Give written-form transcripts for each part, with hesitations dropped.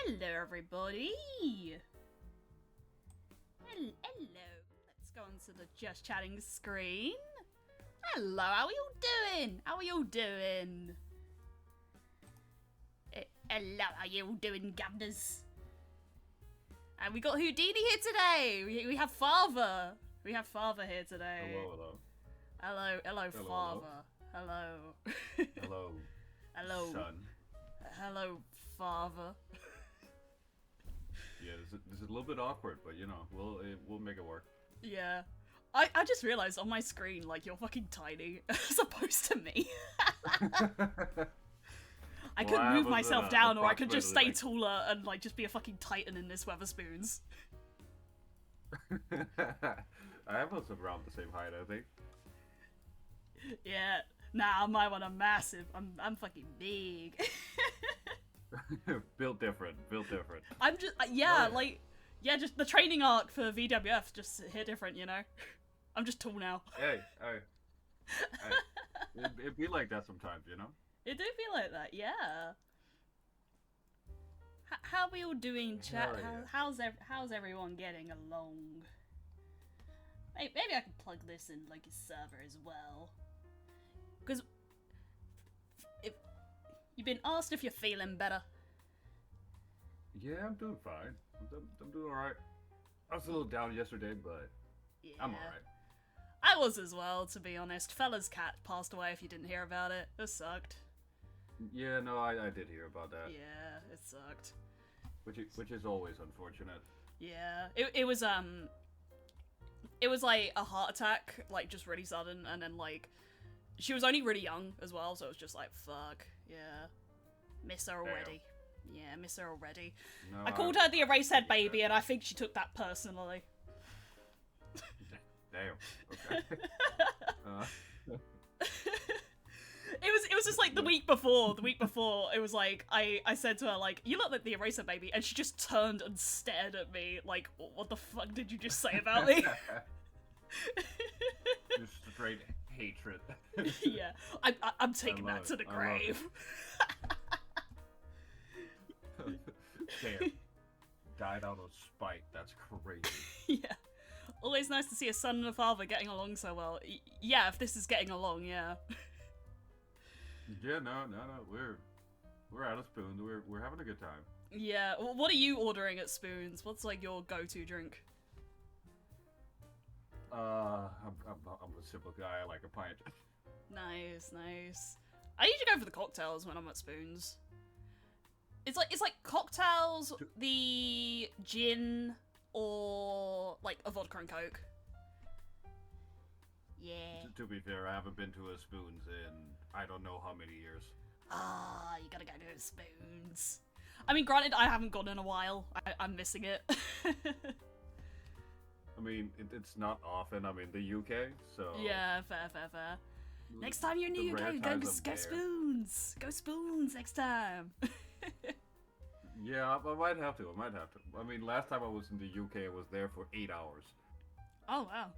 Hello, everybody. Hello. Let's go onto the Just Chatting screen. Hello, how are you doing? How are you doing? Hello, how you doing, governors? And we got Houdini here today. We have Father. We have Father here today. Hello. Hello, Father. Hello. Hello. Hello. Son. Hello, Father. Yeah, this is a little bit awkward, but you know, we'll make it work. Yeah. I just realized on my screen, like, you're fucking tiny as opposed to me. I could move myself down, or I could just stay taller and, like, just be a fucking titan in this Weatherspoons. I have us around the same height, I think. Yeah. Nah, my one, I'm massive. I'm fucking big. Built different. I'm just, just the training arc for VWF just hit different, you know? I'm just tall now. Hey. It'd be like that sometimes, you know? It do feel like that, yeah. How are we all doing, chat? Yeah. How's everyone getting along? Maybe I can plug this in, like, a server as well. Because if you've been asked if you're feeling better. Yeah, I'm doing fine. I'm doing alright. I was a little down yesterday, but yeah. I'm alright. I was as well, to be honest. Fella's cat passed away if you didn't hear about it. It sucked. Yeah, no, I did hear about that. Yeah, it sucked. Which is always unfortunate. Yeah, it was like a heart attack, like just really sudden, and then like she was only really young as well, so it was just like fuck, yeah, miss her already. Damn. Yeah, miss her already. No, I called her the Eraserhead baby, and I think she took that personally. Damn. Okay. It was just like the week before. It was like I said to her like, "You look like the Eraser baby," and she just turned and stared at me like, "What the fuck did you just say about me?" Just straight hatred. Yeah, I'm taking that to the grave. Damn. Died out of spite. That's crazy. Yeah. Always nice to see a son and a father getting along so well. Yeah, if this is getting along, yeah. Yeah, no. We're out of Spoons. We're having a good time. Yeah. What are you ordering at Spoons? What's like your go-to drink? I'm a simple guy. I like a pint. Nice. I usually go for the cocktails when I'm at Spoons. It's like cocktails, the gin, or like a vodka and coke. Yeah. To be fair, I haven't been to a Spoons in I don't know how many years. Ah, you gotta go to Spoons. I mean, granted, I haven't gone in a while. I'm missing it. I mean, it's not often. I'm in the UK, so... Yeah, fair. Next time you're in the UK, go Spoons! Go Spoons next time! Yeah, I might have to. I mean, last time I was in the UK, I was there for 8 hours. Oh, wow.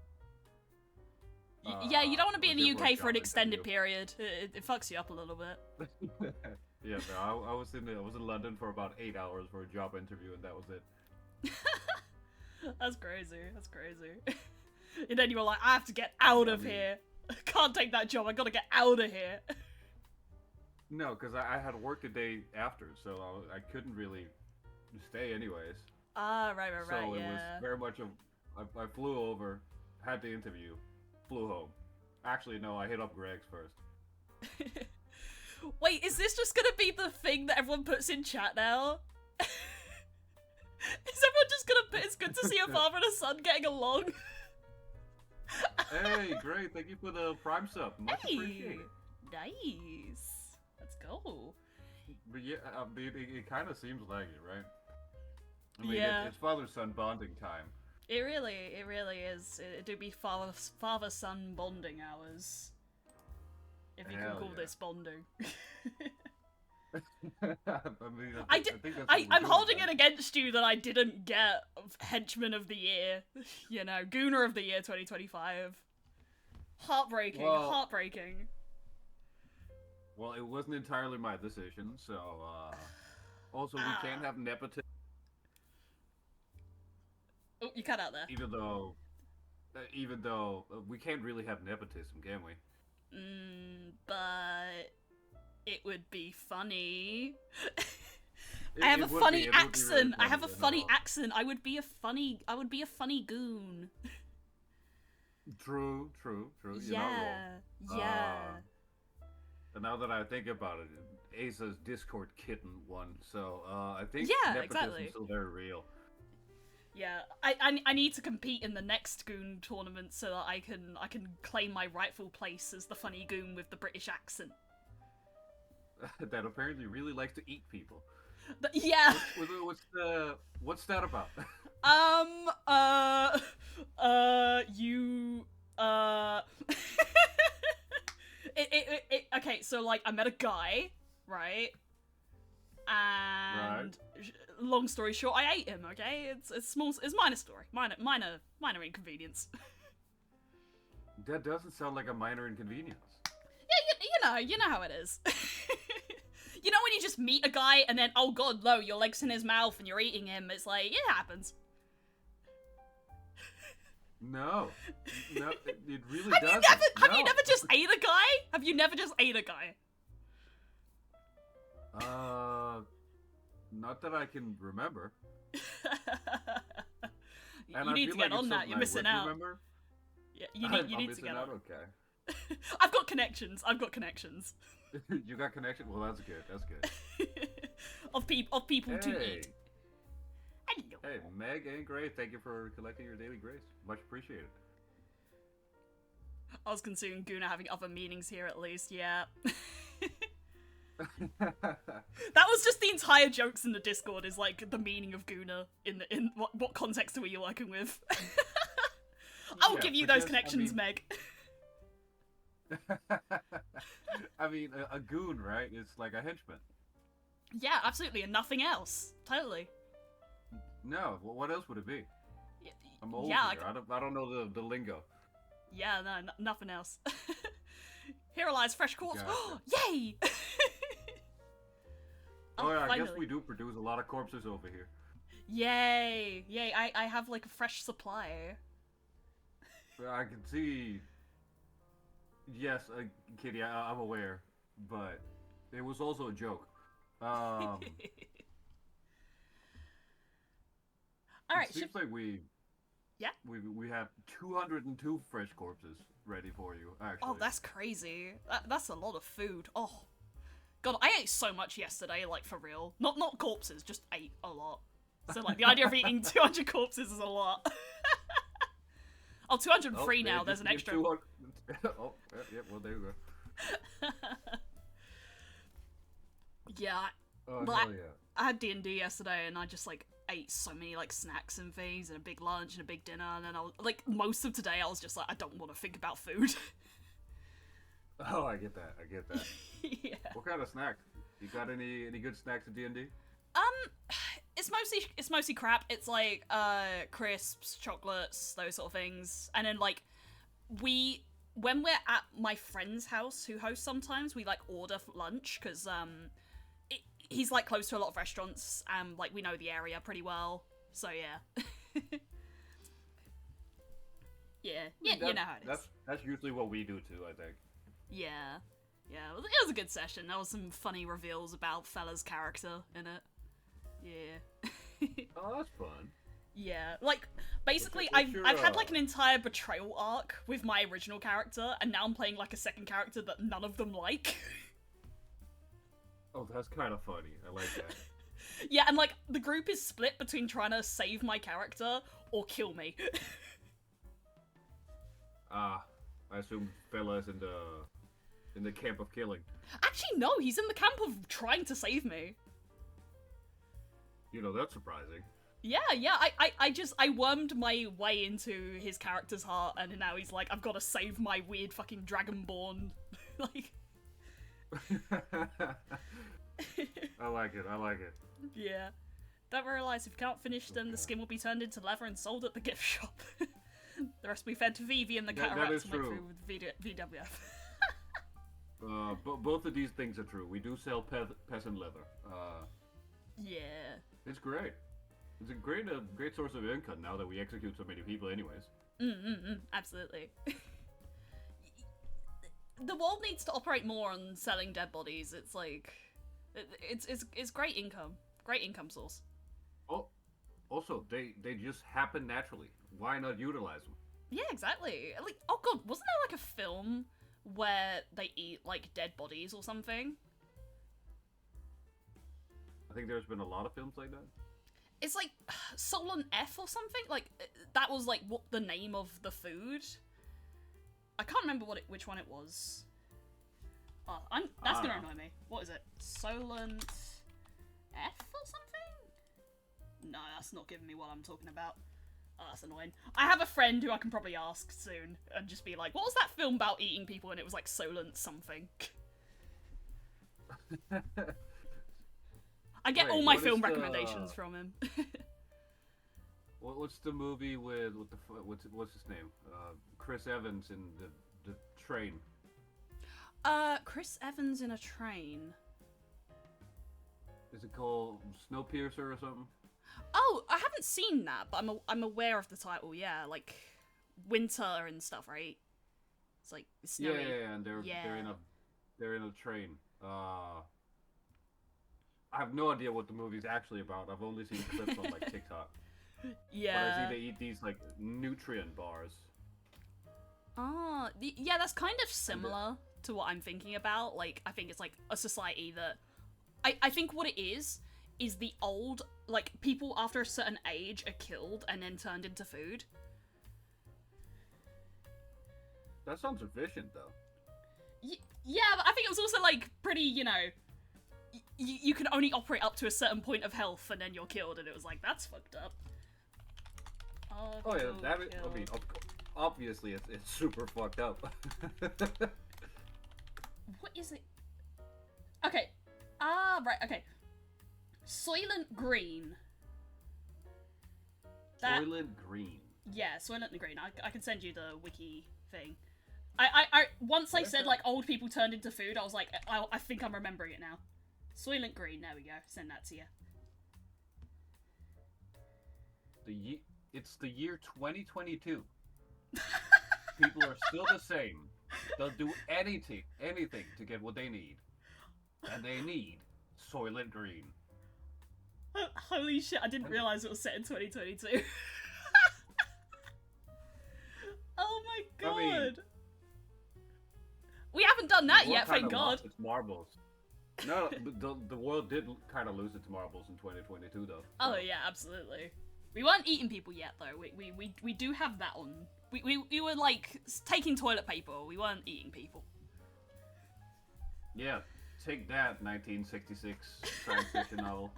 Yeah, you don't want to be in the UK for an extended period. It fucks you up a little bit. Yeah, no, I was in London for about 8 hours for a job interview, and that was it. That's crazy. And then you were like, I have to get out of here. I can't take that job. I gotta get out of here. No, because I had work the day after, so I couldn't really stay anyways. Ah, right, So yeah. it was very much I flew over, had the interview, flew home. Actually, no, I hit up Greg's first. Wait, is this just gonna be the thing that everyone puts in chat now? Is everyone just gonna put, it's good to see a father and a son getting along? Hey, great, thank you for the Prime sub. Much appreciated. Nice. Let's go. But yeah, it kind of seems like it, right? I mean, yeah. It's father-son bonding time. It really is. It do be father-son bonding hours. If you can call this bonding. I mean, I'm holding it against you that I didn't get Henchman of the Year. You know, Gooner of the Year 2025. Heartbreaking. Well, it wasn't entirely my decision, so, Also, we can't have nepotism, Oh, you cut out there. even though we can't really have nepotism, can we? But it would be funny. It, I have it a would funny be, it would be really accent. I have a funny, funny accent. I would be a funny goon. True. You're not Yeah. wrong. Yeah. And now that I think about it, Asa's Discord kitten won, so I think Yeah, nepotism's exactly. still very real. Yeah, I need to compete in the next goon tournament so that I can claim my rightful place as the funny goon with the British accent. That apparently really likes to eat people. Yeah. What's that about? You, okay, so, like, I met a guy, right? And long story short, I ate him. Okay, it's small, it's minor story, minor inconvenience. That doesn't sound like a minor inconvenience. Yeah, you know how it is. You know when you just meet a guy and then, oh god, no, your leg's in his mouth and you're eating him. It's like, it happens. No, it really Have doesn't. Have you never just ate a guy? Have you never just ate a guy? Not that I can remember. And You need to get on that. You're missing out. Remember? Yeah, you need to get on. Okay. I've got connections. You got connection? Well, that's good. of people to eat. Hello. Hey, Meg and Grace, thank you for collecting your daily grace. Much appreciated. I was considering Guna having other meanings here at least, yeah. That was just the entire jokes in the Discord is like the meaning of Guna in what context are you working with? I'll give you those connections, Meg. I mean, a goon, right? It's like a henchman. Yeah, absolutely, and nothing else. Totally. No, what else would it be? I'm old yeah, here. I don't know the lingo. Yeah, no, nothing else. Here lies fresh corpse. Gotcha. Yay! Oh yeah, finally. I guess we do produce a lot of corpses over here. Yay! I have like a fresh supply. I can see. Yes, Kitty, I'm aware, but it was also a joke. All right. It seems like we have 202 fresh corpses ready for you. Actually. Oh, that's crazy. That's a lot of food. Oh, God, I ate so much yesterday. Like for real. Not corpses, just ate a lot. So like the idea of eating 200 corpses is a lot. Oh, 203 now. There's an extra. Oh, yeah. Well, there you go. Yeah. Oh, Well, hell yeah. I had D&D yesterday, and I just like ate so many like snacks and things, and a big lunch and a big dinner, and then I was like most of today I was just like I don't want to think about food. Oh, I get that. Yeah. What kind of snacks? You got any good snacks in D&D? It's mostly crap. It's like crisps, chocolates, those sort of things, and then like when we're at my friend's house who hosts sometimes, we like order lunch because he's like close to a lot of restaurants and like we know the area pretty well, so yeah. yeah, you know how it is. That's usually what we do too, I think. Yeah, it was a good session. There was some funny reveals about Fella's character in it. Yeah. Oh, that's fun. Yeah, like basically What's your, I've had like an entire betrayal arc with my original character, and now I'm playing like a second character that none of them like. Oh, that's kind of funny. I like that. Yeah, and like the group is split between trying to save my character or kill me. I assume Fella's in the camp of killing. Actually, no, he's in the camp of trying to save me. You know, that's surprising. Yeah, I wormed my way into his character's heart, and now he's like, I've got to save my weird fucking dragonborn. Like. I like it. Yeah. Don't realize if you can't finish them, the skin will be turned into leather and sold at the gift shop. The rest will be fed to Vivi and the cataract to make food with VWF. Both of these things are true. We do sell peasant leather. Yeah. It's great. It's a great source of income now that we execute so many people, anyways. Absolutely. The world needs to operate more on selling dead bodies. It's like, it's great income source. Oh, also they just happen naturally. Why not utilize them? Yeah, exactly. Like, oh god, wasn't there like a film where they eat like dead bodies or something? I think there's been a lot of films like that. It's like Solon F or something. Like that was like what the name of the food. I can't remember which one it was. Oh, that's gonna annoy me. What is it? Solent F or something? No, that's not giving me what I'm talking about. Oh, that's annoying. I have a friend who I can probably ask soon and just be like, what was that film about eating people? And it was like Solent something. I get all my film recommendations from him. What's the movie with what's his name? Chris Evans in the train. Chris Evans in a train. Is it called Snowpiercer or something? Oh, I haven't seen that, but I'm aware of the title. Yeah, like winter and stuff, right? It's like snowy. Yeah, and they're in a train. I have no idea what the movie's actually about. I've only seen clips on like TikTok. Yeah. But I see they eat these like nutrient bars. Ah, yeah, that's kind of similar to what I'm thinking about. Like, I think it's like a society that I think what it is the old, like, people after a certain age are killed and then turned into food. That sounds efficient, though. Yeah, but I think it was also, like, pretty, you know, you can only operate up to a certain point of health and then you're killed, and it was like, that's fucked up. Oh yeah, I mean, obviously it's super fucked up. What is it? Okay. Right, okay. Soylent Green. Soylent Green. Yeah, Soylent Green. I can send you the wiki thing. I once I said like old people turned into food, I was like, I think I'm remembering it now. Soylent Green. There we go. Send that to you. It's the year 2022. People are still the same. They'll do anything to get what they need, and they need Soylent Green. Holy shit! I didn't realize it was set in 2022. Oh my god! I mean, we haven't done that yet, thank God. Its marbles. No, the world did kind of lose its marbles in 2022, though. Oh yeah, absolutely. We weren't eating people yet, though. We do have that on. We were like taking toilet paper. We weren't eating people. Yeah, take that, 1966 science fiction novel.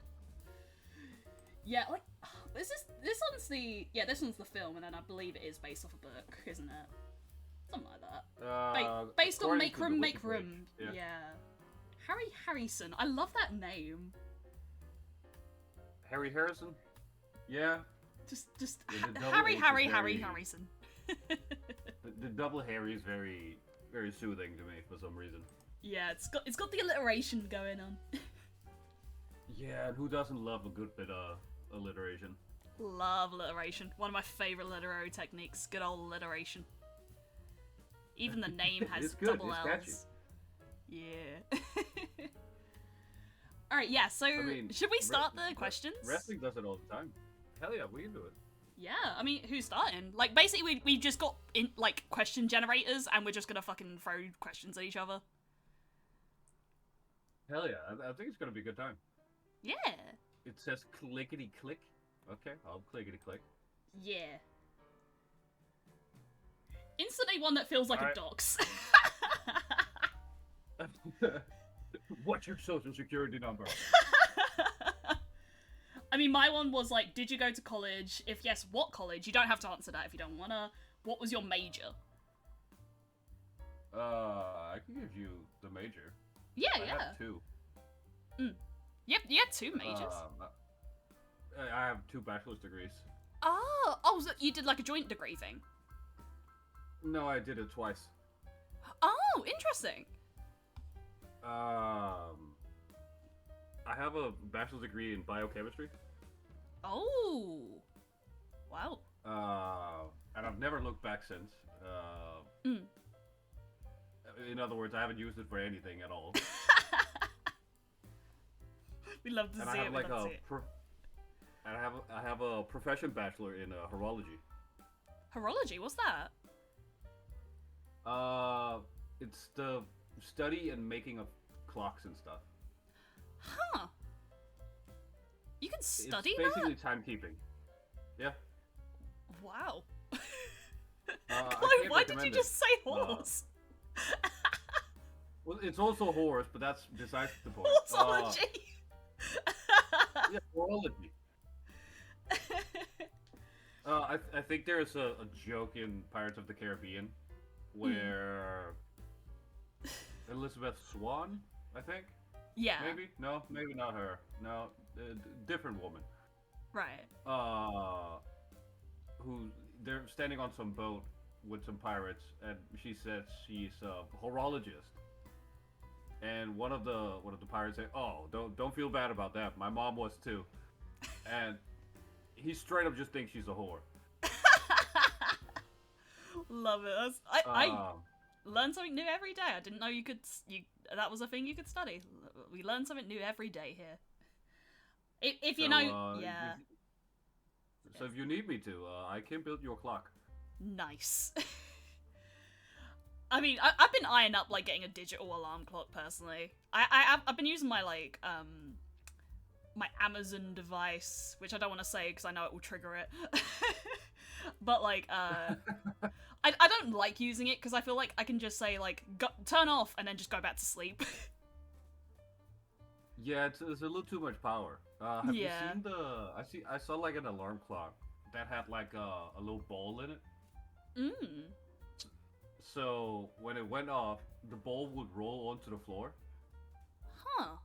Yeah, like this one's the film, and then I believe it is based off a book, isn't it? Something like that. Based on Make Room. Yeah. Harry Harrison. I love that name. Harry Harrison? Yeah. Just Harry Harrison. the double Harry is very, very soothing to me for some reason. Yeah, it's got the alliteration going on. Yeah, and who doesn't love a good bit of alliteration? Love alliteration. One of my favorite literary techniques. Good old alliteration. Even the name has double L's. Catchy. Yeah. Alright, yeah, so should we start the questions? Wrestling does it all the time. Hell yeah, we can do it. Yeah, I mean, who's starting? Like, basically, we just got, like, question generators, and we're just gonna fucking throw questions at each other. Hell yeah, I think it's gonna be a good time. Yeah. It says clickety-click. Okay, I'll clickety-click. Yeah. Instantly one that feels like a dox. What's your social security number? I mean, my one was like, did you go to college? If yes, what college? You don't have to answer that if you don't wanna. What was your major? I can give you the major. Yeah, I have two. Yep, you had two majors. I have 2 bachelor's degrees. Oh, so you did like a joint degree thing? No, I did it twice. Oh, interesting. I have a bachelor's degree in biochemistry. Oh, wow. And I've never looked back since. Mm. In other words, I haven't used it for anything at all. We love to And see I it. have We like love to a see it. I have a profession bachelor in horology. Horology? What's that? It's the study and making of clocks and stuff. Huh. You can study It's basically that? timekeeping. Yeah. Wow. I Chloe, can't why did you recommend it. just say horse? Well, it's also horse, but that's besides the point. Horseology. Yeah, horology. I think there's a joke in Pirates of the Caribbean where Elizabeth Swan, I think. Yeah. Maybe? No, maybe not her. No, different woman. Right. Who they're standing on some boat with some pirates, and she says she's a horologist. And one of the pirates say, "Oh, don't feel bad about that. My mom was too." And he straight up just thinks she's a whore. Love it. I learn something new every day. I didn't know that was a thing you could study. We learn something new every day here. If you know, yeah. So if you need me to, I can build your clock. Nice. I mean, I've been eyeing up like getting a digital alarm clock personally. I've been using my like my Amazon device, which I don't want to say because I know it will trigger it. But like I don't like using it because I feel like I can just say like turn off and then just go back to sleep. Yeah, it's a little too much power. Have you Yeah. seen I saw like an alarm clock that had like a little ball in it. Mm. So when it went off, the ball would roll onto the floor. Huh.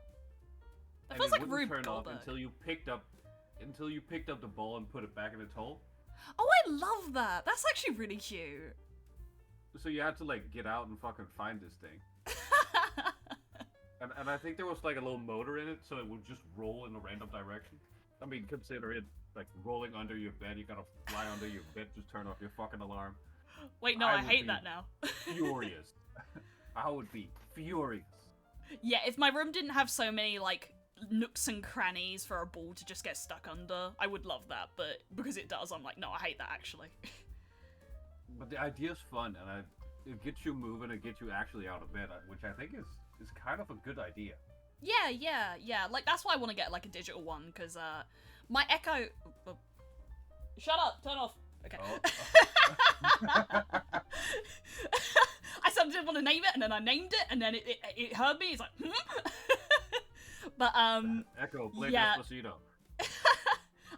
That And feels it like wouldn't Rube turn off Goldberg. until you picked up the ball and put it back in its hole. Oh, I love that. That's actually really cute. So you had to like get out and fucking find this thing. And I think there was like a little motor in it, so it would just roll in a random direction. I mean, consider it like rolling under your bed. You gotta fly under your bed, just turn off your fucking alarm. Wait, no, I I would hate be that now. Furious. I would be furious. Yeah, if my room didn't have so many, like, nooks and crannies for a ball to just get stuck under, I would love that, but because it does, I'm like, no, I hate that, actually. But the idea's fun, and it gets you moving, it gets you actually out of bed, which I think is kind of a good idea. Yeah. Like, that's why I want to get, like, a digital one, because, my Echo... Shut up! Turn off! Okay. Oh. I didn't want to name it, and then I named it, and then it heard me. It's like, But Echo, play yeah. Despacito.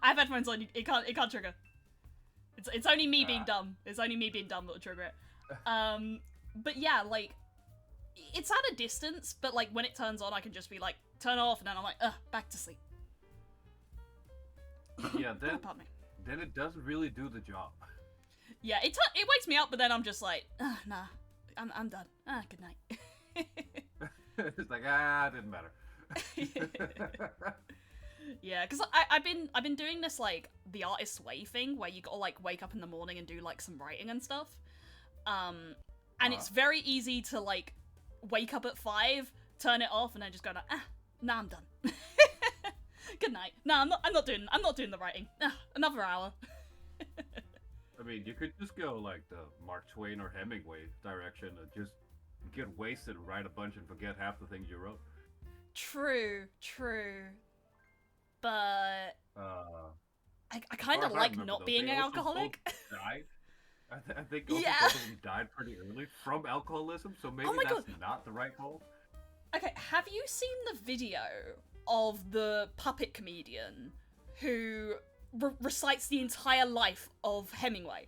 I have headphones on. It can't trigger. It's only me being dumb. It's only me being dumb that'll trigger it. But yeah, like it's at a distance, but like when it turns on, I can just be like turn off, and then I'm like, back to sleep. Yeah, Pardon me. then it doesn't really do the job. Yeah, it wakes me up, but then I'm just like, nah, I'm done. Good night. It's like it didn't matter. Yeah, because I've been doing this like the artist's way thing where you gotta like wake up in the morning and do like some writing and stuff. And it's very easy to like wake up at 5, turn it off, and then just go like, nah, I'm done. Good night. No, I'm not doing the writing. Another hour. I mean, you could just go like the Mark Twain or Hemingway direction and just get wasted and write a bunch and forget half the things you wrote. True. But I kind of like not being an alcoholic. I think also both of them died pretty early from alcoholism, so maybe that's not the right call. Okay, have you seen the video of the puppet comedian who recites the entire life of Hemingway?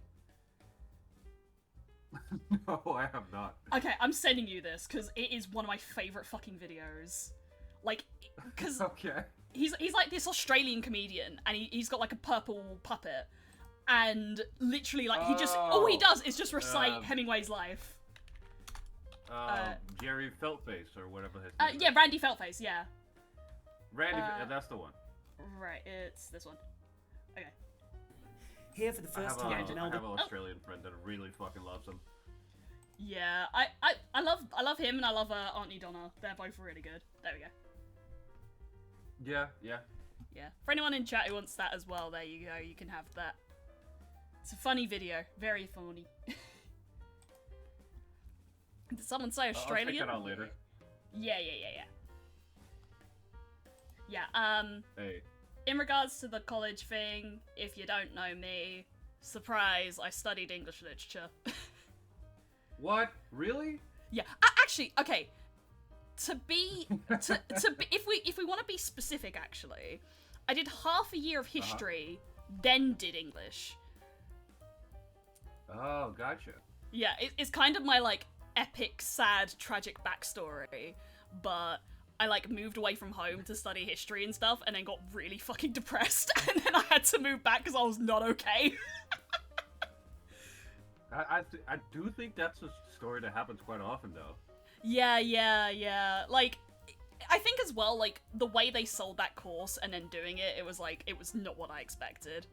No, I have not. Okay, I'm sending you this because it is one of my favorite fucking videos. Like, because he's like this Australian comedian, and he's got like a purple puppet, and literally like he just all he does is just recite Hemingway's life. Jerry Feltface or whatever his name yeah, Randy Feltface, yeah. Randy, that's the one. Right, it's this one. Okay. Here for the first time in I Melbourne. have an Australian friend that really fucking loves him. Yeah, I love him and I love Auntie Donna. They're both really good. There we go. Yeah. Yeah. For anyone in chat who wants that as well, there you go. You can have that. It's a funny video. Very funny. Did someone say Australian? I'll check that out later. Yeah. Hey. In regards to the college thing, if you don't know me, surprise, I studied English literature. What? Really? Yeah, actually, okay. If we want to be specific, actually, I did half a year of history, then did English. Oh, gotcha. Yeah, it's kind of my like epic, sad, tragic backstory, but I like moved away from home to study history and stuff, and then got really fucking depressed, and then I had to move back because I was not okay. I do think that's a story that happens quite often, though. Yeah. Like, I think as well, like, the way they sold that course and then doing it, it was not what I expected.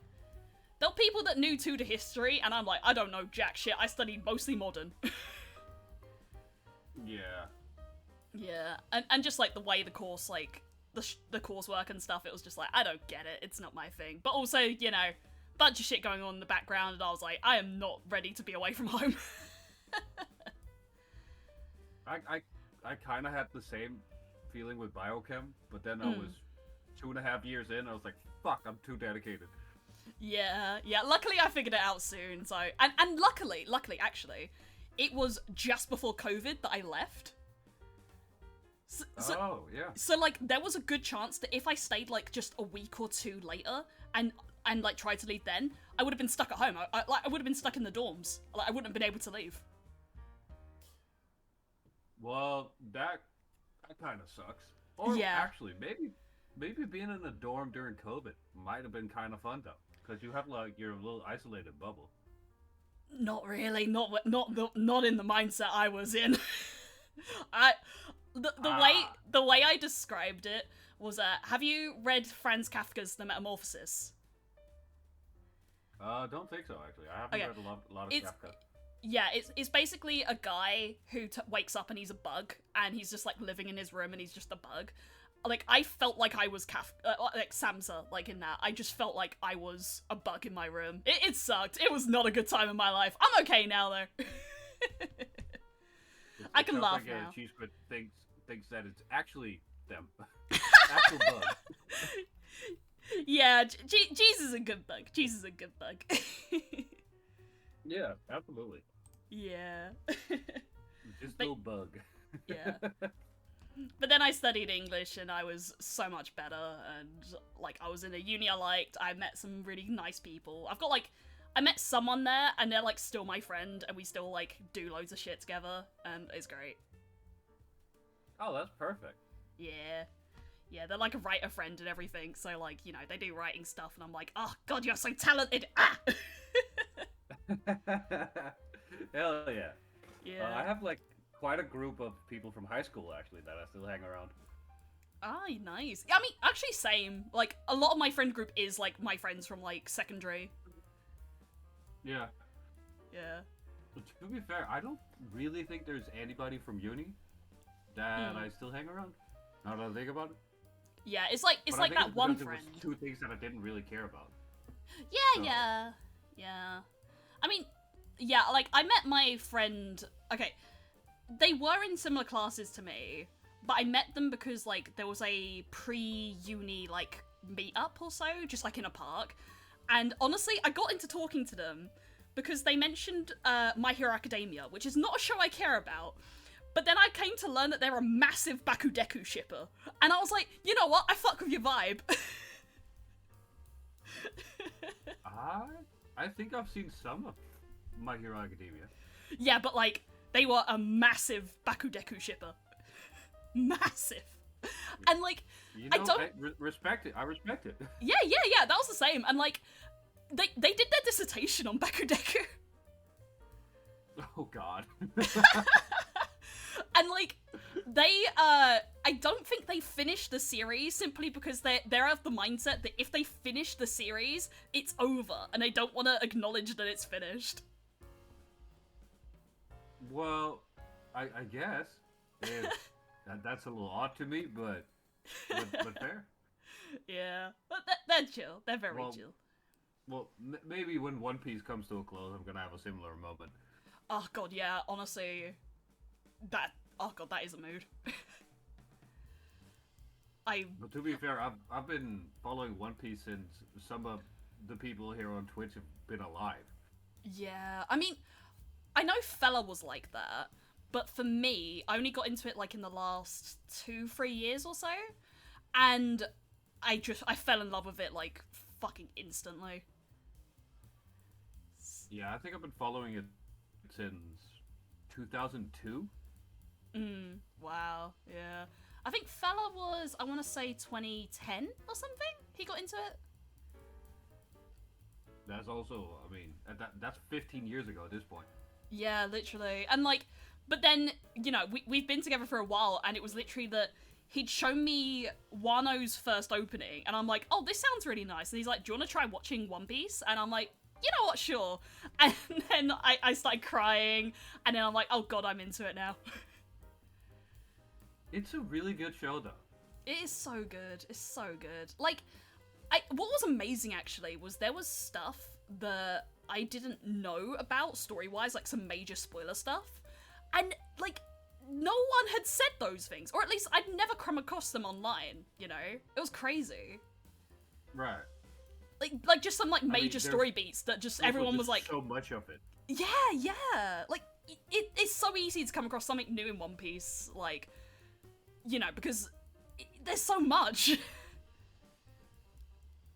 There were people that knew Tudor history, and I'm like, I don't know jack shit, I studied mostly modern. Yeah. Yeah, and just, like, the way the course, like, the coursework and stuff, it was just like, I don't get it, it's not my thing. But also, you know, bunch of shit going on in the background, and I was like, I am not ready to be away from home. I kind of had the same feeling with biochem, but then I was 2.5 years in, I was like, fuck, I'm too dedicated. Yeah, luckily I figured it out soon, so, and luckily, actually, it was just before COVID that I left. So, like, there was a good chance that if I stayed, like, just a week or two later, and like, tried to leave then, I would have been stuck at home. I would have been stuck in the dorms. Like, I wouldn't have been able to leave. Well, that kind of sucks. Or Yeah. actually, maybe being in a dorm during COVID might have been kind of fun, though. Because you have, like, your little isolated bubble. Not really. Not in the mindset I was in. The way I described it was, have you read Franz Kafka's The Metamorphosis? Don't think so, actually. I haven't read a lot of Kafka. Yeah, it's basically a guy who wakes up and he's a bug, and he's just, like, living in his room and he's just a bug. Like, I felt like I was like Samsa, like, in that. I just felt like I was a bug in my room. It sucked. It was not a good time in my life. I'm okay now, though. I can laugh now. Cheese Squid thinks that it's actually them. Actual bug. Yeah, Cheese is a good bug. Cheese is a good bug. Yeah, absolutely. Yeah. Just a little bug. Yeah. But then I studied English and I was so much better, and like I was in a uni I liked. I met some really nice people. I met someone there and they're like still my friend, and we still like do loads of shit together, and it's great. Oh, that's perfect. Yeah. Yeah, they're like a writer friend and everything, so like, you know, they do writing stuff and I'm like, oh god, you're so talented! Ah! Hell yeah. Yeah. I have like quite a group of people from high school actually that I still hang around. Ah, nice. I mean, actually same. Like, a lot of my friend group is like my friends from like secondary. Yeah. Yeah. But to be fair, I don't really think there's anybody from uni that I still hang around. Now that I think about it. Yeah, it's like that one friend. It was two things that I didn't really care about. Yeah. I mean, yeah, like, I met my friend... Okay, they were in similar classes to me, but I met them because, like, there was a pre-uni, like, meet-up or so, just, like, in a park. And, honestly, I got into talking to them because they mentioned My Hero Academia, which is not a show I care about. But then I came to learn that they're a massive Bakudeku shipper. And I was like, you know what? I fuck with your vibe. I think I've seen some of My Hero Academia. Yeah, but like, they were a massive Bakudeku shipper. Massive. And like, you know, I don't... respect it. I respect it. Yeah, that was the same. And like, they did their dissertation on Bakudeku. Oh god. And like, I don't think they finished the series simply because they're of the mindset that if they finish the series, it's over, and they don't want to acknowledge that it's finished. Well, I guess that's a little odd to me, but fair. Yeah, but they're chill. They're very chill. Well, maybe when One Piece comes to a close, I'm gonna have a similar moment. Oh god, yeah. Honestly, that is a mood. But to be fair, I've been following One Piece since some of the people here on Twitch have been alive. Yeah, I mean, I know Fella was like that, but for me, I only got into it like in the last 2-3 years or so, and I fell in love with it like fucking instantly. Yeah, I think I've been following it since 2002. Wow, yeah. I think Fella was, I want to say 2010 or something, he got into it. That's also, I mean, that's 15 years ago at this point. Yeah, literally. And like, but then, you know, we've been together for a while, and it was literally that he'd shown me Wano's first opening, and I'm like, oh, this sounds really nice. And he's like, do you want to try watching One Piece? And I'm like, you know what, sure. And then I started crying, and then I'm like, oh god, I'm into it now. It's a really good show, though. It is so good. It's so good. Like, what was amazing, actually, was there was stuff that I didn't know about story-wise, like some major spoiler stuff. And, like, no one had said those things. Or at least I'd never come across them online, you know? It was crazy. Right. Like just some, like, major story beats that just everyone was like... so much of it. Yeah. Like, it's so easy to come across something new in One Piece, like... You know, because there's so much.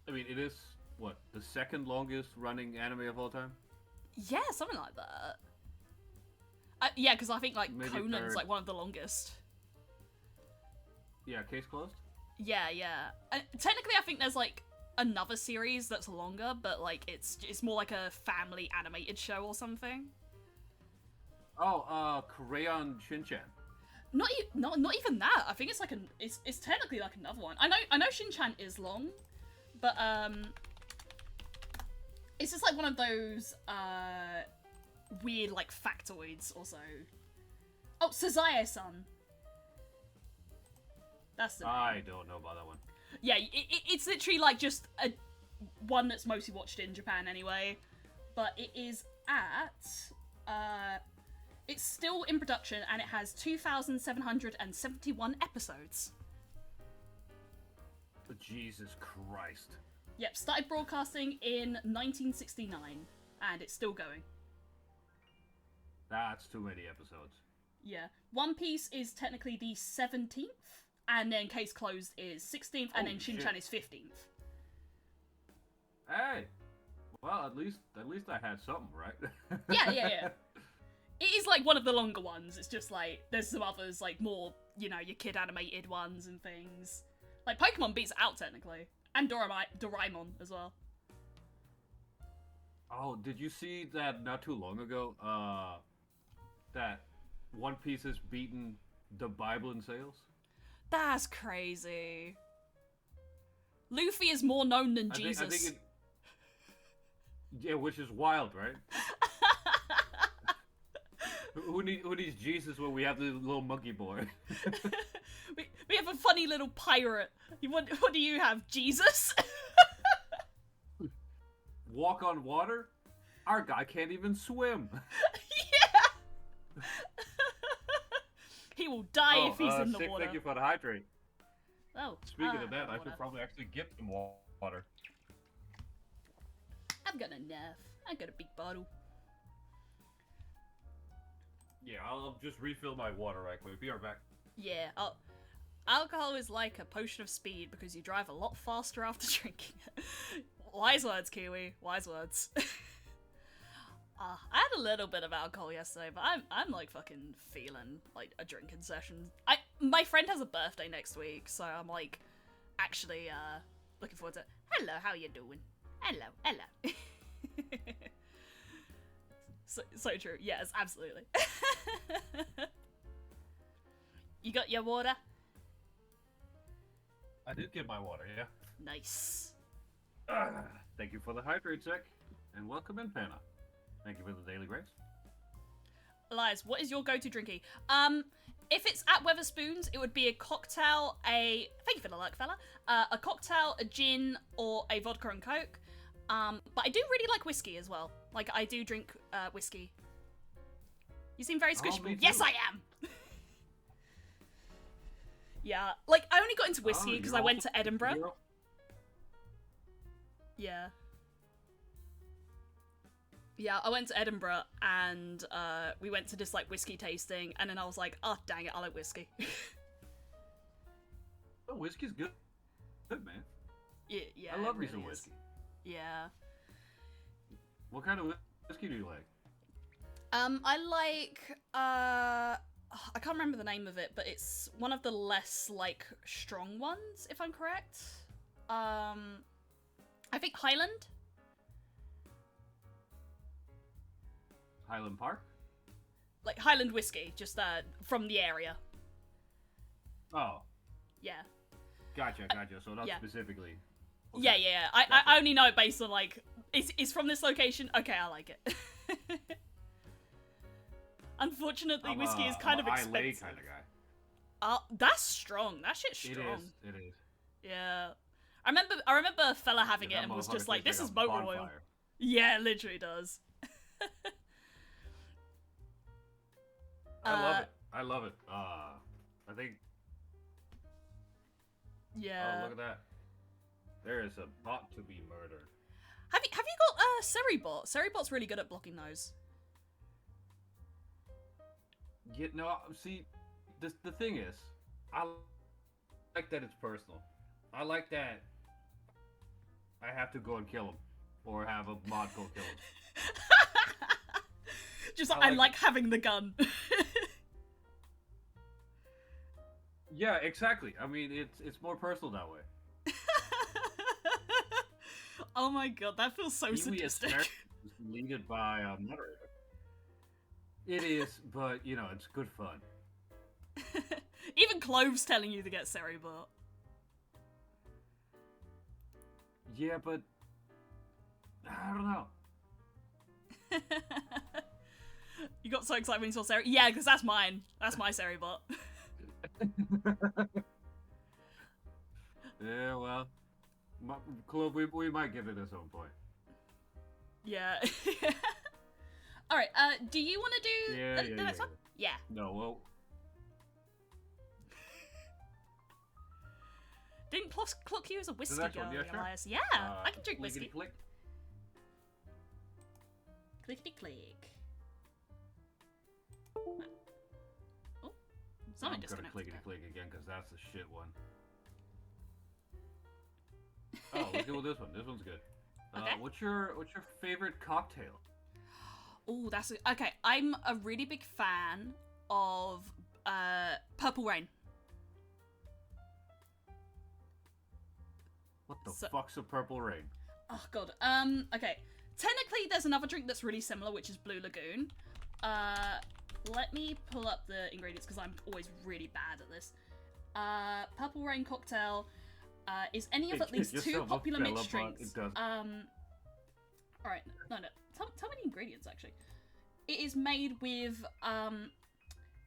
I mean, it is, what, the second longest running anime of all time? Yeah, something like that. Yeah, because I think, like, Maybe Conan's, third. like, one of the longest. Yeah, case closed? Yeah. Technically, I think there's, like, another series that's longer, but, like, it's more like a family animated show or something. Oh, Crayon Shin-chan. Not even that. I think it's like it's technically like another one. I know Shin-chan is long, but it's just like one of those weird like factoids or so. Oh, Sazae-san. That's the name. I don't know about that one. Yeah, it's literally like just one that's mostly watched in Japan anyway, but it is at it's still in production, and it has 2,771 episodes. Jesus Christ. Yep, started broadcasting in 1969, and it's still going. That's too many episodes. Yeah. One Piece is technically the 17th, and then Case Closed is 16th, and then Shin-chan is 15th. Hey! Well, at least I had something, right? Yeah. It is, like, one of the longer ones. It's just, like, there's some others, like, more, you know, your kid animated ones and things. Like, Pokemon beats it out, technically. And Doraemon as well. Oh, did you see that not too long ago? That One Piece has beaten the Bible in sales? That's crazy. Luffy is more known than Jesus. Yeah, which is wild, right? Who needs Jesus when we have the little monkey boy? we have a funny little pirate. What do you have, Jesus? Walk on water? Our guy can't even swim. Yeah! He will die if he's in the water. Thank you for the hydrate. Oh. Speaking of that, I should probably actually get some water. I've got enough. I got a big bottle. Yeah, I'll just refill my water right quick. Be right back. Yeah, alcohol is like a potion of speed because you drive a lot faster after drinking it. Wise words, Kiwi. Wise words. I had a little bit of alcohol yesterday, but I'm like fucking feeling like a drinking session. My friend has a birthday next week, so I'm like actually looking forward to it. Hello, how you doing? Hello. So true. Yes, absolutely. You got your water? I did get my water, yeah. Nice. Thank you for the hydrate, Sec. And welcome in, Panna. Thank you for the daily grace. Elias, what is your go-to drinky? If it's at Weatherspoons, it would be a cocktail, thank you for the luck, fella. A cocktail, a gin, or a vodka and coke. But I do really like whiskey as well. Like, I do drink whiskey. You seem very squishable. Yes, I am! Yeah, like, I only got into whiskey because I went to Edinburgh. Yeah. Yeah, I went to Edinburgh and we went to this like whiskey tasting, and then I was like, oh dang it, I like whiskey. Oh, whiskey's good. Good, man. Yeah, I love me really some is. whiskey. Yeah. What kind of whiskey do you like? I like I can't remember the name of it, but it's one of the less like strong ones, if I'm correct. I think Highland. Highland Park? Like Highland whiskey, just from the area. Oh. Yeah. Gotcha. So not yeah. specifically. Okay. Yeah. I only know it based on like it's from this location. Okay, I like it. Unfortunately, whiskey is kind of expensive. I'm a kind of guy. That's strong. That shit's strong. It is. Yeah. I remember a fella having it and was just like, this is motor oil. Yeah, it literally does. I love it. I think. Yeah. Oh, look at that. There is a bot to be murdered. Have you got Seribot? Seribot's really good at blocking those. Yeah, no, see, the thing is, I like that it's personal. I like that I have to go and kill him, or have a mod go kill him. Just I like having the gun. Yeah, exactly. I mean, it's more personal that way. Oh my god, that feels so sadistic. Is leaded by a moderator. It is, but you know, it's good fun. Even Clove's telling you to get Seribot. Yeah, but I don't know. You got so excited when you saw Seribot. Yeah, because that's mine. That's my Seribot. Yeah, well, Clove, we might get it at some point. Yeah. Alright, do you want to do the next one? Yeah. No, well... Didn't clock you as a whiskey girl, yeah, sure. Elias. Yeah, I can drink whiskey. Click. Clickety-click. Oh, something disconnected. I'm gonna clickety-click again, because that's the shit one. Oh, let's go with this one. This one's good. Okay. What's your favorite cocktail? Oh, okay. I'm a really big fan of Purple Rain. What the fuck's a Purple Rain? Oh god. Okay. Technically, there's another drink that's really similar, which is Blue Lagoon. Let me pull up the ingredients because I'm always really bad at this. Purple Rain cocktail is any of at least 2 popular mixed drinks. Alright, no. Tell me the ingredients, actually. It is made with,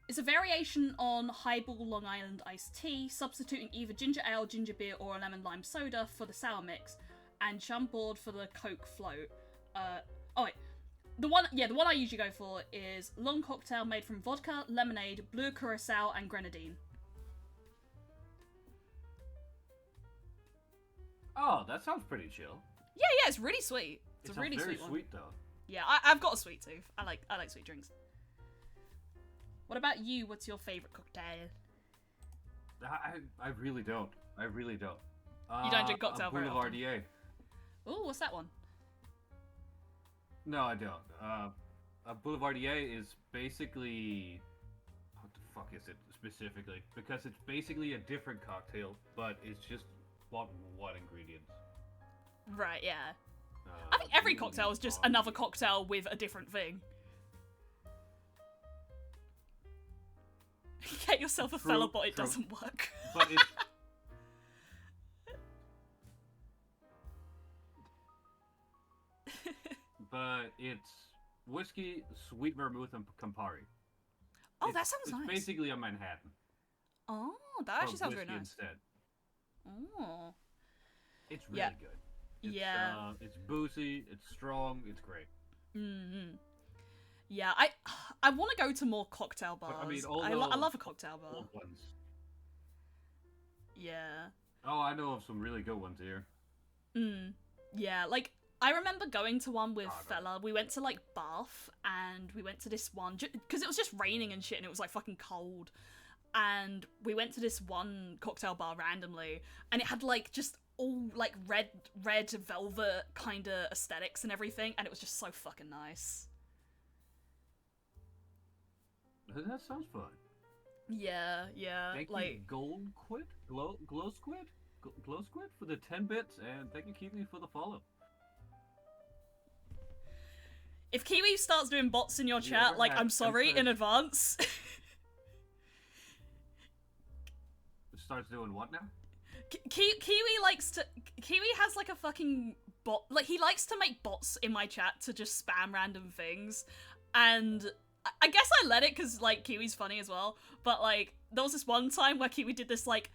it's a variation on Highball Long Island iced tea, substituting either ginger ale, ginger beer, or a lemon lime soda for the sour mix, and Chambord for the Coke float. Oh wait. The one I usually go for is long cocktail made from vodka, lemonade, blue curacao, and grenadine. Oh, that sounds pretty chill. Yeah, it's really sweet. It's a really very sweet one. sweet though. Yeah, I've got a sweet tooth. I like sweet drinks. What about you? What's your favorite cocktail? I really don't. You don't drink cocktail very often. Boulevardier. Ooh, what's that one? No, I don't. A Boulevardier is basically... What the fuck is it specifically? Because it's basically a different cocktail, but it's just one ingredients. Right, yeah. I think every cocktail is just another cocktail with a different thing. Get yourself a fella bot, it doesn't work. But it's... but it's whiskey, sweet vermouth, and Campari. Oh, that sounds nice. It's basically a Manhattan. Oh, that actually sounds very nice. Instead. Oh. It's really good. It's boozy, it's strong, it's great. Mm-hmm. Yeah, I want to go to more cocktail bars. But, I mean, I love a cocktail bar. Old ones. Yeah. Oh, I know of some really good ones here. Yeah, like, I remember going to one with fella. We went to, like, Bath, and we went to this one, because it was just raining and shit, and it was, like, fucking cold. And we went to this one cocktail bar randomly, and it had, like, just all, like, red velvet kind of aesthetics and everything, and it was just so fucking nice. That sounds fun. Yeah. Thank you, Glow Squid for the 10 bits, and thank you, Kiwi, for the follow. If Kiwi starts doing bots in your chat, like, I'm sorry in advance. Starts doing what now? Kiwi has, like, a fucking bot. Like, he likes to make bots in my chat to just spam random things, and I guess I let it because, like, Kiwi's funny as well, but, like, there was this one time where Kiwi did this, like,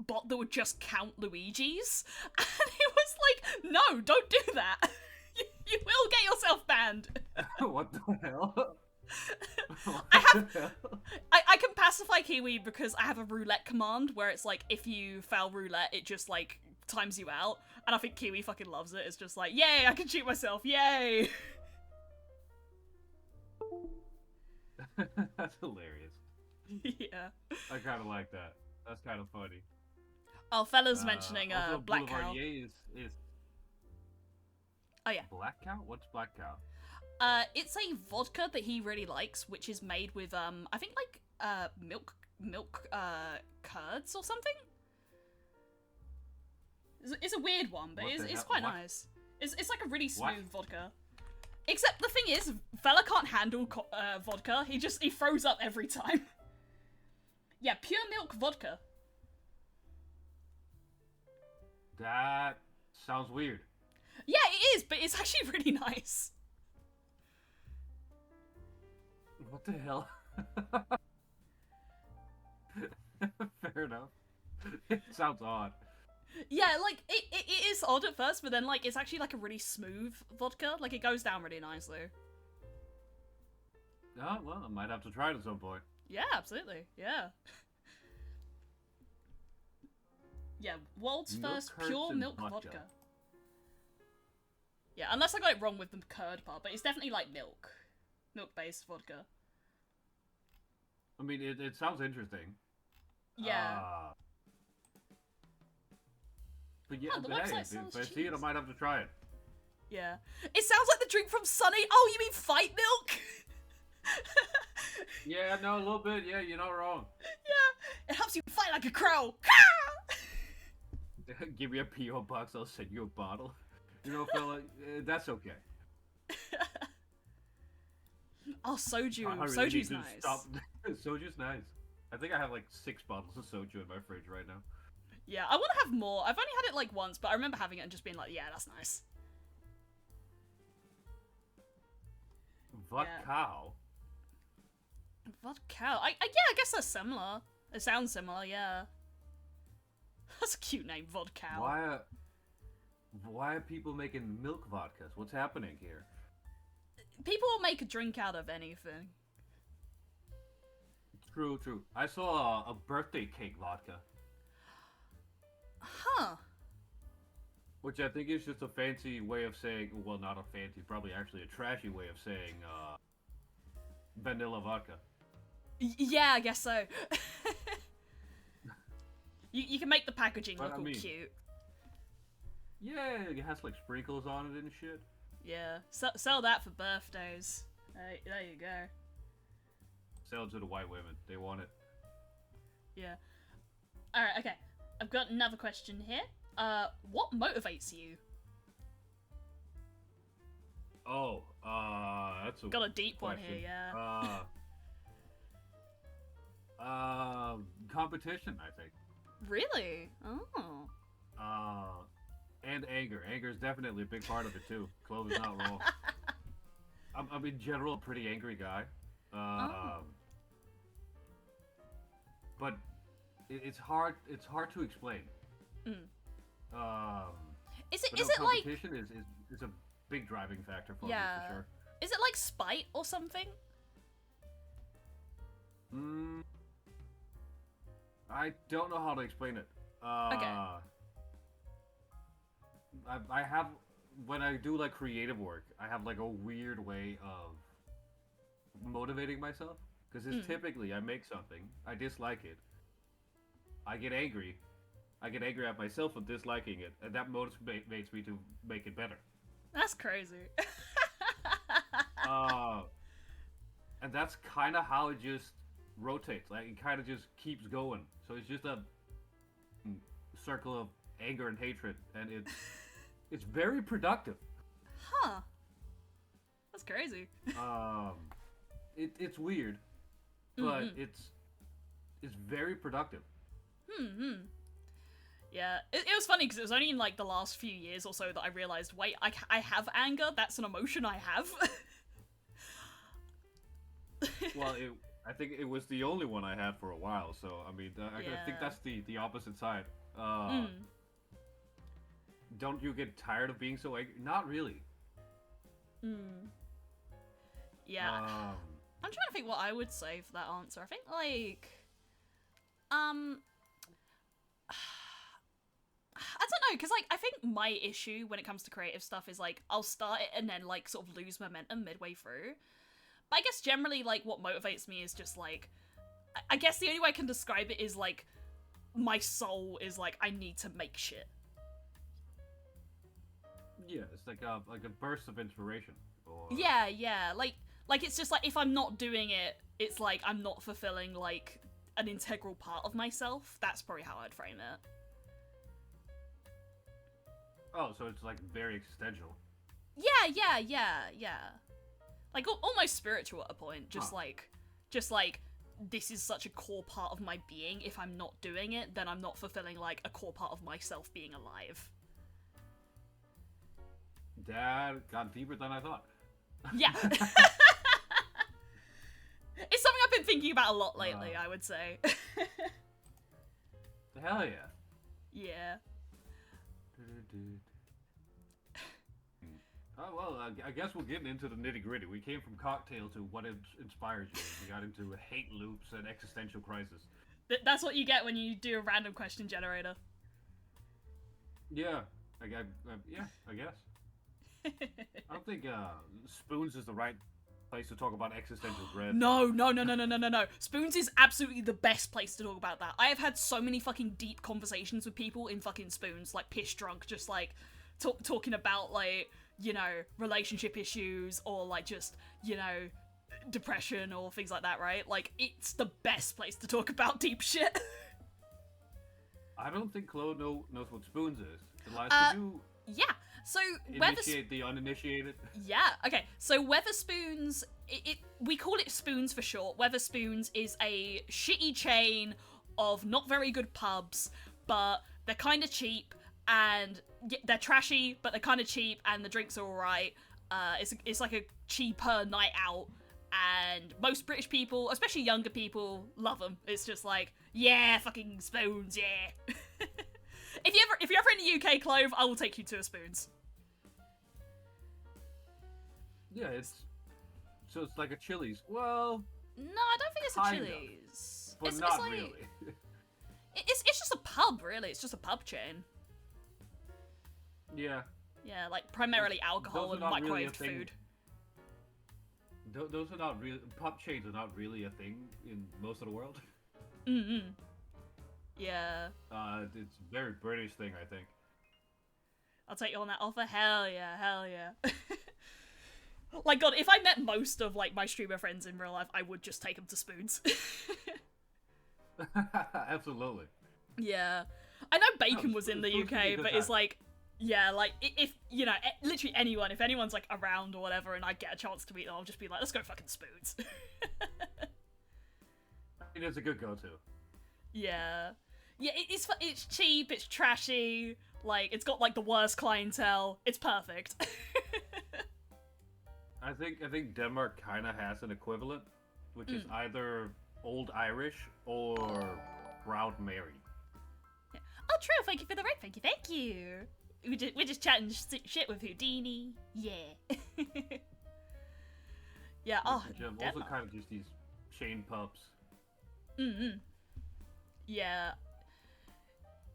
bot that would just count Luigi's, and it was like, no, don't do that. You will get yourself banned. What the hell? I can pacify Kiwi because I have a roulette command where it's like, if you fail roulette, it just, like, times you out, and I think Kiwi fucking loves it. It's just like, yay, I can shoot myself, yay! That's hilarious. Yeah. I kind of like that. That's kind of funny. Oh, fella's mentioning Black Cow. Is... Oh yeah. Black Cow? What's Black Cow? It's a vodka that he really likes, which is made with I think like milk curds or something. It's a weird one, but it's quite nice. It's like a really smooth vodka. Except the thing is, fella can't handle vodka. He froze up every time. Yeah, pure milk vodka. That sounds weird. Yeah, it is, but it's actually really nice. What the hell? Fair enough. It sounds odd. Yeah, like, it is odd at first, but then, like, it's actually, like, a really smooth vodka. Like, it goes down really nicely. Oh, well, I might have to try it at some point. Yeah, absolutely. Yeah. Yeah, world's first pure milk vodka. Yeah, unless I got it wrong with the curd part, but it's definitely, like, milk. Milk-based vodka. I mean, it sounds interesting. Yeah. But yeah, Oh, the but hey, website sells if I see it, I cheese. might have to try it. Yeah. It sounds like the drink from Sunny. Oh, you mean fight milk? Yeah, no, a little bit. Yeah, you're not wrong. Yeah. It helps you fight like a crow. Give me a P.O. box, I'll send you a bottle. You know, fella, that's okay. Oh, soju. I really Soju's need to nice. Stop. Soju's nice. I think I have like 6 bottles of soju in my fridge right now. Yeah, I want to have more. I've only had it like once, but I remember having it and just being like, yeah, that's nice. Vodka. Vodka. I guess that's similar. It sounds similar, yeah. That's a cute name, Vodka. Why are people making milk vodkas? What's happening here? People will make a drink out of anything. True. I saw a birthday cake vodka. Huh. Which I think is just a fancy way of saying, well, not a fancy, probably actually a trashy way of saying, vanilla vodka. Yeah, I guess so. you can make the packaging look all cute. Yeah, it has like sprinkles on it and shit. Yeah, sell that for birthdays. There you go. Sell it to the white women. They want it. Yeah. Alright, okay. I've got another question here. What motivates you? Oh, that's a got a deep question. one here, yeah. Competition, I think. Really? Oh. And anger. Anger is definitely a big part of it too. Clove is not wrong. I'm in general a pretty angry guy. But it's hard. It's hard to explain. Is it like competition is a big driving factor for me for sure. Is it like spite or something? I don't know how to explain it. Okay. I have, when I do like creative work, I have like a weird way of motivating myself. Because it's typically, I make something, I dislike it, I get angry at myself for disliking it, and that motivates me to make it better. That's crazy. And that's kind of how it just rotates. Like, it kind of just keeps going. So it's just a circle of anger and hatred, and it's very productive. Huh. That's crazy. It's weird, but it's very productive. Yeah, it was funny because it was only in like the last few years or so that I realized, wait, I have anger. That's an emotion I have. Well, I think it was the only one I had for a while. So I mean, I think that's the opposite side. Don't you get tired of being so angry? Not really. Yeah. I'm trying to think what I would say for that answer. I think like, I don't know, because like I think my issue when it comes to creative stuff is like I'll start it and then like sort of lose momentum midway through. But I guess generally like what motivates me is just like, I guess the only way I can describe it is like my soul is like I need to make shit. Yeah, it's like a burst of inspiration. Or... Yeah, like it's just like if I'm not doing it, it's like I'm not fulfilling like an integral part of myself. That's probably how I'd frame it. Oh, so it's like very existential. Yeah. Like almost spiritual at a point. Just like this is such a core part of my being. If I'm not doing it, then I'm not fulfilling like a core part of myself being alive. That got deeper than I thought. Yeah. It's something I've been thinking about a lot lately, I would say. Hell yeah. Yeah. Oh, well, I guess we're getting into the nitty-gritty. We came from cocktail to what inspires you. We got into hate loops and existential crisis. That's what you get when you do a random question generator. Yeah. I guess. I don't think Spoons is the right place to talk about existential dread. No. Spoons is absolutely the best place to talk about that. I have had so many fucking deep conversations with people in fucking Spoons, like piss drunk, just like talking about like, you know, relationship issues or like just, you know, depression or things like that, right? Like, it's the best place to talk about deep shit. I don't think Chloe knows what Spoons is. Elias, could you... Yeah, so... Initiate the uninitiated? Yeah, okay. So Weatherspoons, we call it Spoons for short. Weatherspoons is a shitty chain of not very good pubs, but they're kind of cheap, and they're trashy, but they're kind of cheap, and the drinks are alright. It's like a cheaper night out, and most British people, especially younger people, love them. It's just like, yeah, fucking Spoons, yeah. If you're ever in the UK, Clove, I will take you to a Spoons. Yeah, it's like a Chili's. Well, no, I don't think it's a Chili's. But it's not like, really. it's just a pub, really. It's just a pub chain. Yeah. Yeah, like primarily alcohol and microwaved food. Those are not real. Pub chains are not really a thing in most of the world. Yeah. It's a very British thing, I think. I'll take you on that offer. Hell yeah. Like, God, if I met most of, like, my streamer friends in real life, I would just take them to Spoons. Absolutely. Yeah. I know Bacon was in the UK, but it's like, yeah, like, if, you know, literally anyone, if anyone's, like, around or whatever, and I get a chance to meet them, I'll just be like, let's go fucking Spoons. it's a good go-to. Yeah. Yeah, it's cheap, it's trashy, like, it's got, like, the worst clientele. It's perfect. I think Denmark kind of has an equivalent, which is either Old Irish or Proud Mary. Yeah. Oh, Trill, thank you for the raid. Thank you. We're just chatting shit with Houdini. Yeah. Yeah, oh, also kind of just these chain pubs. Yeah.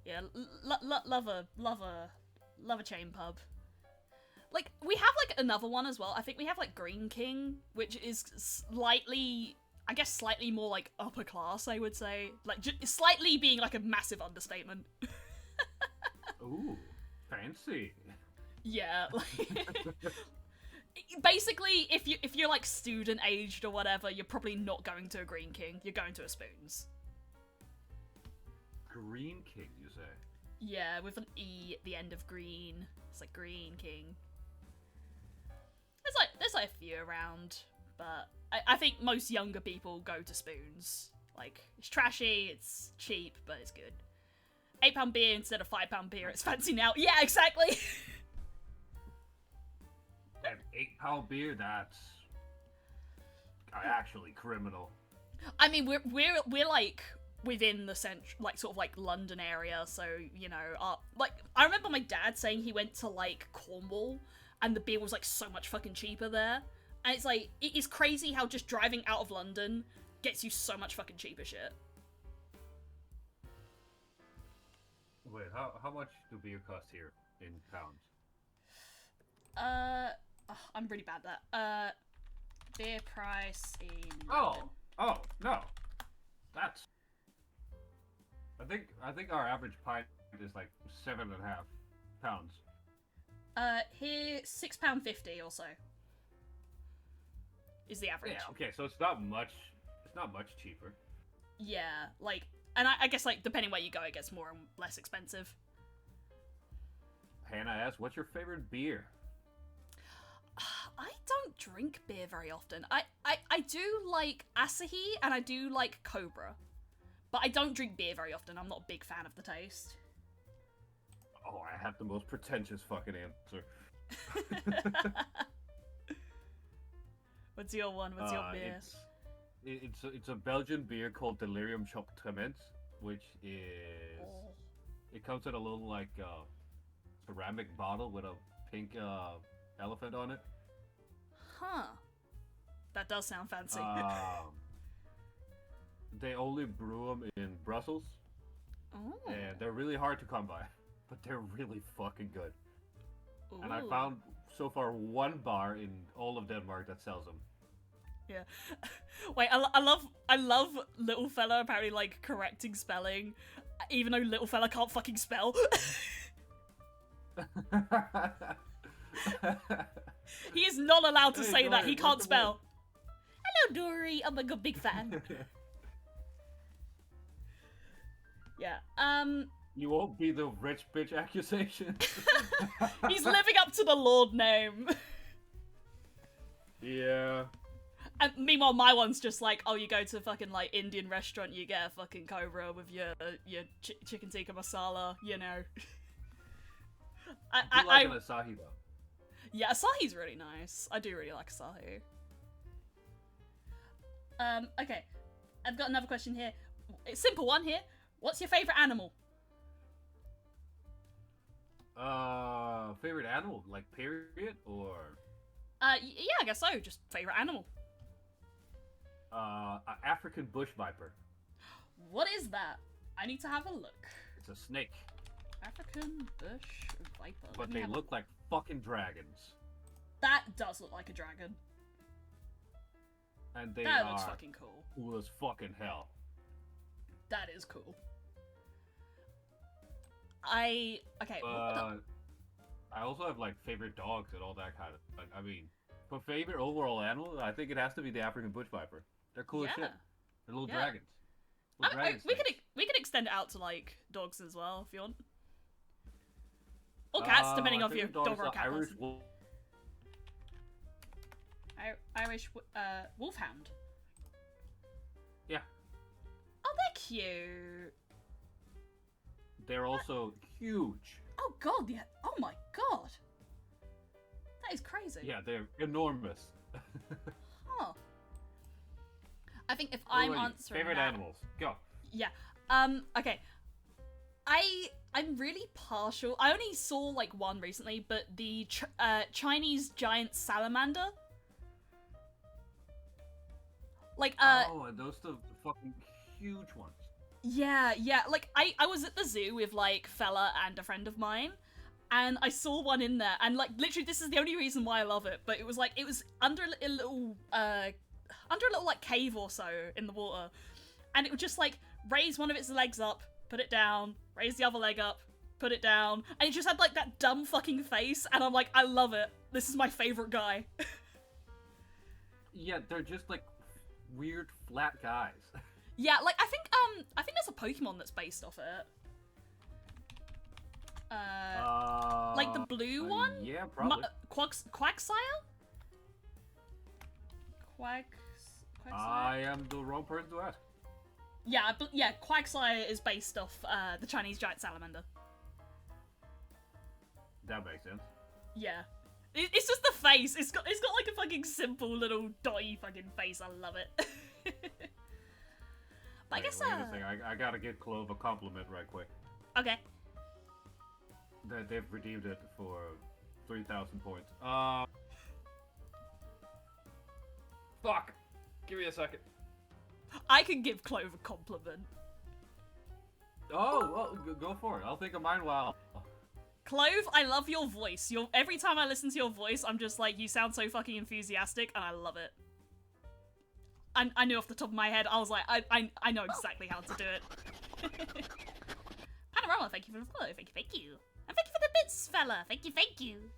Yeah, love a chain pub. Like, we have, like, another one as well. I think we have, like, Green King, which is slightly, I guess, slightly more, like, upper class, I would say. Like, slightly being, like, a massive understatement. Ooh, fancy. Yeah, like... Basically, if you're, like, student-aged or whatever, you're probably not going to a Green King. You're going to a Spoons. Green King, you say? Yeah, with an E at the end of green. It's like Green King. There's like a few around, but I think most younger people go to Spoons. Like, it's trashy, it's cheap, but it's good. £8 beer instead of £5 beer, it's fancy now. Yeah, exactly! That £8 beer, that's actually criminal. I mean, we're like within the like sort of like London area, so you know, like I remember my dad saying he went to like Cornwall, and the beer was like so much fucking cheaper there, and it's like it is crazy how just driving out of London gets you so much fucking cheaper shit. Wait, how much do beer cost here in pounds? I'm really bad at that. Beer price in London. Oh no, that's. I think our average pint is like £7.5. Here £6.50 or so is the average. Yeah, okay, so it's not much. It's not much cheaper. Yeah, like, and I guess like depending where you go, it gets more and less expensive. Hannah asks, "What's your favorite beer?" I don't drink beer very often. I do like Asahi and I do like Cobra. But I don't drink beer very often. I'm not a big fan of the taste. Oh, I have the most pretentious fucking answer. What's your one? What's your beer? It's a Belgian beer called Delirium Choc-Tremens, which is... Oh. It comes in a little, like, ceramic bottle with a pink elephant on it. Huh. That does sound fancy. They only brew them in Brussels. Oh. And they're really hard to come by. But they're really fucking good. Ooh. And I found, so far, one bar in all of Denmark that sells them. Yeah. Wait, I love Little Fella apparently, like, correcting spelling. Even though Little Fella can't fucking spell. He is not allowed to say that. He can't spell. Hello, Dory. I'm a good big fan. Yeah, You won't be the rich bitch accusation. He's living up to the Lord name. Yeah. And meanwhile, my one's just like, oh, you go to a fucking, like, Indian restaurant, you get a fucking Cobra with your chicken tikka masala, you know. I like an Asahi, though. Yeah, Asahi's really nice. I do really like Asahi. Okay. I've got another question here. A simple one here. What's your favourite animal? Favorite animal? Like, period? Or... Yeah, I guess so. Just favourite animal. African bush viper. What is that? I need to have a look. It's a snake. African bush viper. But they look like fucking dragons. That does look like a dragon. And they that looks fucking cool. Cool as fucking hell. That is cool. Okay. I also have like favorite dogs and all that kind of. Like, I mean, for favorite overall animal, I think it has to be the African bush viper. They're cool as shit. They're little dragons. We could extend it out to like dogs as well if you want, or cats, depending on if you're dog or a cat person. Irish wolfhound. Yeah. cute. They're also huge. Oh god, yeah. Oh my god. That is crazy. Yeah, they're enormous. Huh. I think if I'm answering favorite that, animals, go. Yeah. Okay. I'm really partial. I only saw like one recently, but the Chinese giant salamander. Like oh, and those the fucking huge ones. Yeah, yeah. Like I was at the zoo with like Fella and a friend of mine, and I saw one in there, and like literally this is the only reason why I love it. But it was under a little like cave or so in the water, and it would just like raise one of its legs up, put it down, raise the other leg up, put it down, and it just had like that dumb fucking face, and I'm like, I love it. This is my favorite guy. Yeah, they're just like weird flat guys. Yeah, like I think there's a Pokemon that's based off it. Like the blue one? Yeah, probably. Quagsire? Quagsire? I am the wrong person to ask. Yeah, but yeah, Quagsire is based off the Chinese giant salamander. That makes sense. Yeah. It's just the face. It's got like a fucking simple little dotty fucking face. I love it. But I guess wait a second. I gotta give Clove a compliment right quick. Okay. They've redeemed it for 3,000 points. Fuck. Give me a second. I can give Clove a compliment. Oh, well, go for it. I'll think of mine while. Clove, I love your voice. Every time I listen to your voice, I'm just like, you sound so fucking enthusiastic, and I love it. I knew off the top of my head, I was like, I know exactly how to do it. Panorama, thank you for the follow, thank you. And thank you for the bits, fella, thank you.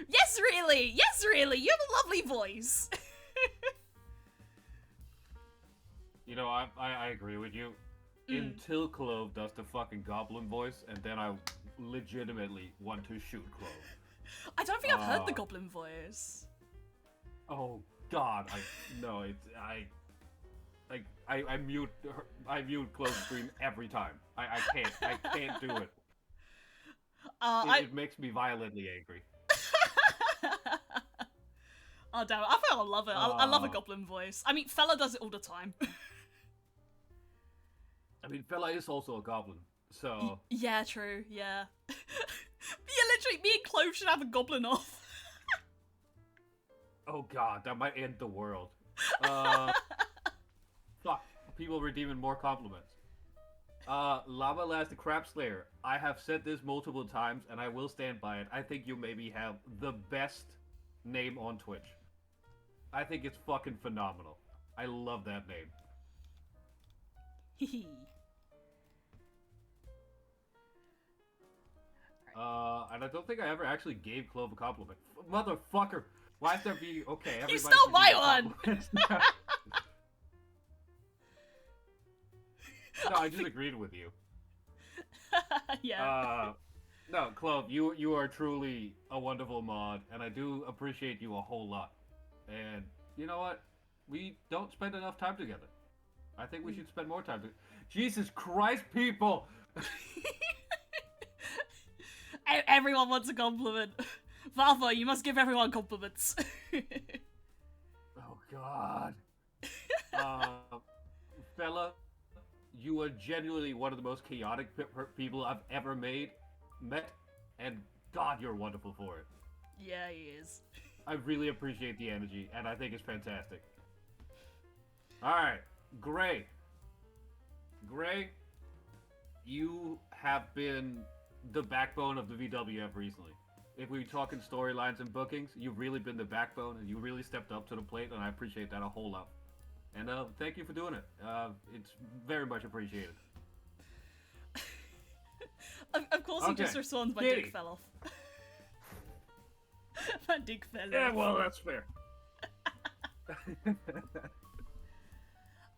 Yes, really, you have a lovely voice. You know, I agree with you. Until Clove does the fucking goblin voice, and then I legitimately want to shoot Clove. I don't think I've heard the goblin voice. Oh God, I mute Clove's stream every time. I can't do it. It makes me violently angry. Oh damn it, I think I'll love it. I love a goblin voice. I mean, Fella does it all the time. I mean, Fella is also a goblin, so... Yeah, true, yeah. Literally, me and Clove should have a goblin off. Oh god, that might end the world. Fuck, people redeeming more compliments. Lava Last the Crab Slayer, I have said this multiple times, and I will stand by it. I think you maybe have the best name on Twitch. I think it's fucking phenomenal. I love that name. And I don't think I ever actually gave Clove a compliment. Motherfucker! Why is there be okay? You stole my one! No, I just agreed with you. Yeah. No, Clove, you are truly a wonderful mod, and I do appreciate you a whole lot. And you know what? We don't spend enough time together. I think we should spend more time together. Jesus Christ, people! Everyone wants a compliment. Valva, you must give everyone compliments. Oh God. Fella, you are genuinely one of the most chaotic people I've ever met, and God, you're wonderful for it. Yeah, he is. I really appreciate the energy, and I think it's fantastic. Alright, Gray. Gray, you have been the backbone of the VWF recently. If we're talking storylines and bookings, you've really been the backbone, and you really stepped up to the plate, and I appreciate that a whole lot. And thank you for doing it. It's very much appreciated. Of course, he just responds, my dick fell off. My dick fell off. Yeah, well, that's fair.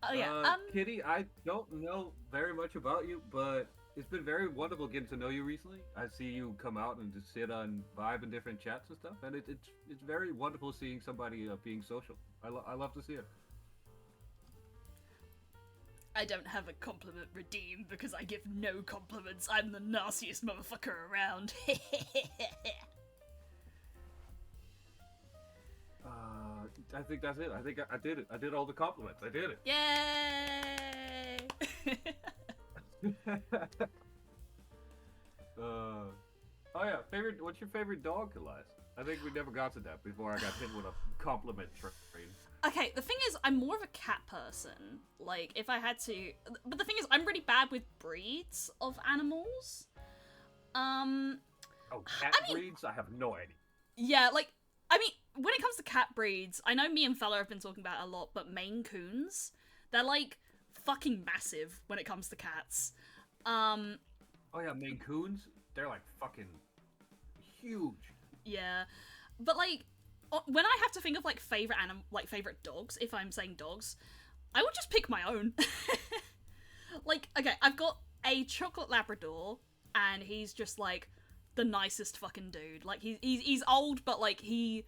Oh yeah. Kitty, I don't know very much about you, but it's been very wonderful getting to know you recently. I see you come out and just sit on vibe in different chats and stuff, and it's very wonderful seeing somebody being social. I love to see it. I don't have a compliment redeem because I give no compliments. I'm the nastiest motherfucker around. I think that's it. I think I did it. I did all the compliments. I did it. Yay! Oh yeah, what's your favorite dog, Elias? I think we never got to that before I got hit with a compliment train. Okay, the thing is, I'm more of a cat person. Like, if I had to... But the thing is, I'm really bad with breeds of animals. Oh, cat breeds? I have no idea. Yeah, like, I mean, when it comes to cat breeds, I know me and Fella have been talking about it a lot, but Maine Coons, they're, like, fucking massive when it comes to cats. Oh yeah, Maine Coons? They're, like, fucking huge. Yeah. But, like, when I have to think of, like, favorite dogs, if I'm saying dogs, I would just pick my own. Like, okay, I've got a chocolate Labrador, and he's just, like, the nicest fucking dude. Like, he's old, but, like, he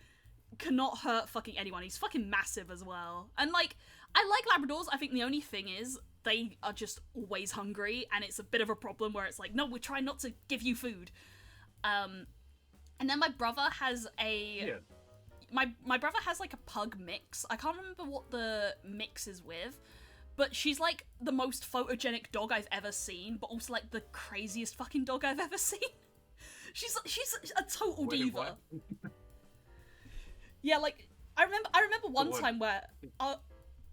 cannot hurt fucking anyone. He's fucking massive as well. And, like, I like Labradors. I think the only thing is they are just always hungry, and it's a bit of a problem where it's like, no, we're trying not to give you food. And then my brother has a... Yeah. My brother has, like, a pug mix. I can't remember what the mix is with, but she's, like, the most photogenic dog I've ever seen, but also, like, the craziest fucking dog I've ever seen. She's a total diva. Yeah, like, I remember one time where... I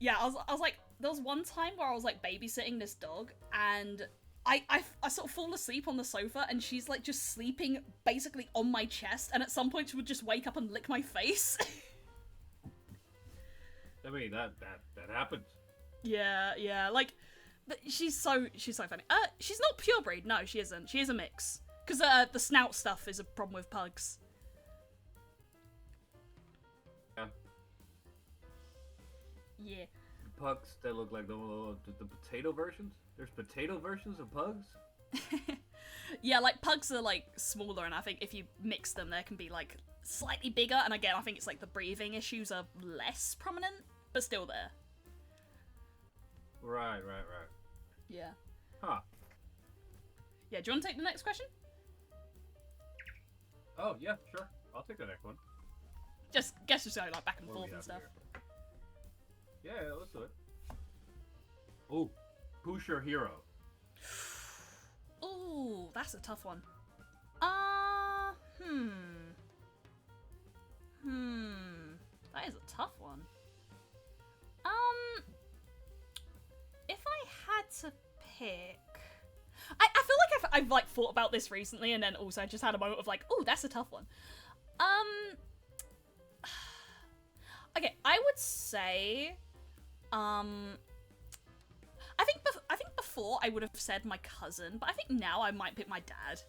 was like, there was one time where I was, like, babysitting this dog, and I sort of fall asleep on the sofa, and she's, like, just sleeping basically on my chest, and at some point she would just wake up and lick my face. I mean, that happens. Yeah, like, she's so funny. She's not purebred, no, she isn't. She is a mix. Because the snout stuff is a problem with pugs. Yeah. Yeah. Pugs that look like the potato versions? There's potato versions of pugs? Yeah, like, pugs are, like, smaller, and I think if you mix them, there can be, like, slightly bigger, and again, I think it's, like, the breathing issues are less prominent, but still there. Right. Yeah. Huh. Yeah, do you want to take the next question? Oh, yeah, sure. I'll take the next one. Just go, like, back and forth and stuff. Here? Yeah, let's do it. Oh, who's your hero? Ooh, that's a tough one. That is a tough one. If I had to pick... I feel like I've like, thought about this recently, and then also just had a moment of, like, ooh, that's a tough one. Okay, I would say... I think before I would have said my cousin, but I think now I might pick my dad.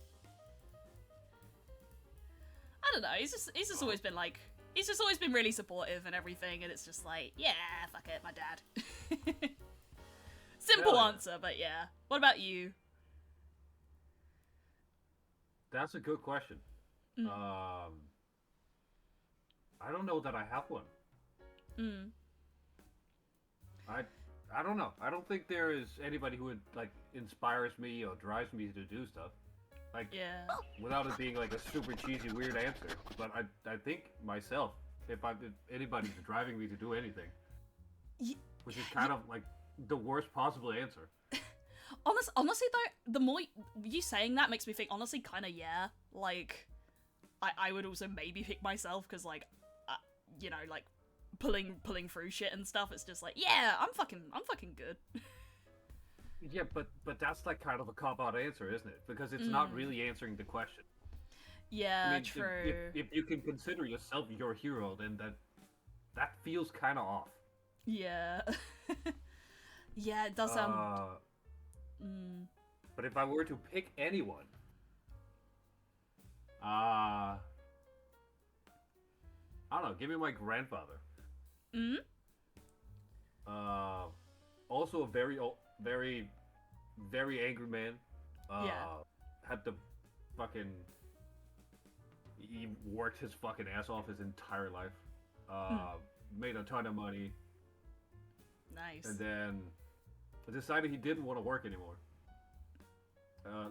I don't know, he's just always been like, he's just always been really supportive and everything, and it's just like, yeah, fuck it, my dad. Simple answer, but yeah. What about you? That's a good question. I don't know that I have one. I don't know. I don't think there is anybody who would, like, inspires me or drives me to do stuff. Like, Yeah. without it being, like, a super cheesy, weird answer. But I think myself, if anybody's driving me to do anything, which is kind of, like, the worst possible answer. Honestly, though, the more you saying that makes me think, honestly, kind of, yeah. Like, I would also maybe pick myself, because, like, you know, like, pulling through shit and stuff, it's just like, yeah, I'm fucking good. Yeah, but that's, like, kind of a cop-out answer, isn't it? Because it's not really answering the question. Yeah, I mean, true. If you can consider yourself your hero, then that feels kind of off. Yeah. Yeah, it does sound... But if I were to pick anyone... I don't know, give me my grandfather. Also a very old, very angry man. Had the fucking... He worked his fucking ass off his entire life. Made a ton of money. Nice. And then decided he didn't want to work anymore.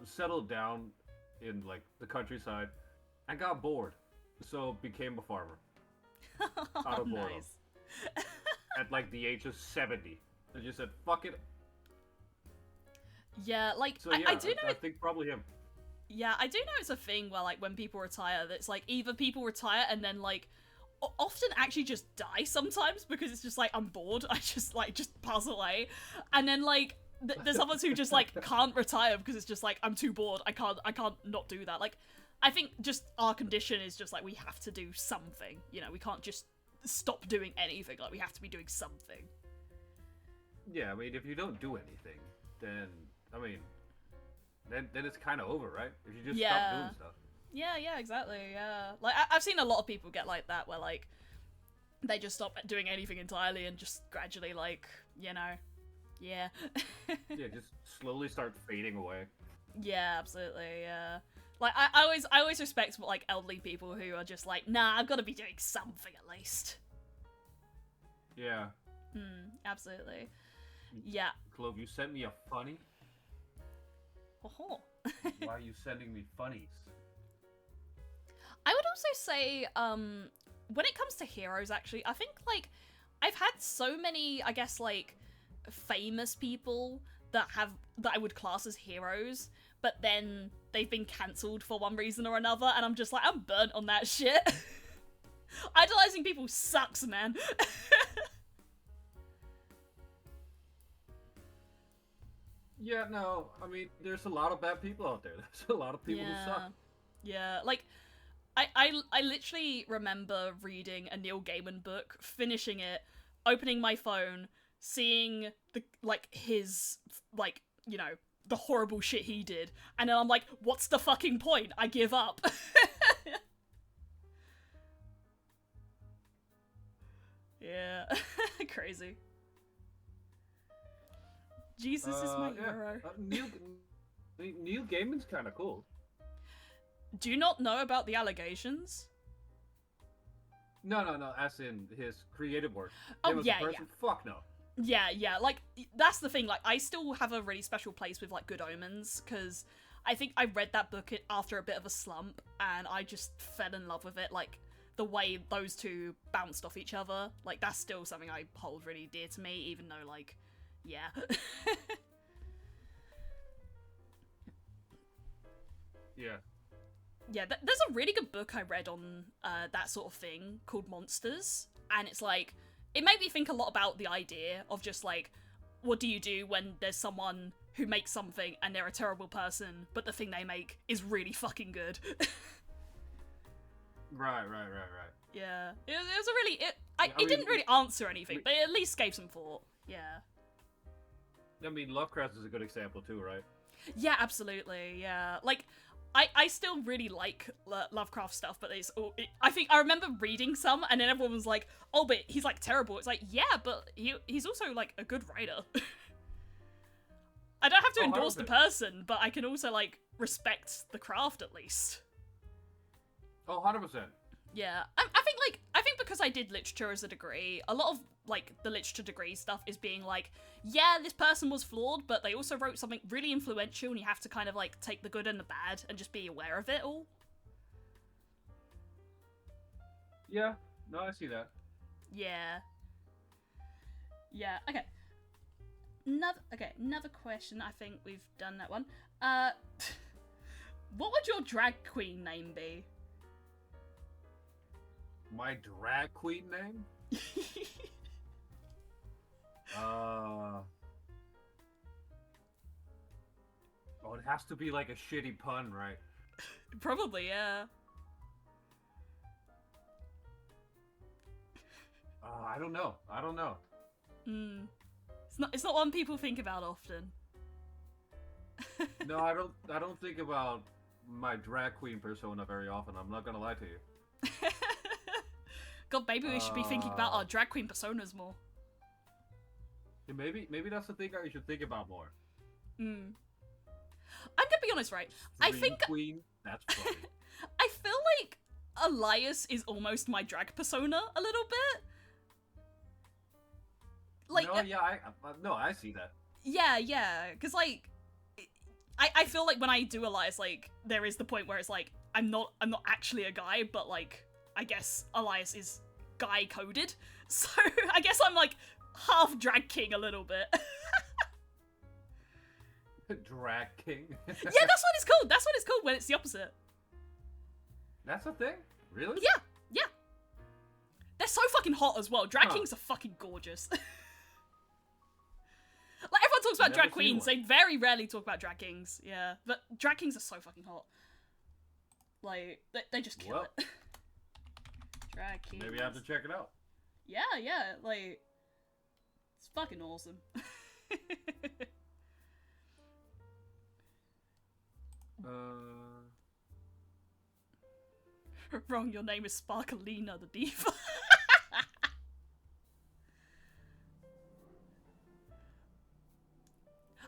Settled down in like the countryside and got bored, so became a farmer. Out of boredom. Nice. At like the age of 70. They just said, fuck it. Yeah, like, So yeah, I do know. I think probably him. Yeah, I do know it's a thing where, like, when people retire, that's like either people retire and then, like, often actually just die sometimes because it's just like, I'm bored, I just pass away. And then, like, there's others who just, like, can't retire because it's just like, I'm too bored, I can't not do that. Like, I think just our condition is just like, we have to do something, you know, we can't just stop doing anything, like, we have to be doing something. Yeah, I mean, if you don't do anything, then, I mean, then it's kind of over, right? If you just stop doing stuff. Yeah, exactly, yeah. Like, I've seen a lot of people get like that, where, like, they just stop doing anything entirely and just gradually, like, you know, yeah. Yeah, just slowly start fading away. Yeah, absolutely, yeah. Like, I always respect, like, elderly people who are just like, nah, I've got to be doing something at least. Yeah. Absolutely. Yeah. Clove, you sent me a funny? Oh. Why are you sending me funnies? I would also say, when it comes to heroes, actually, I think, like, I've had so many, I guess, like, famous people that I would class as heroes, but then they've been cancelled for one reason or another, and I'm just like, I'm burnt on that shit. Idolizing people sucks, man. Yeah, no, I mean, there's a lot of bad people out there. There's a lot of people who suck. Yeah, like, I literally remember reading a Neil Gaiman book, finishing it, opening my phone, seeing his, like, you know, the horrible shit he did, and then I'm like, what's the fucking point? I give up. Yeah. Crazy. Jesus is my hero. Neil Gaiman's kind of cool. Do you not know about the allegations? No, as in his creative work. Oh, Him as yeah, a person? yeah. Fuck no. Yeah, like, that's the thing, like, I still have a really special place with, like, Good Omens, because I think I read that book after a bit of a slump, and I just fell in love with it, like, the way those two bounced off each other, like, that's still something I hold really dear to me, even though, like, yeah. Yeah. Yeah, there's a really good book I read on that sort of thing called Monsters, and it's like, it made me think a lot about the idea of just like, what do you do when there's someone who makes something and they're a terrible person, but the thing they make is really fucking good. Right. Yeah, it was a really, it didn't really answer anything, but it at least gave some thought. Yeah. I mean, Lovecraft is a good example too, right? Yeah, absolutely, yeah. Like, I still really like Lovecraft stuff, but I think I remember reading some, and then everyone was like, oh, but he's, like, terrible. It's like, yeah, but he's also, like, a good writer. I don't have to endorse the person, but I can also, like, respect the craft, at least. Oh, 100%. Yeah, I think because I did literature as a degree, a lot of, like, the literature degree stuff is being like, yeah, this person was flawed, but they also wrote something really influential, and you have to kind of, like, take the good and the bad and just be aware of it all. Yeah, no, I see that. Yeah. Yeah, okay. Another question, I think we've done that one. What would your drag queen name be? My drag queen name? Oh, it has to be like a shitty pun, right? Probably, yeah. I don't know. It's not one people think about often. No, I don't think about my drag queen persona very often. I'm not gonna lie to you. God, maybe we should be thinking about our drag queen personas more. Yeah, maybe that's the thing I should think about more. I'm gonna be honest, right? I think queen. That's funny. I feel like Elias is almost my drag persona a little bit. Like, no, yeah, I see that. Yeah, because, like, I feel like when I do Elias, like, there is the point where it's like, I'm not actually a guy, but, like, I guess Elias is guy-coded, so I guess I'm, like, half drag king a little bit. Drag king? Yeah, that's what it's called! That's what it's called when it's the opposite. That's a thing? Really? Yeah. They're so fucking hot as well. Drag kings are fucking gorgeous. Like, everyone talks about drag queens. They very rarely talk about drag kings. Yeah. But drag kings are so fucking hot. Like, they just kill it. Drag kings. Maybe I have to check it out. Yeah. Like, it's fucking awesome. Wrong, your name is Sparkalina the Diva.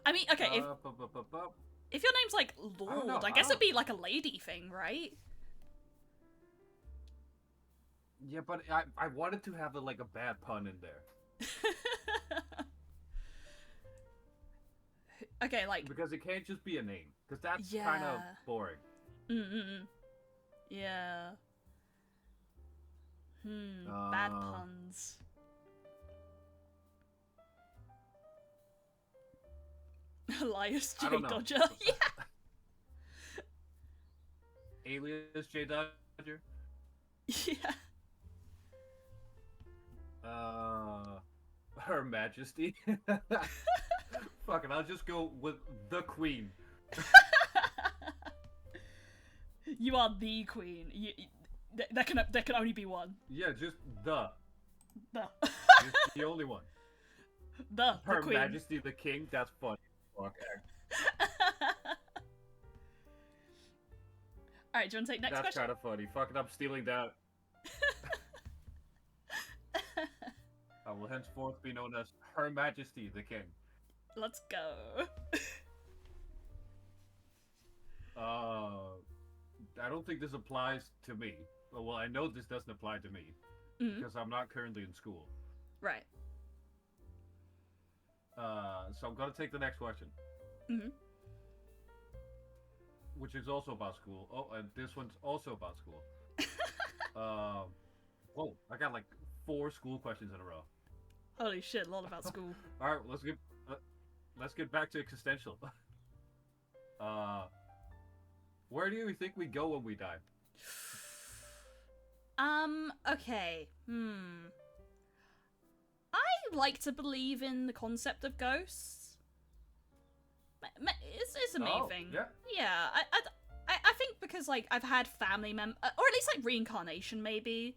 I mean, okay, if your name's like Lord, I guess it'd be like a lady thing, right? Yeah, but I wanted to have like a bad pun in there. Okay, like... Because it can't just be a name, because that's kind of boring. Yeah. Bad puns. Elias J. Dodger. Yeah. Alias J. Dodger. Yeah. Her Majesty. Fuck it, I'll just go with the Queen. You are the Queen. There can only be one. Yeah, just the. Just the only one. The Her Queen. Majesty the King. That's funny. Fuck. Alright, do you want to take next question? That's kind of funny. Fuck it, I'm stealing that. I will henceforth be known as Her Majesty the King. Let's go. I don't think this applies to me. Well, I know this doesn't apply to me. Because I'm not currently in school. Right. So I'm gonna take the next question. Which is also about school. Oh, and this one's also about school. Whoa, I got like 4 school questions in a row. Holy shit, a lot about school. Alright, let's get back to existential. Where do you think we go when we die? Okay. I like to believe in the concept of ghosts. It's a me thing. Yeah, I think because, like, I've had family members, or at least, like, reincarnation, maybe.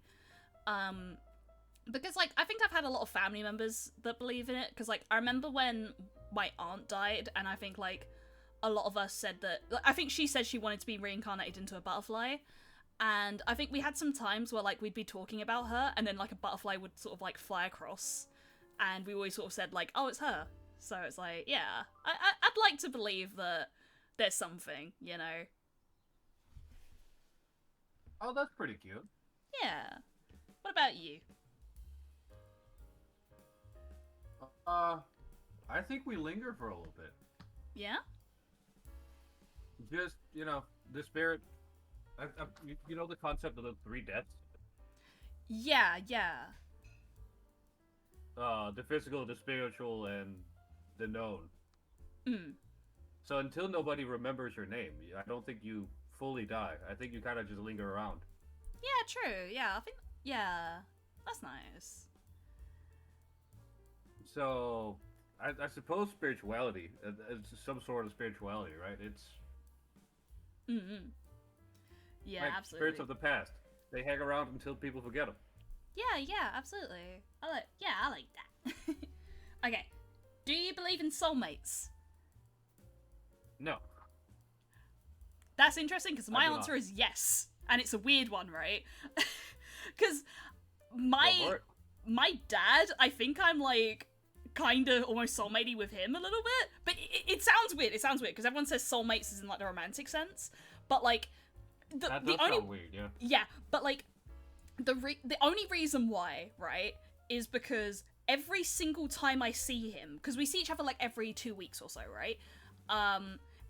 Because, like, I think I've had a lot of family members that believe in it, because, like, I remember when my aunt died, and I think, like, a lot of us said that, I think she said she wanted to be reincarnated into a butterfly, and I think we had some times where, like, we'd be talking about her, and then, like, a butterfly would sort of, like, fly across, and we always sort of said, like, oh, it's her. So it's like, yeah, I'd like to believe that there's something, you know? Oh, that's pretty cute. Yeah. What about you? I think we linger for a little bit. Yeah? Just, you know, the spirit... you know the concept of the 3 deaths? Yeah. The physical, the spiritual, and the known. Mm. So until nobody remembers your name, I don't think you fully die. I think you kind of just linger around. Yeah, true. Yeah, I think... Yeah. That's nice. So, I suppose spirituality, it's some sort of spirituality, right? It's... Mm-hmm. Yeah, like absolutely. Spirits of the past. They hang around until people forget them. Yeah, absolutely. I like that. Okay. Do you believe in soulmates? No. That's interesting, because my answer is yes. And it's a weird one, right? Because my dad, I think I'm, like, kind of almost soulmatey with him a little bit. But it sounds weird. It sounds weird, because everyone says soulmates is in, like, the romantic sense. But, like, that does sound weird, yeah. Yeah, but, like, the only reason why, right, is because every single time I see him, because we see each other like every 2 weeks or so, right?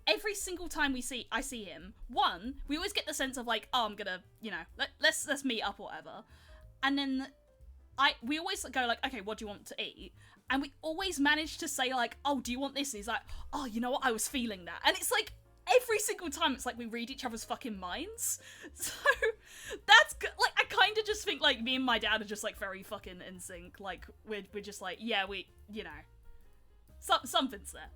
Every single time I see him, one, we always get the sense of like, oh, I'm gonna, you know, let's meet up or whatever. And then we always go like, okay, what do you want to eat? And we always manage to say like, oh, do you want this? And he's like, oh, you know what? I was feeling that. And it's like, every single time it's like we read each other's fucking minds. So that's good. Like, I kind of just think like me and my dad are just like very fucking in sync. Like we're just like, yeah, we, you know, something's there.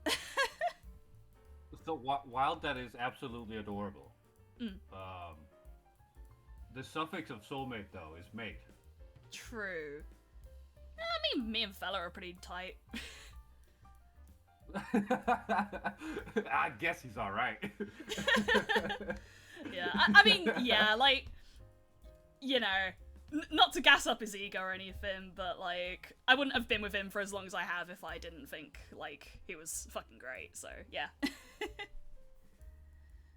So while that is absolutely adorable, the suffix of soulmate though is mate. True. I mean, me and Fella are pretty tight. I guess he's all right. Yeah, I mean, yeah, like, you know, not to gas up his ego or anything, but like, I wouldn't have been with him for as long as I have if I didn't think like he was fucking great. So yeah.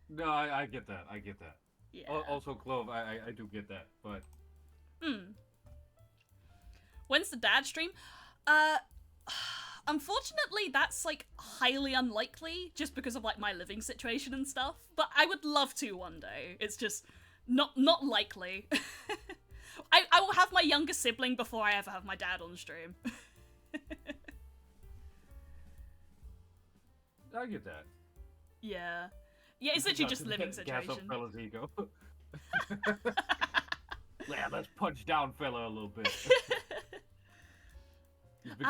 No, I get that. I get that. Yeah. Also, Clove, I do get that, but. When's the dad stream? Unfortunately, that's like highly unlikely just because of like my living situation and stuff. But I would love to one day. It's just not likely. I will have my younger sibling before I ever have my dad on stream. I get that. Yeah. Yeah, it's literally just living situation. Gas up fella's ego. Yeah, let's punch down fella a little bit.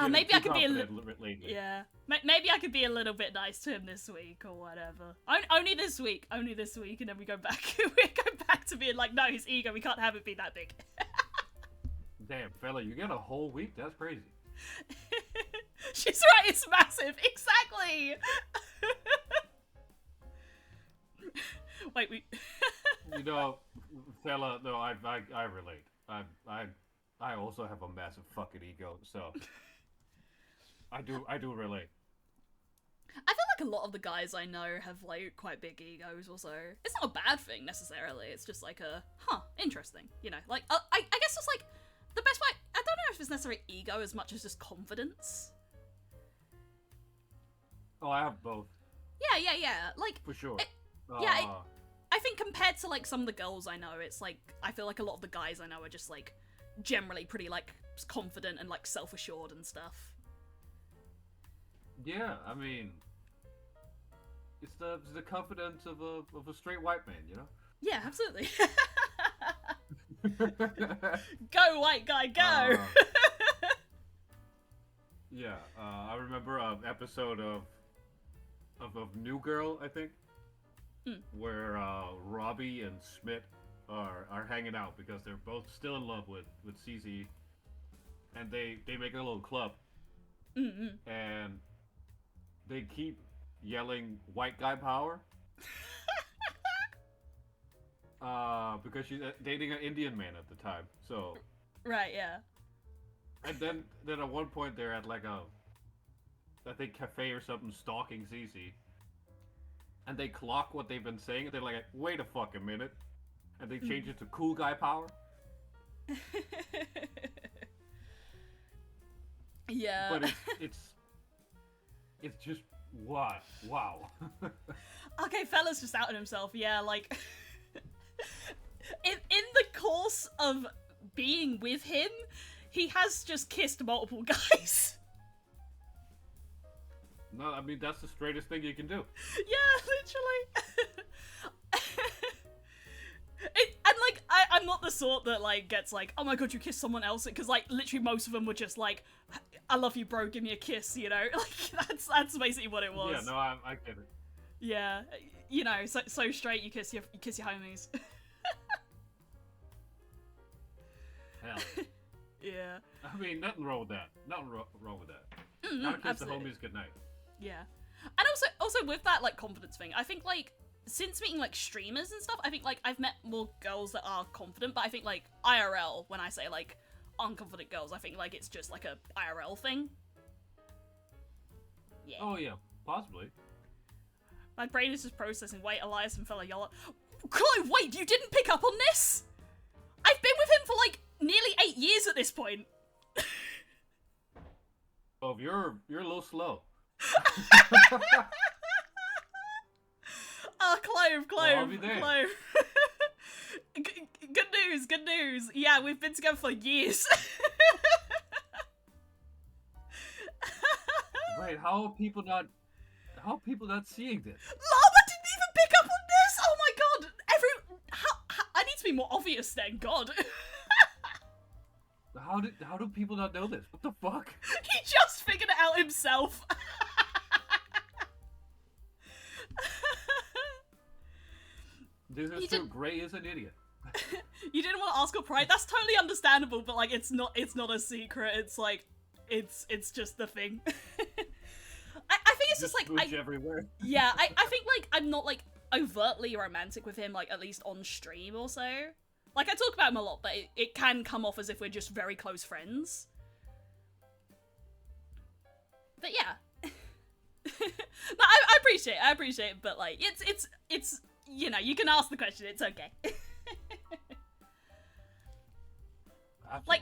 Maybe I could be a little. Yeah, maybe I could be a little bit nice to him this week or whatever. Only this week, and then we go back. We go back to being like, no, his ego. We can't have it be that big. Damn, fella, you get a whole week? That's crazy. She's right. It's massive. Exactly. Wait, we. You know, fella, no, I relate. I also have a massive fucking ego, so I do relate. I feel like a lot of the guys I know have like quite big egos. Also, it's not a bad thing necessarily. It's just like interesting. You know, like I guess it's like the best way. I don't know if it's necessarily ego as much as just confidence. Oh, I have both. Yeah. Like for sure. I think compared to like some of the girls I know, it's like I feel like a lot of the guys I know are just like generally pretty like confident and like self-assured and stuff. Yeah, I mean, it's the confidence of a straight white man, you know? Yeah, absolutely. Go white guy, go! Yeah, I remember an episode of New Girl, I think, where Robbie and Schmidt are hanging out because they're both still in love with CZ, and they make a little club, and they keep yelling "white guy power," because she's dating an Indian man at the time. So right, yeah. And then at one point they're at like I think cafe or something, stalking CZ, and they clock what they've been saying. They're like, "Wait a fucking minute." And they change it to cool guy power. Yeah. But it's just wow. Okay, fella's just outed himself. Yeah, like in the course of being with him, he has just kissed multiple guys. No, I mean that's the straightest thing you can do. Yeah, literally. And like I'm not the sort that like gets like, oh my god, you kissed someone else, because like literally most of them were just like, I love you, bro, give me a kiss, you know. Like that's basically what it was. Yeah, no, I get it. Yeah, you know, so straight, you kiss your homies. Hell. Yeah. I mean, nothing wrong with that. Nothing wrong with that. Gotta kiss the homies goodnight. Yeah, and also with that like confidence thing, I think like, since meeting like streamers and stuff, I think like I've met more girls that are confident, but I think like IRL, when I say like unconfident girls, I think like it's just like a IRL thing. Yeah. Oh yeah, possibly. My brain is just processing. Wait, Elias and fella yell. Chloe, wait, you didn't pick up on this? I've been with him for like nearly 8 years at this point. Clove, you're a little slow. Oh, Clove. I'll be there. Clove. Good news. Yeah, we've been together for years. Wait, how are people not seeing this? Llama didn't even pick up on this. Oh my god. I need to be more obvious then. God. How do people not know this? What the fuck? He just figured it out himself. This is too. Gray is an idiot. You didn't want to ask her pride. That's totally understandable, but like it's not a secret. It's like it's just the thing. I think it's just like everywhere. Yeah, I think like I'm not like overtly romantic with him, like at least on stream or so. Like I talk about him a lot, but it can come off as if we're just very close friends. But yeah. No, I appreciate it, but like it's you know, you can ask the question, it's okay. Absolutely. Like,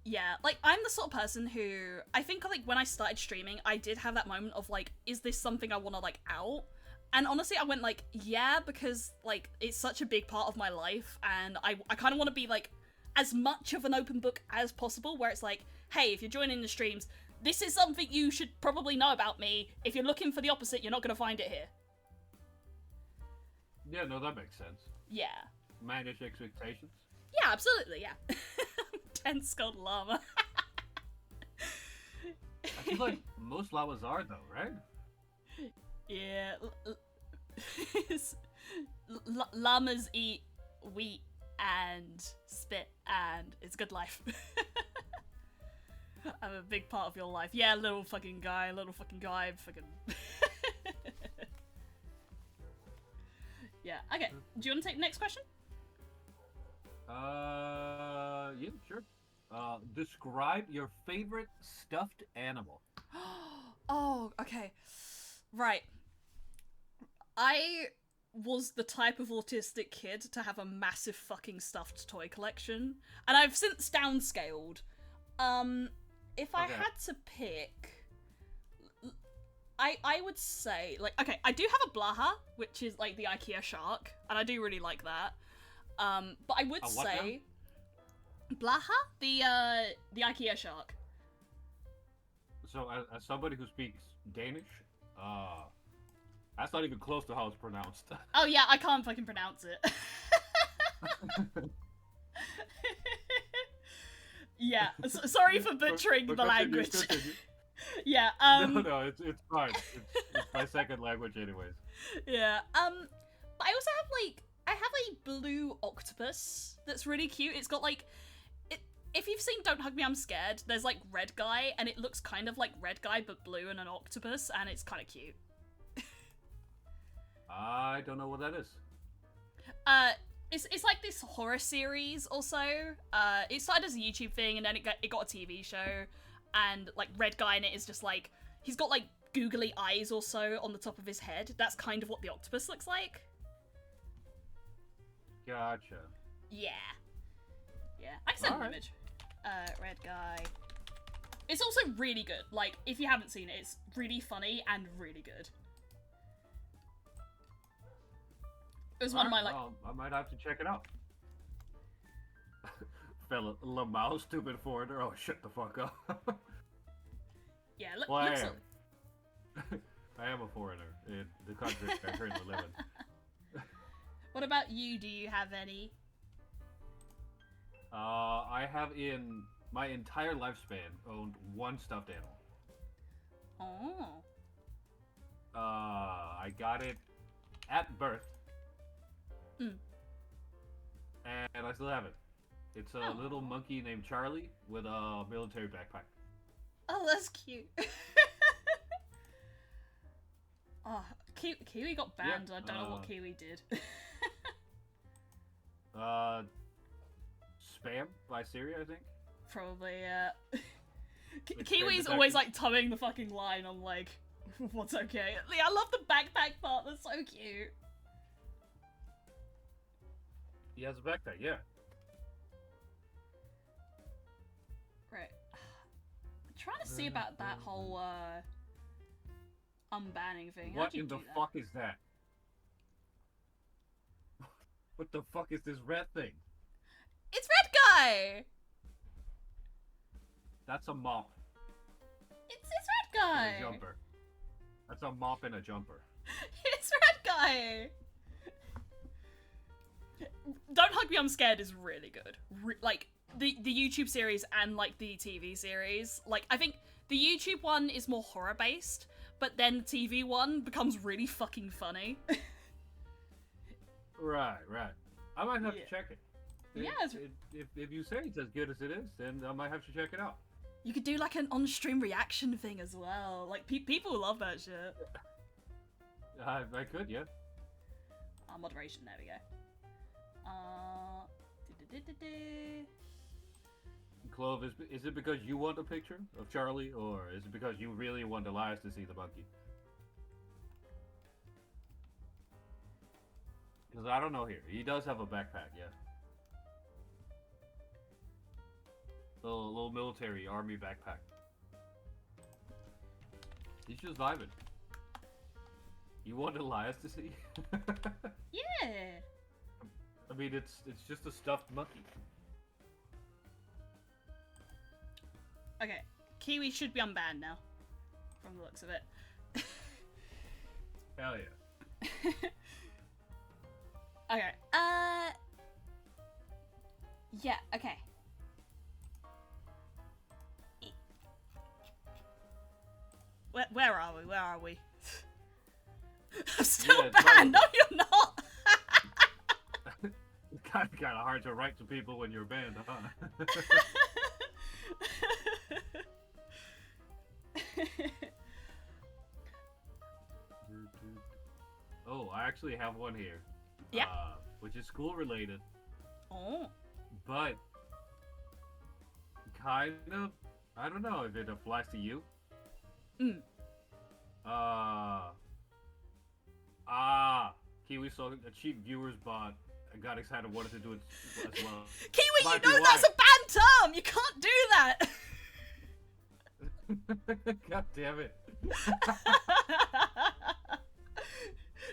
yeah, like I'm the sort of person who I think like when I started streaming, I did have that moment of like, is this something I want to like out? And honestly, I went like, yeah, because like it's such a big part of my life, and I kind of want to be like as much of an open book as possible, where it's like, hey, if you're joining the streams, this is something you should probably know about me. If you're looking for the opposite, you're not going to find it here. Yeah, no, that makes sense. Yeah. Manage expectations. Yeah, absolutely, yeah. 10 skulled llama. I feel like most llamas are though, right? Yeah. Llamas eat wheat and spit, and it's good life. I'm a big part of your life. Yeah, little fucking guy, fucking... Yeah, okay. Do you want to take the next question? Yeah, sure. Describe your favorite stuffed animal. Oh, okay. Right. I was the type of autistic kid to have a massive fucking stuffed toy collection, and I've since downscaled. If I had to pick, I would say, like, okay, I do have a Blaha, which is like the IKEA shark, and I do really like that. But I would say Blaha, the IKEA shark. So, as somebody who speaks Danish, that's not even close to how it's pronounced. Oh yeah, I can't fucking pronounce it. Yeah, sorry for butchering the language. Yeah, No, it's fine. It's my second language anyways. Yeah, but I also have a blue octopus that's really cute. It's got like, if you've seen Don't Hug Me, I'm Scared, there's like Red Guy, and it looks kind of like Red Guy, but blue and an octopus, and it's kind of cute. I don't know what that is. It's like this horror series also. It started as a YouTube thing, and then it got a TV show, and like Red Guy in it is just like, he's got like googly eyes or so on the top of his head. That's kind of what the octopus looks like. Gotcha. Yeah. Yeah, I can send an image. Red Guy. It's also really good. Like, if you haven't seen it, it's really funny and really good. It was one of my, like... Well, I might have to check it out. Fella, Lamau, stupid foreigner. Oh, shut the fuck up. Yeah, well, looks I am a foreigner in the country I currently live in. What about you? Do you have any? I have in my entire lifespan owned one stuffed animal. Oh. I got it at birth. Mm. And I still have it. It's a little monkey named Charlie with a military backpack. Oh, that's cute. Oh, Kiwi got banned. I don't know what Kiwi did. Spam by Siri, I think. Probably, yeah. Kiwi's always like towing the fucking line on like, what's okay. I love the backpack part. That's so cute. He has a backpack, yeah. Right. I'm trying to let's see about that whole unbanning thing. What in the fuck is that? What the fuck is this red thing? It's Red Guy! That's a mop. It's Red Guy! And a jumper. That's a mop and a jumper. It's Red Guy! Don't Hug Me, I'm Scared is really good. Like, the YouTube series and, like, the TV series. Like, I think the YouTube one is more horror-based, but then the TV one becomes really fucking funny. Right. I might have to check it. Yeah, if you say it's as good as it is, then I might have to check it out. You could do, like, an on-stream reaction thing as well. Like, people love that shit. I could, yeah. Moderation, there we go. Clove, is it because you want a picture of Charlie, or is it because you really want Elias to see the monkey? Because I don't know here. He does have a backpack, yeah. Little military army backpack. He's just vibing. You want Elias to see? Yeah. I mean, it's just a stuffed monkey. Okay, Kiwi should be unbanned now, from the looks of it. Hell yeah. Okay, yeah, okay. Where are we? I'm still banned! No, you're not! It's kind of hard to write to people when you're banned, huh? Oh, I actually have one here. Yeah. Which is school related. Oh. But kind of, I don't know if it applies to you. Kiwi saw a cheap viewers bot and got excited, wanted to do it as well. Kiwi, you know that's a banned term! You can't do that! God damn it.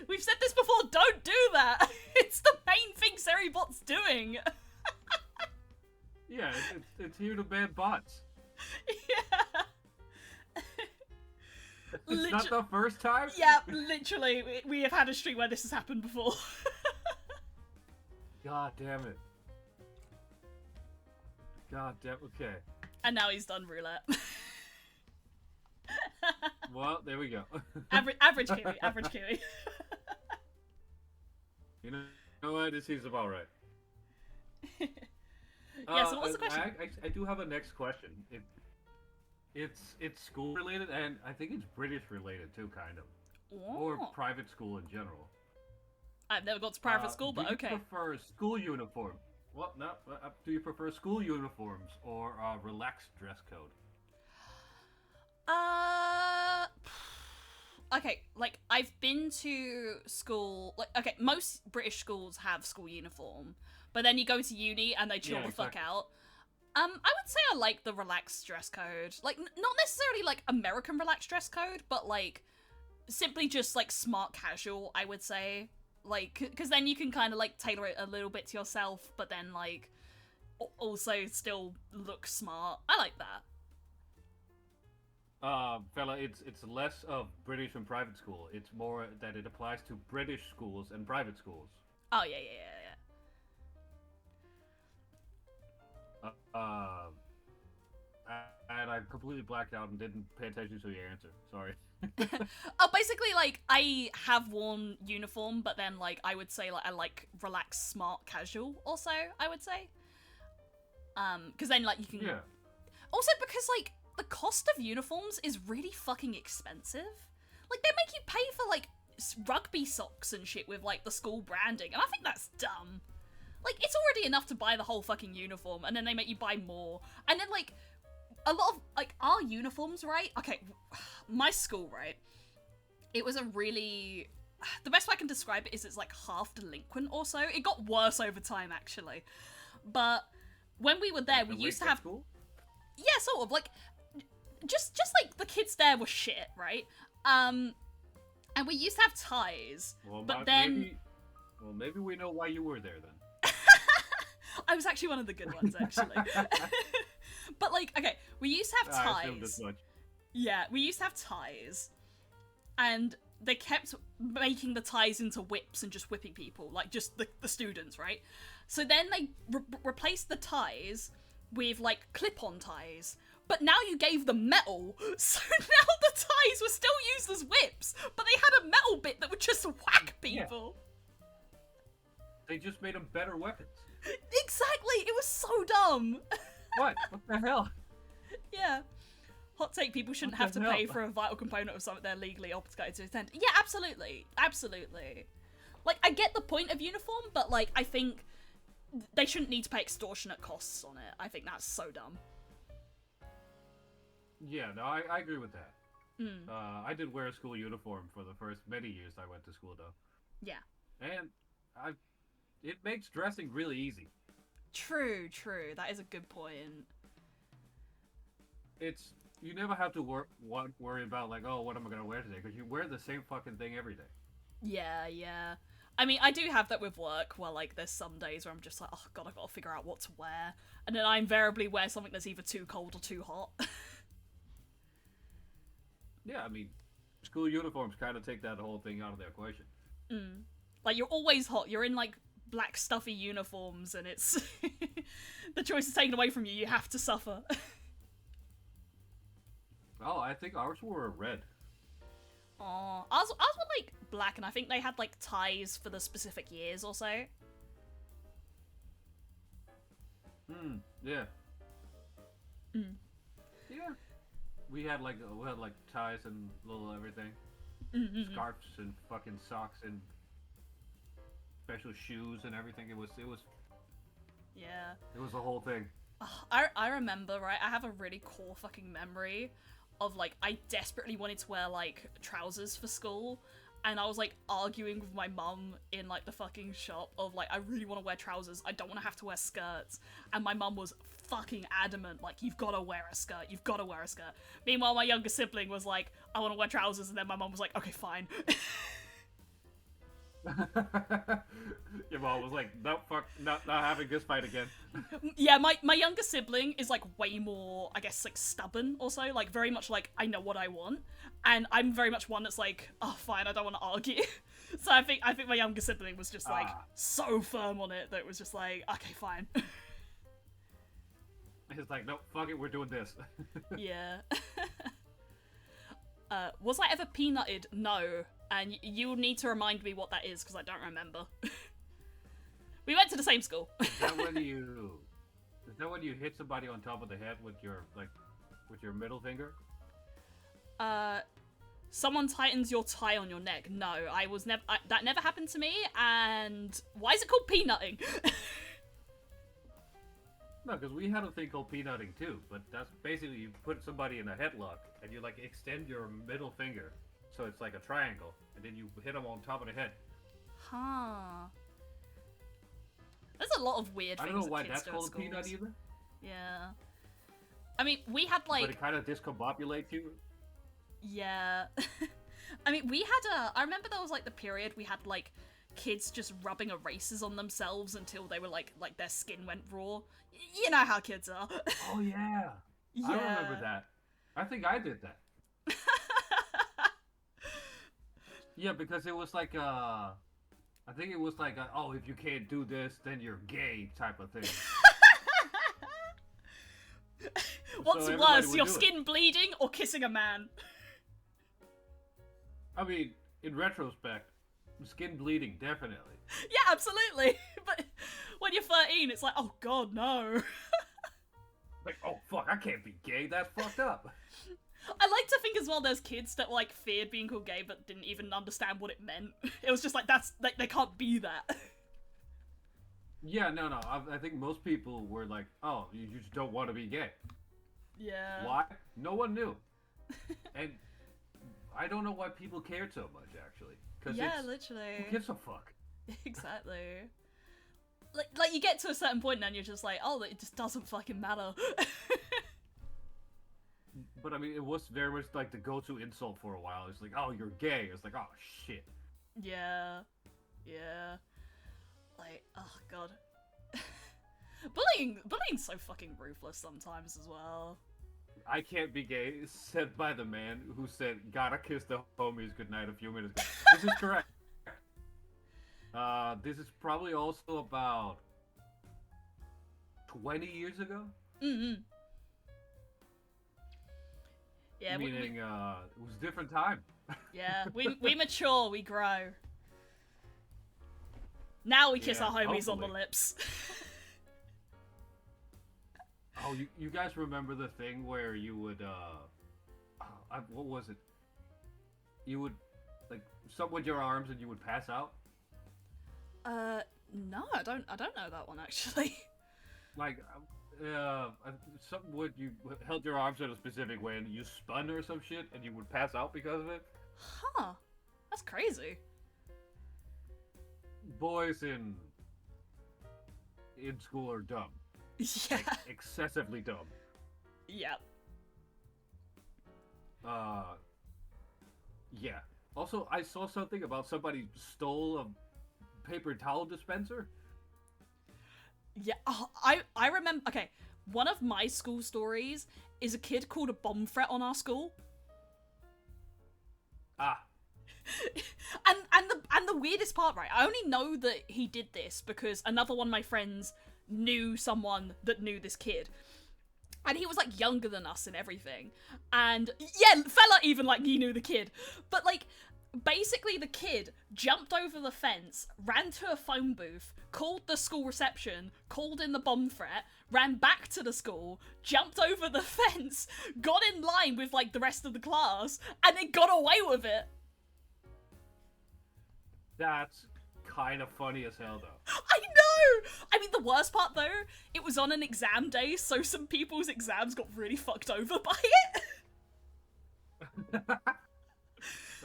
We've said this before, don't do that! It's the main thing Seribot's doing! Yeah, it's here to ban bots. Yeah. It's not the first time? Yeah, literally. We have had a stream where this has happened before. God damn it. God damn, okay. And now he's done roulette. Well, there we go. Average Kiwi. You know what? This seems about right. Yeah, so what's the question? I do have a next question. It's school related, and I think it's British related too, kind of. Oh. Or private school in general. I've never got to private school, but okay. Do you prefer school uniform? Well, no. Do you prefer school uniforms or relaxed dress code? Okay, like, I've been to school, like, okay, most British schools have school uniform, but then you go to uni and they chill the fuck out. I would say I like the relaxed dress code. Like, not necessarily, like, American relaxed dress code, but, like, simply just, like, smart casual, I would say. Like, because then you can kind of, like, tailor it a little bit to yourself, but then, like, also still look smart. I like that. Fella, it's less of British and private school. It's more that it applies to British schools and private schools. Oh, yeah. And I completely blacked out and didn't pay attention to your answer. Sorry. Oh, basically, like, I have worn uniform, but then, like, I would say, like, I like relaxed, smart, casual, also, I would say. Because then, like, you can... Yeah. Also, because, like, the cost of uniforms is really fucking expensive. Like, they make you pay for, like, rugby socks and shit with, like, the school branding, and I think that's dumb. Like, it's already enough to buy the whole fucking uniform, and then they make you buy more. And then, like, a lot of, like, our uniforms, right? Okay, my school, right? It was a really... The best way I can describe it is it's, like, half delinquent or so. It got worse over time, actually. But when we were there, we used to have... School? Yeah, sort of. Like, just like the kids there were shit, right? And we used to have ties, but then maybe we know why you were there then. I was actually one of the good ones, actually. But like, okay, we used to have ties. I assumed as much. Yeah, we used to have ties, and they kept making the ties into whips and just whipping people, like just the students, right? So then they replaced the ties with like clip-on ties, but now you gave them metal, so now the ties were still used as whips, but they had a metal bit that would just whack people. Yeah. They just made them better weapons. Exactly, it was so dumb. What the hell? Yeah. Hot take, people shouldn't have to pay for a vital component of something they're legally obligated to attend. Yeah, absolutely. Absolutely. Like, I get the point of uniform, but, like, I think they shouldn't need to pay extortionate costs on it. I think that's so dumb. Yeah, no, I agree with that. I did wear a school uniform for the first many years I went to school, though. Yeah. And it makes dressing really easy. True. That is a good point. You never have to worry about, like, oh, what am I going to wear today? Because you wear the same fucking thing every day. Yeah. I mean, I do have that with work, where, like, there's some days where I'm just like, oh, God, I've got to figure out what to wear. And then I invariably wear something that's either too cold or too hot. Yeah, I mean, school uniforms kind of take that whole thing out of the equation. Like, you're always hot. You're in, like, black stuffy uniforms, and it's... the choice is taken away from you. You have to suffer. Oh, I think ours were red. Oh, ours were, like, black, and I think they had, like, ties for the specific years or so. Yeah. Yeah. We had like ties and little everything. Scarves and fucking socks and special shoes and everything. It was Yeah. It was the whole thing. I remember, right, I have a really core fucking memory of, like, I desperately wanted to wear, like, trousers for school, and I was, like, arguing with my mum in, like, the fucking shop of, like, I really want to wear trousers, I don't want to have to wear skirts, and my mum was fucking adamant, like, you've got to wear a skirt. Meanwhile, my younger sibling was like, I want to wear trousers, and then my mum was like, okay, fine. Your mom was like, no, fuck, not having this fight again. Yeah, my younger sibling is, like, way more, I guess, like, stubborn also, like, very much like, I know what I want, and I'm very much one that's like, oh, fine, I don't want to argue. So I think my younger sibling was just, like, so firm on it that it was just like, okay, fine. It's like, no, fuck it, we're doing this. Yeah. Was I ever peanutted? No. And you'll need to remind me what that is, because I don't remember. We went to the same school. Is that when you hit somebody on top of the head with your middle finger? Someone tightens your tie on your neck. No, that never happened to me, and why is it called peanutting? No, because we had a thing called peanutting too, but that's basically you put somebody in a headlock, and you, like, extend your middle finger, so it's like a triangle, and then you hit them on top of the head. Huh. There's a lot of weird things. I don't know why that kids that's called do at a peanut either. Yeah. I mean, we had, like... But it kind of discombobulates you. Yeah. I mean, we had I remember there was, like, the period we had, like, kids just rubbing erasers on themselves until they were, like their skin went raw. You know how kids are. Oh, yeah. I remember that. I think I did that. Yeah, because it was like, I think it was like, oh, if you can't do this, then you're gay type of thing. What's worse, your skin bleeding or kissing a man? I mean, in retrospect, skin bleeding, definitely. Yeah, absolutely. But when you're 13, it's like, oh god, no. Like, oh fuck, I can't be gay, that's fucked up. I like to think as well there's kids that, like, feared being called gay but didn't even understand what it meant. It was just like, that's, like, they can't be that. Yeah, no, I think most people were like, oh, you just don't want to be gay. Yeah. Why? No one knew. And I don't know why people cared so much, actually. Yeah, literally. Who gives a fuck? Exactly. Like, you get to a certain point and you're just like, oh, it just doesn't fucking matter. But I mean, it was very much like the go-to insult for a while. It's like, oh, you're gay. It's like, oh, shit. Yeah. Yeah. Like, oh god. Bullying's so fucking ruthless sometimes as well. I can't be gay, said by the man who said, gotta kiss the homies goodnight a few minutes ago. This is correct. This is probably also about 20 years ago? Mm-hmm. Yeah, meaning, it was a different time. Yeah, we mature, we grow. Now we kiss our homies on the lips. Oh, you guys remember the thing where you would, what was it? You would, like, sub with your arms and you would pass out? No, I don't know that one, actually. Like, something would, you held your arms in a specific way and you spun or some shit and you would pass out because of it? Huh. That's crazy. Boys in school are dumb. Yeah. Like, excessively dumb. Yep. Yeah. Also, I saw something about somebody stole a paper towel dispenser. Yeah, I remember. Okay, one of my school stories is a kid called a bomb threat on our school. Ah. and the weirdest part, right? I only know that he did this because another one of my friends knew someone that knew this kid. And he was, like, younger than us and everything. And, yeah, fella even, like, he knew the kid. But, like, basically the kid jumped over the fence, ran to a phone booth, called the school reception, called in the bomb threat, ran back to the school, jumped over the fence, got in line with, like, the rest of the class, and then got away with it. That's kind of funny as hell, though. I know! I mean, the worst part, though, it was on an exam day, so some people's exams got really fucked over by it.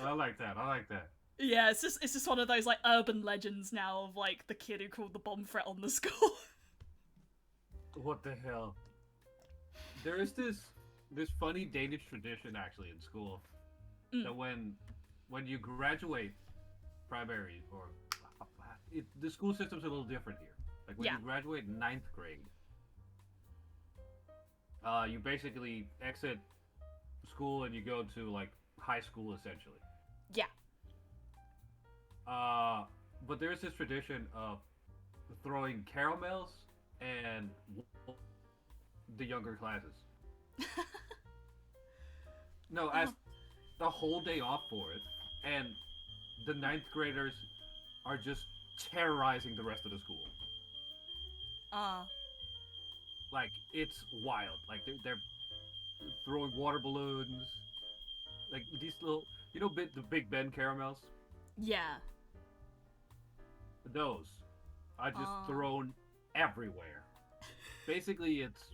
I like that. Yeah, it's just one of those, like, urban legends now of, like, the kid who called the bomb threat on the school. What the hell? There is this funny Danish tradition, actually, in school, that when you graduate primary, or the school system's a little different here. Like, when you graduate 9th grade, you basically exit school and you go to, like, high school, essentially. Yeah. But there's this tradition of throwing caramels and the younger classes. No, as the whole day off for it, and the 9th graders are just terrorizing the rest of the school. Like, it's wild. Like, they're throwing water balloons. Like, these little, you know, the Big Ben caramels? Yeah. Those are just thrown everywhere. Basically, it's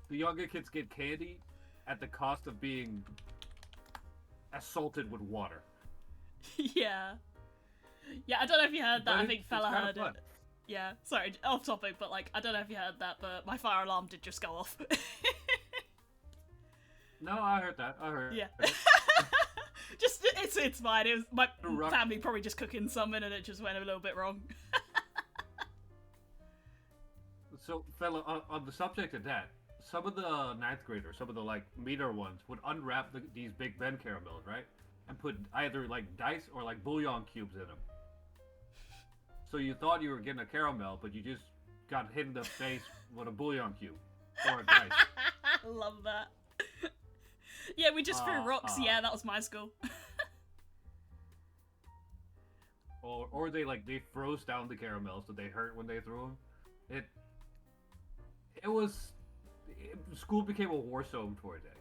the younger kids get candy at the cost of being assaulted with water. Yeah. Yeah, I don't know if you heard that. I think fella heard fun. it. Yeah, sorry, off topic, but, like, I don't know if you heard that, but my fire alarm did just go off. No, I heard that. Yeah. Just, it's fine. It was my family probably just cooking something and it just went a little bit wrong. So, fella, on the subject of that, some of the 9th graders, some of the, like, meaner ones, would unwrap these Big Ben caramels, right? And put either, like, dice or, like, bouillon cubes in them. So you thought you were getting a caramel, but you just got hit in the face with a bouillon cube. Or a dice. Love that. Yeah, we just threw rocks. Yeah, that was my school. Or they froze down the caramels so they hurt when they threw them. School became a war zone for a day.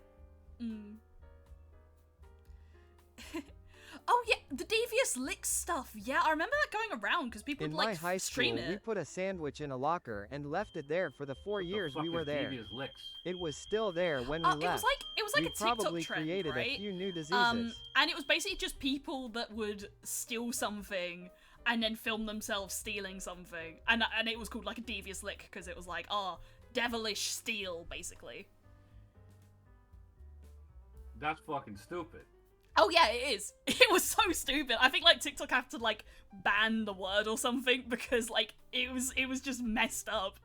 Oh yeah, the devious licks stuff. Yeah, I remember that going around because people in would, like, my high stream school, it. we put a sandwich in a locker and left it there for the 4 years we were there. Devious licks. It was still there when we left. It was like we a TikTok probably trend, created right? a few new diseases. And it was basically just people that would steal something and then film themselves stealing something, and it was called, like, a devious lick because it was like, devilish steal, basically. That's fucking stupid. Oh yeah, it is. It was so stupid. I think like TikTok have to like ban the word or something because like it was just messed up.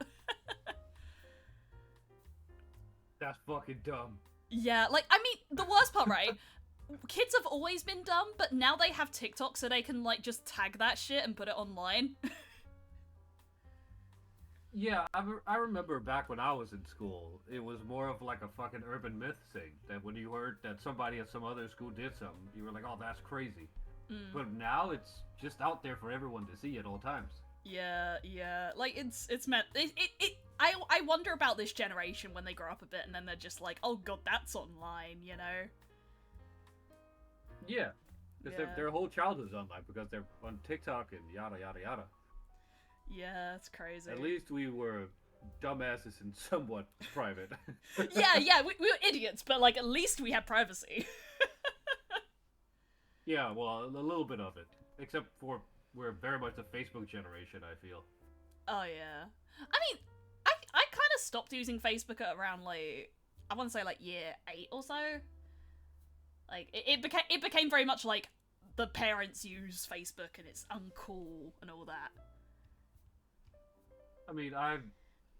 That's fucking dumb. Yeah, like I mean the worst part, right? Kids have always been dumb, but now they have TikTok so they can like just tag that shit and put it online. Yeah, I remember back when I was in school, it was more of like a fucking urban myth thing. That when you heard that somebody at some other school did something, you were like, oh, that's crazy. But now it's just out there for everyone to see at all times. Yeah, like it's meant. I wonder about this generation when they grow up a bit and then they're just like, oh god, that's online, you know? Yeah, because their whole childhood's online because they're on TikTok and yada yada yada. Yeah, it's crazy. At least we were dumbasses and somewhat private. yeah, we were idiots, but like at least we had privacy. Yeah, well, a little bit of it. Except for we're very much the Facebook generation, I feel. Oh yeah. I mean, I kind of stopped using Facebook at around like I want to say like year 8 or so. Like it became very much like the parents use Facebook and it's uncool and all that. I mean, I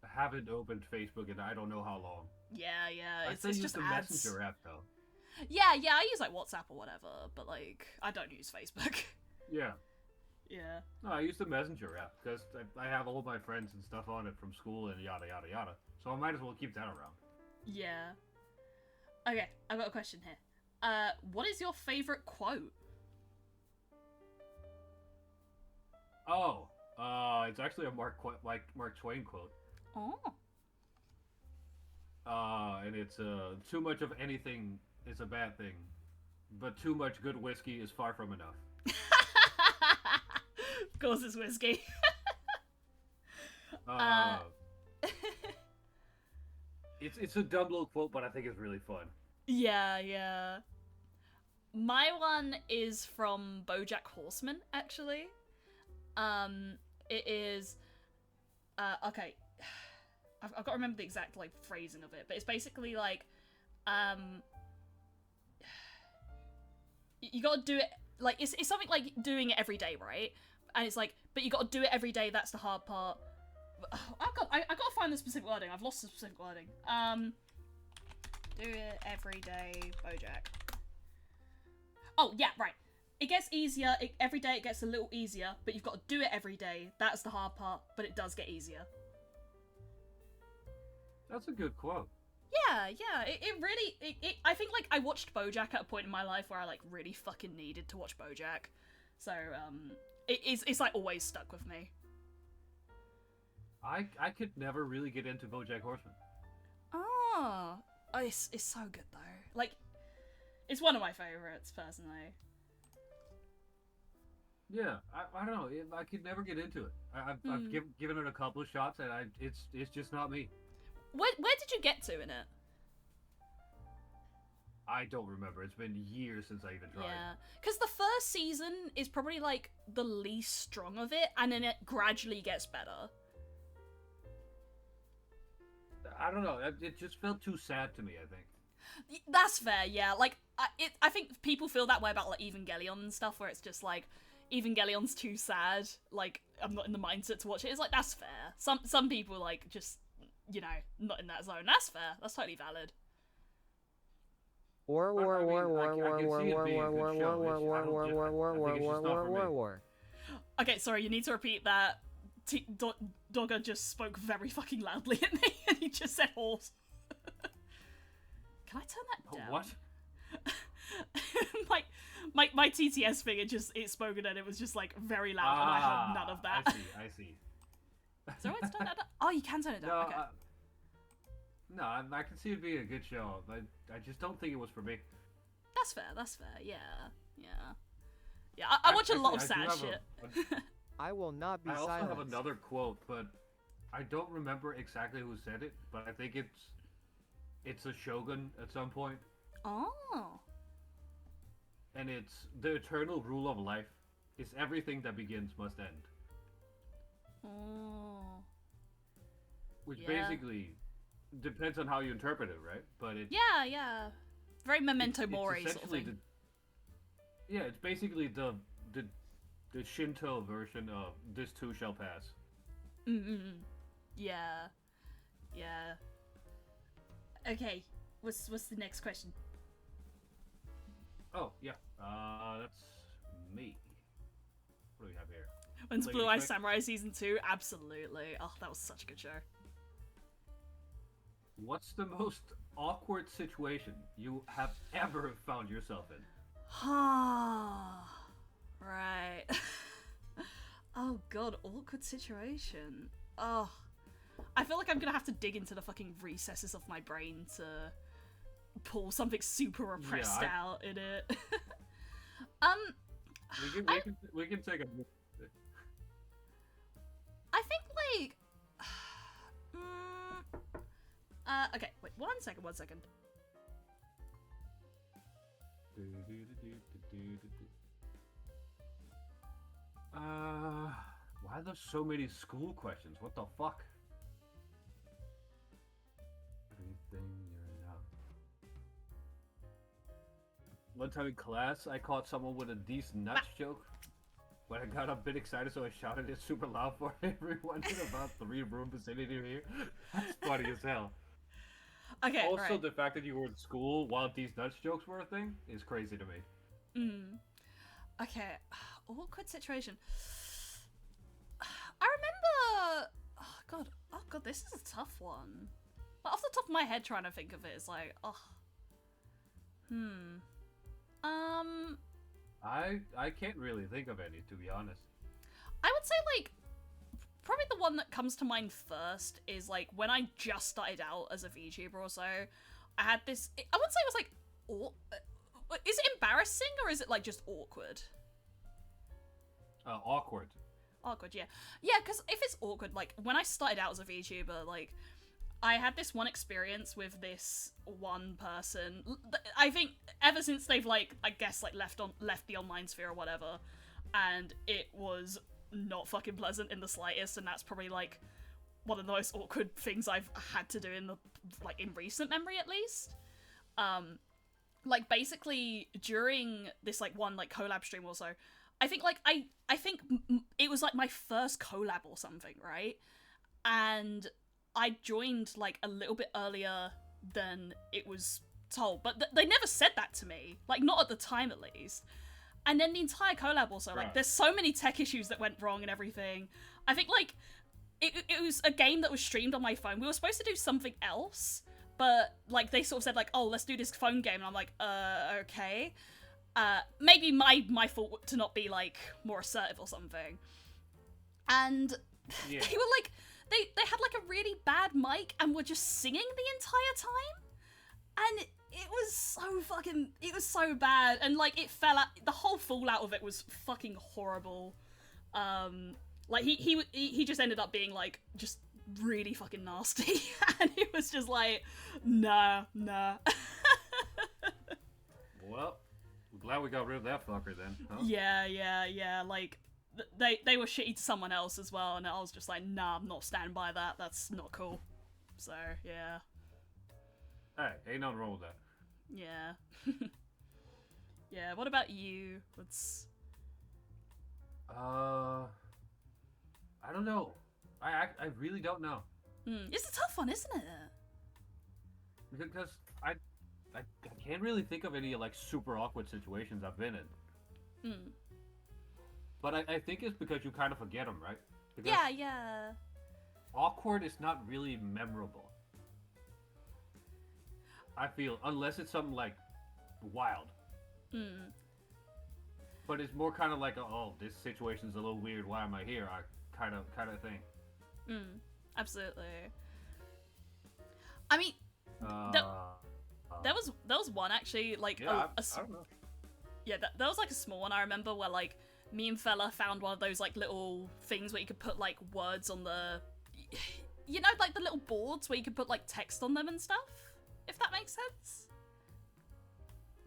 haven't opened Facebook in I don't know how long. Yeah, I still it's use just the ads. Messenger app though. Yeah, I use like WhatsApp or whatever, but like I don't use Facebook. Yeah. Yeah. No, I use the Messenger app because I have all my friends and stuff on it from school and yada yada yada. So I might as well keep that around. Yeah. Okay, I've got a question here. What is your favorite quote? Oh, it's actually a Mark Twain quote. Oh. And it's too much of anything is a bad thing, but too much good whiskey is far from enough. Of course it's whiskey. It's a dumb little quote, but I think it's really fun. Yeah. My one is from BoJack Horseman, actually. It is, okay. I've got to remember the exact, like, phrasing of it, but it's basically, like, you gotta do it, like, it's something like doing it every day, right? And it's like, but you gotta do it every day, that's the hard part. I gotta find the specific wording, I've lost the specific wording. Do it every day, BoJack. Oh, yeah, right. It gets easier, every day it gets a little easier, but you've got to do it every day. That's the hard part, but it does get easier. That's a good quote. Yeah, it really, I think, like, I watched BoJack at a point in my life where I, like, really fucking needed to watch BoJack. So, it's like, always stuck with me. I could never really get into BoJack Horseman. Oh, it's so good, though. Like, it's one of my favorites, personally. Yeah, I don't know. I could never get into it. I've given it a couple of shots, and it's just not me. Where did you get to in it? I don't remember. It's been years since I even tried. Yeah, because the first season is probably like the least strong of it, and then it gradually gets better. I don't know. It just felt too sad to me, I think. That's fair, yeah. Like, I think people feel that way about like Evangelion and stuff, where it's just like Evangelion's too sad. Like, I'm not in the mindset to watch it. It's like, that's fair. Some people like just, you know, not in that zone. That's fair. That's totally valid. War. Okay, sorry, you need to repeat that. Dogger just spoke very fucking loudly at me, and he just said horse. Can I turn that down? What? my TTS thing, it spoke and it was just like very loud, and I heard none of that. I see. So let's turn that down. Oh, you can turn it down. No, okay. No, I can see it being a good show. I just don't think it was for me. That's fair. Yeah. I watch a lot of sad shit. I will not be I also silenced. have another quote, but I don't remember exactly who said it. But I think it's a shogun at some point. Oh. And it's the eternal rule of life is everything that begins must end. Oh. Which Yeah. basically depends on how you interpret it, right? But it Yeah. Very memento it's mori sort of essentially thing. Yeah, it's basically the Shinto version of this too shall pass. Mm-mm. Yeah. Yeah. Okay. What's the next question? Oh yeah, that's me. What do we have here? When's Lady Blue Eye Quick? Samurai season 2? Absolutely. Oh, that was such a good show. What's the most awkward situation you have ever found yourself in? Right. Oh god, awkward situation. Oh. I feel like I'm gonna have to dig into the fucking recesses of my brain to pull something super repressed out in it. We can take a. I think like okay, wait, one second. Why are there so many school questions? What the fuck? Everything you're not. One time in class, I caught someone with a decent nuts joke. But I got a bit excited, so I shouted it super loud for everyone in about 3 room vicinity here. That's funny as hell. Okay, Also, right. the fact that you were in school while these nuts jokes were a thing is crazy to me. Okay, awkward situation. I remember. Oh god, this is a tough one. Like, off the top of my head, trying to think of it is like, I can't really think of any, to be honest. I would say like probably the one that comes to mind first is like when I just started out as a VTuber or so. I had this. I wouldn't say it was like. Is it embarrassing or is it like just awkward? Awkward. Awkward, yeah. Yeah, because if it's awkward, like, when I started out as a VTuber, like, I had this one experience with this one person. I think ever since they've, like, I guess, like, left the online sphere or whatever, and it was not fucking pleasant in the slightest, and that's probably, like, one of the most awkward things I've had to do in recent memory, at least. Like, basically, during this, like, one, like, collab stream or so, I think, like, I think it was, like, my first collab or something, right? And I joined, like, a little bit earlier than it was told. But they never said that to me. Like, not at the time, at least. And then the entire collab also, like, there's so many tech issues that went wrong and everything. I think, like, it was a game that was streamed on my phone. We were supposed to do something else, but, like, they sort of said, like, oh, let's do this phone game. And I'm like, okay. Maybe my fault to not be, like, more assertive or something. And Yeah. they were, like, they had, like, a really bad mic and were just singing the entire time. And it was so bad. And, like, it fell out, the whole fallout of it was fucking horrible. Like, he just ended up being, like, just really fucking nasty. And it was just like, nah. Well, I'm glad we got rid of that fucker then, huh? Yeah. Like, they were shitty to someone else as well, and I was just like, nah, I'm not standing by that. That's not cool. So, yeah. Hey, ain't nothing wrong with that. Yeah. Yeah, what about you? What's... I don't know. I really don't know. It's a tough one, isn't it? Because I can't really think of any, like, super awkward situations I've been in. But I think it's because you kind of forget them, right? Because Yeah. awkward is not really memorable. I feel, unless it's something, like, wild. But it's more kind of like, oh, this situation's a little weird, why am I here? Kind of thing. Absolutely. I mean, there was one actually, like, yeah, I don't know. Yeah, there was like a small one I remember where, like, me and Fella found one of those, like, little things where you could put, like, words on the, you know, like the little boards where you could put, like, text on them and stuff, if that makes sense.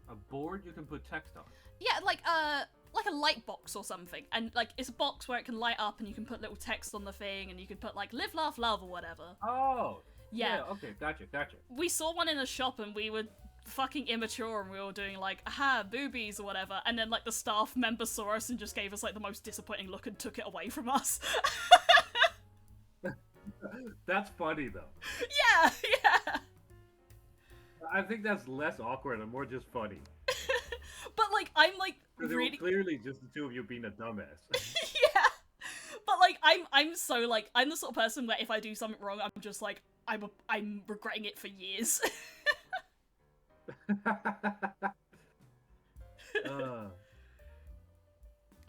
A board you can put text on. Yeah, like a light box or something, and, like, it's a box where it can light up and you can put little text on the thing, and you can put, like, live, laugh, love or whatever. Oh. Yeah. Okay, gotcha. We saw one in a shop and we were fucking immature and we were doing like, aha, boobies or whatever, and then like the staff member saw us and just gave us like the most disappointing look and took it away from us. That's funny though. Yeah, yeah. I think that's less awkward and more just funny. But like, I'm like really clearly just the two of you being a dumbass. Yeah. But like, I'm so like, I'm the sort of person where if I do something wrong, I'm just like, I'm regretting it for years.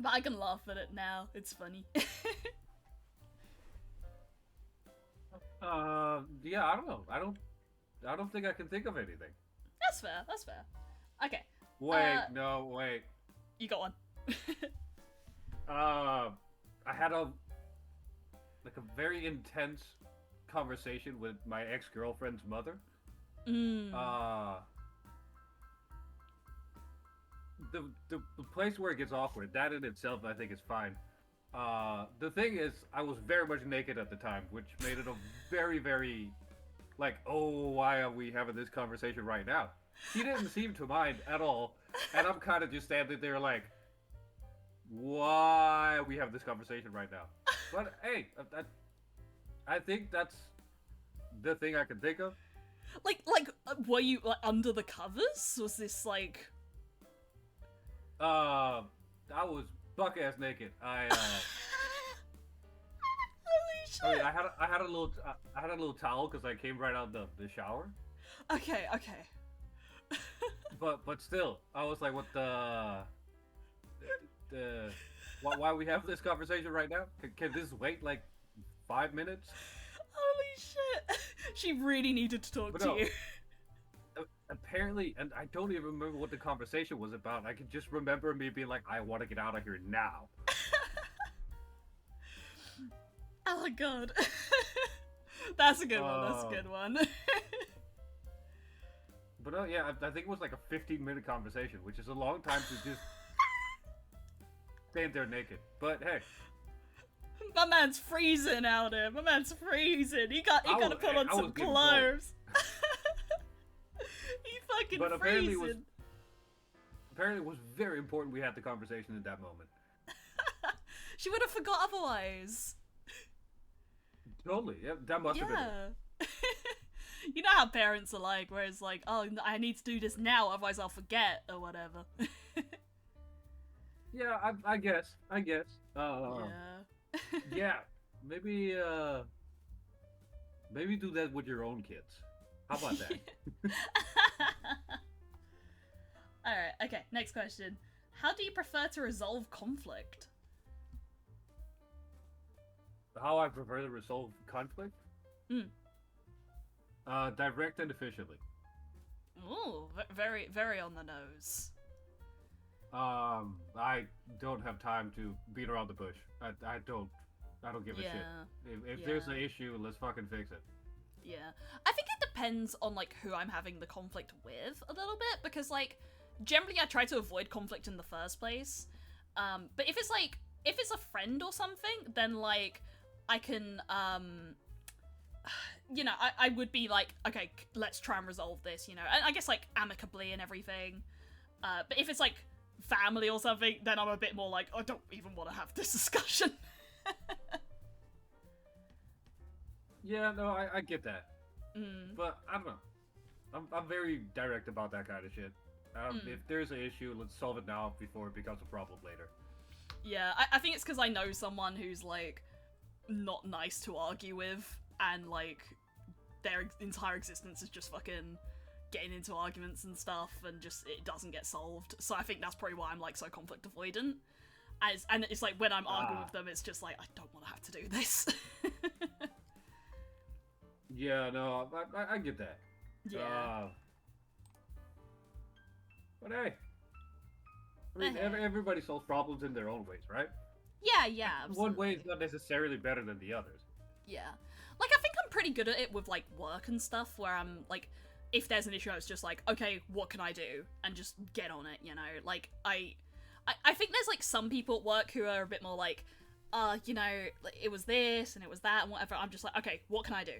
But I can laugh at it now. It's funny. Yeah, I don't know. I don't think I can think of anything. That's fair. That's fair. Okay. Wait, no, wait. You got one. I had a very intense conversation with my ex-girlfriend's mother. The place where it gets awkward, that in itself I think is fine. The thing is, I was very much naked at the time, which made it a very, very, like, oh, why are we having this conversation right now? She didn't seem to mind at all, and I'm kind of just standing there like, why we have this conversation right now? But hey, I think that's the thing I can think of. Like, were you like under the covers? Was this like? I was buck ass naked. Holy shit! I mean, I had a little towel because I came right out the shower. Okay. But still, I was like, what the why we have this conversation right now? Can this wait like 5 minutes? Holy shit! She really needed to talk to you. Apparently, and I don't even remember what the conversation was about. I can just remember me being like, I want to get out of here now. Oh my god. That's a good one. That's a good one. But yeah, I think it was like a 15-minute conversation, which is a long time to just stand there naked. But hey. My man's freezing out there. My man's freezing. He gotta put on some clothes. He fucking but freezing. Apparently it was very important we had the conversation at that moment. She would have forgot otherwise. Totally. Yeah, that must have been it. You know how parents are like, where it's like, oh, I need to do this now, otherwise I'll forget, or whatever. Yeah, I guess. Yeah. Yeah, maybe do that with your own kids. How about that? Alright, okay, next question. How do you prefer to resolve conflict? How I prefer to resolve conflict? Direct and efficiently. Ooh, very, very on the nose. I don't have time to beat around the bush. I don't give a shit. If there's an issue, let's fucking fix it. Yeah. I think it depends on, like, who I'm having the conflict with a little bit, because, like, generally I try to avoid conflict in the first place. But if it's a friend or something, then, like, I can, you know, I would be like, okay, let's try and resolve this, you know, and I guess, like, amicably and everything. But if it's, like, family or something, then I'm a bit more like, I don't even want to have this discussion. Yeah, no, I get that. But I don't know. I'm very direct about that kind of shit. If there's an issue, let's solve it now before it becomes a problem later. Yeah, I think it's because I know someone who's, like, not nice to argue with, and, like, their entire existence is just fucking getting into arguments and stuff, and just, it doesn't get solved. So I think that's probably why I'm, like, so conflict avoidant. And it's like, when I'm arguing with them, it's just like, I don't want to have to do this. Yeah, no, I get that. Yeah. But hey, I mean, everybody solves problems in their own ways, right? Yeah, absolutely. One way is not necessarily better than the others. Yeah. Like, I think I'm pretty good at it with, like, work and stuff, where I'm, like, if there's an issue, I was just like, okay, what can I do? And just get on it, you know? Like, I think there's, like, some people at work who are a bit more like, you know, like, it was this and it was that and whatever. I'm just like, okay, what can I do?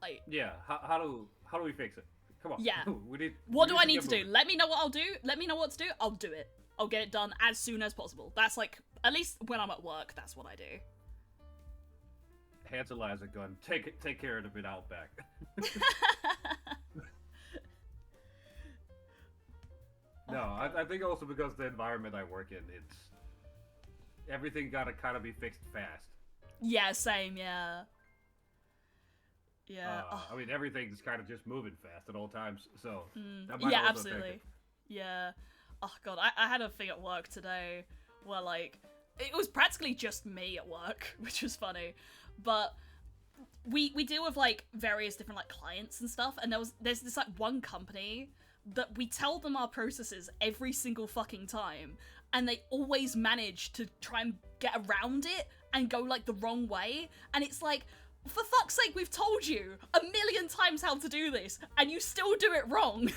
Like, yeah, how do we fix it? Come on. Yeah. we What do I get need to do? moving. Let me know what I'll do. Let me know what to do. I'll do it. I'll get it done as soon as possible. That's like, at least when I'm at work, that's what I do. Hands Eliza gun. Take care of it out back. No, I think also because the environment I work in, it's everything gotta kind of be fixed fast. Yeah, same, yeah. Yeah. I mean, everything's kind of just moving fast at all times, so that might Yeah, also absolutely. affect it. Yeah. Oh god, I had a thing at work today where like it was practically just me at work, which was funny. But we deal with like various different like clients and stuff, and there's this like one company that we tell them our processes every single fucking time, and they always manage to try and get around it and go like the wrong way, and it's like, for fuck's sake, we've told you a million times how to do this, and you still do it wrong.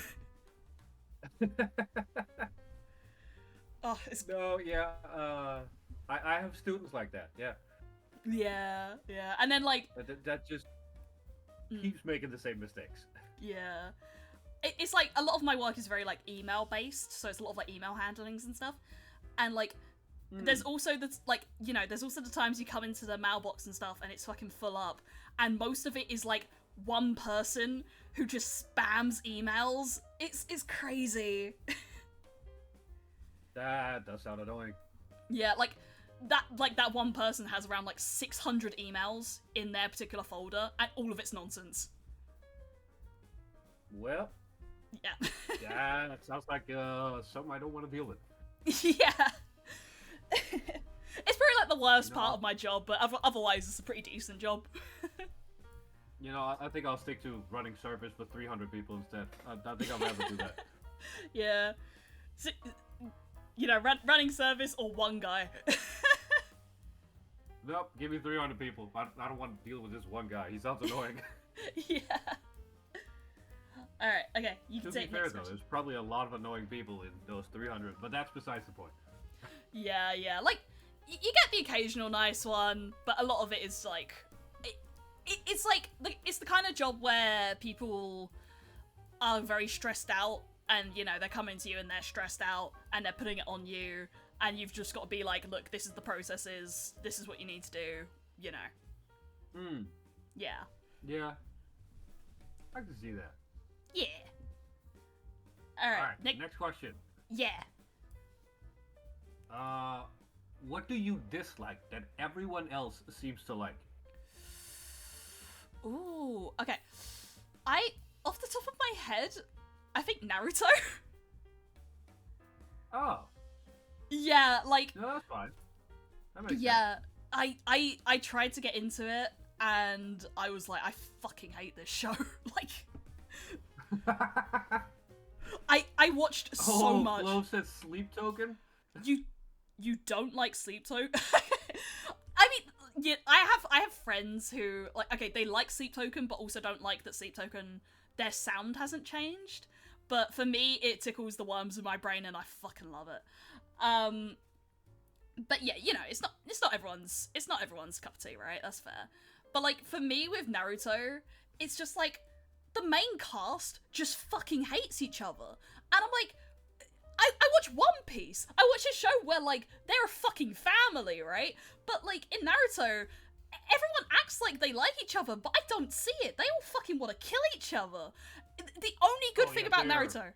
Oh, it's... No, yeah, I have students like that, yeah. Yeah, and then like... That just keeps making the same mistakes. Yeah. It's like, a lot of my work is very like email based, so it's a lot of like email handlings and stuff, and like, there's also the, like, you know, there's also the times you come into the mailbox and stuff and it's fucking full up, and most of it is like one person who just spams emails. It's crazy. That does sound annoying. Yeah, like that one person has around like 600 emails in their particular folder, and all of it's nonsense. Well, yeah. yeah, that sounds like something I don't want to deal with. Yeah. It's probably like the worst part of my job, but otherwise it's a pretty decent job. You know, I think I'll stick to running service with 300 people instead. I think I'll rather do that. Yeah. So, you know, running service or one guy. Nope, give me 300 people. I don't want to deal with this one guy. He sounds annoying. Yeah. Alright, okay, you can To be take fair, next though, question. there's probably a lot of annoying people in those 300, but that's besides the point. Yeah, like, you get the occasional nice one, but a lot of it is like, it's like, it's the kind of job where people are very stressed out, and, you know, they're coming to you and they're stressed out, and they're putting it on you, and you've just got to be like, look, this is the processes, this is what you need to do, you know. Yeah. Yeah. I can see that. Yeah. Alright, Alright, next question. Yeah. What do you dislike that everyone else seems to like? Ooh, okay. Off the top of my head, I think Naruto. Oh. Yeah, like, No, that's fine. That makes yeah, I tried to get into it, and I was like, I fucking hate this show. Like, sense. I watched so much. Flo said sleep token? You don't like Sleep Token? I mean, yeah, I have friends who, like, okay, they like Sleep Token, but also don't like that Sleep Token, their sound hasn't changed. But for me, it tickles the worms in my brain, and I fucking love it. But yeah, you know, it's not everyone's cup of tea, right? That's fair. But like, for me with Naruto, it's just like, the main cast just fucking hates each other. And I'm like, I watch One Piece. I watch a show where, like, they're a fucking family, right? But, like, in Naruto, everyone acts like they like each other, but I don't see it. They all fucking want to kill each other. The only good thing about Naruto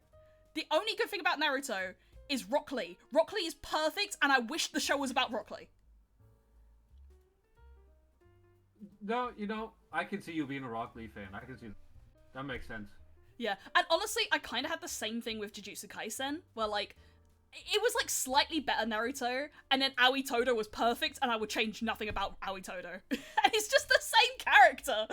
is Rock Lee. Rock Lee is perfect, and I wish the show was about Rock Lee. No, you know, I can see you being a Rock Lee fan. I can see that makes sense. Yeah, and honestly, I kind of had the same thing with Jujutsu Kaisen, where, like, it was, like, slightly better Naruto, and then Aoi Todo was perfect, and I would change nothing about Aoi Todo. And it's just the same character!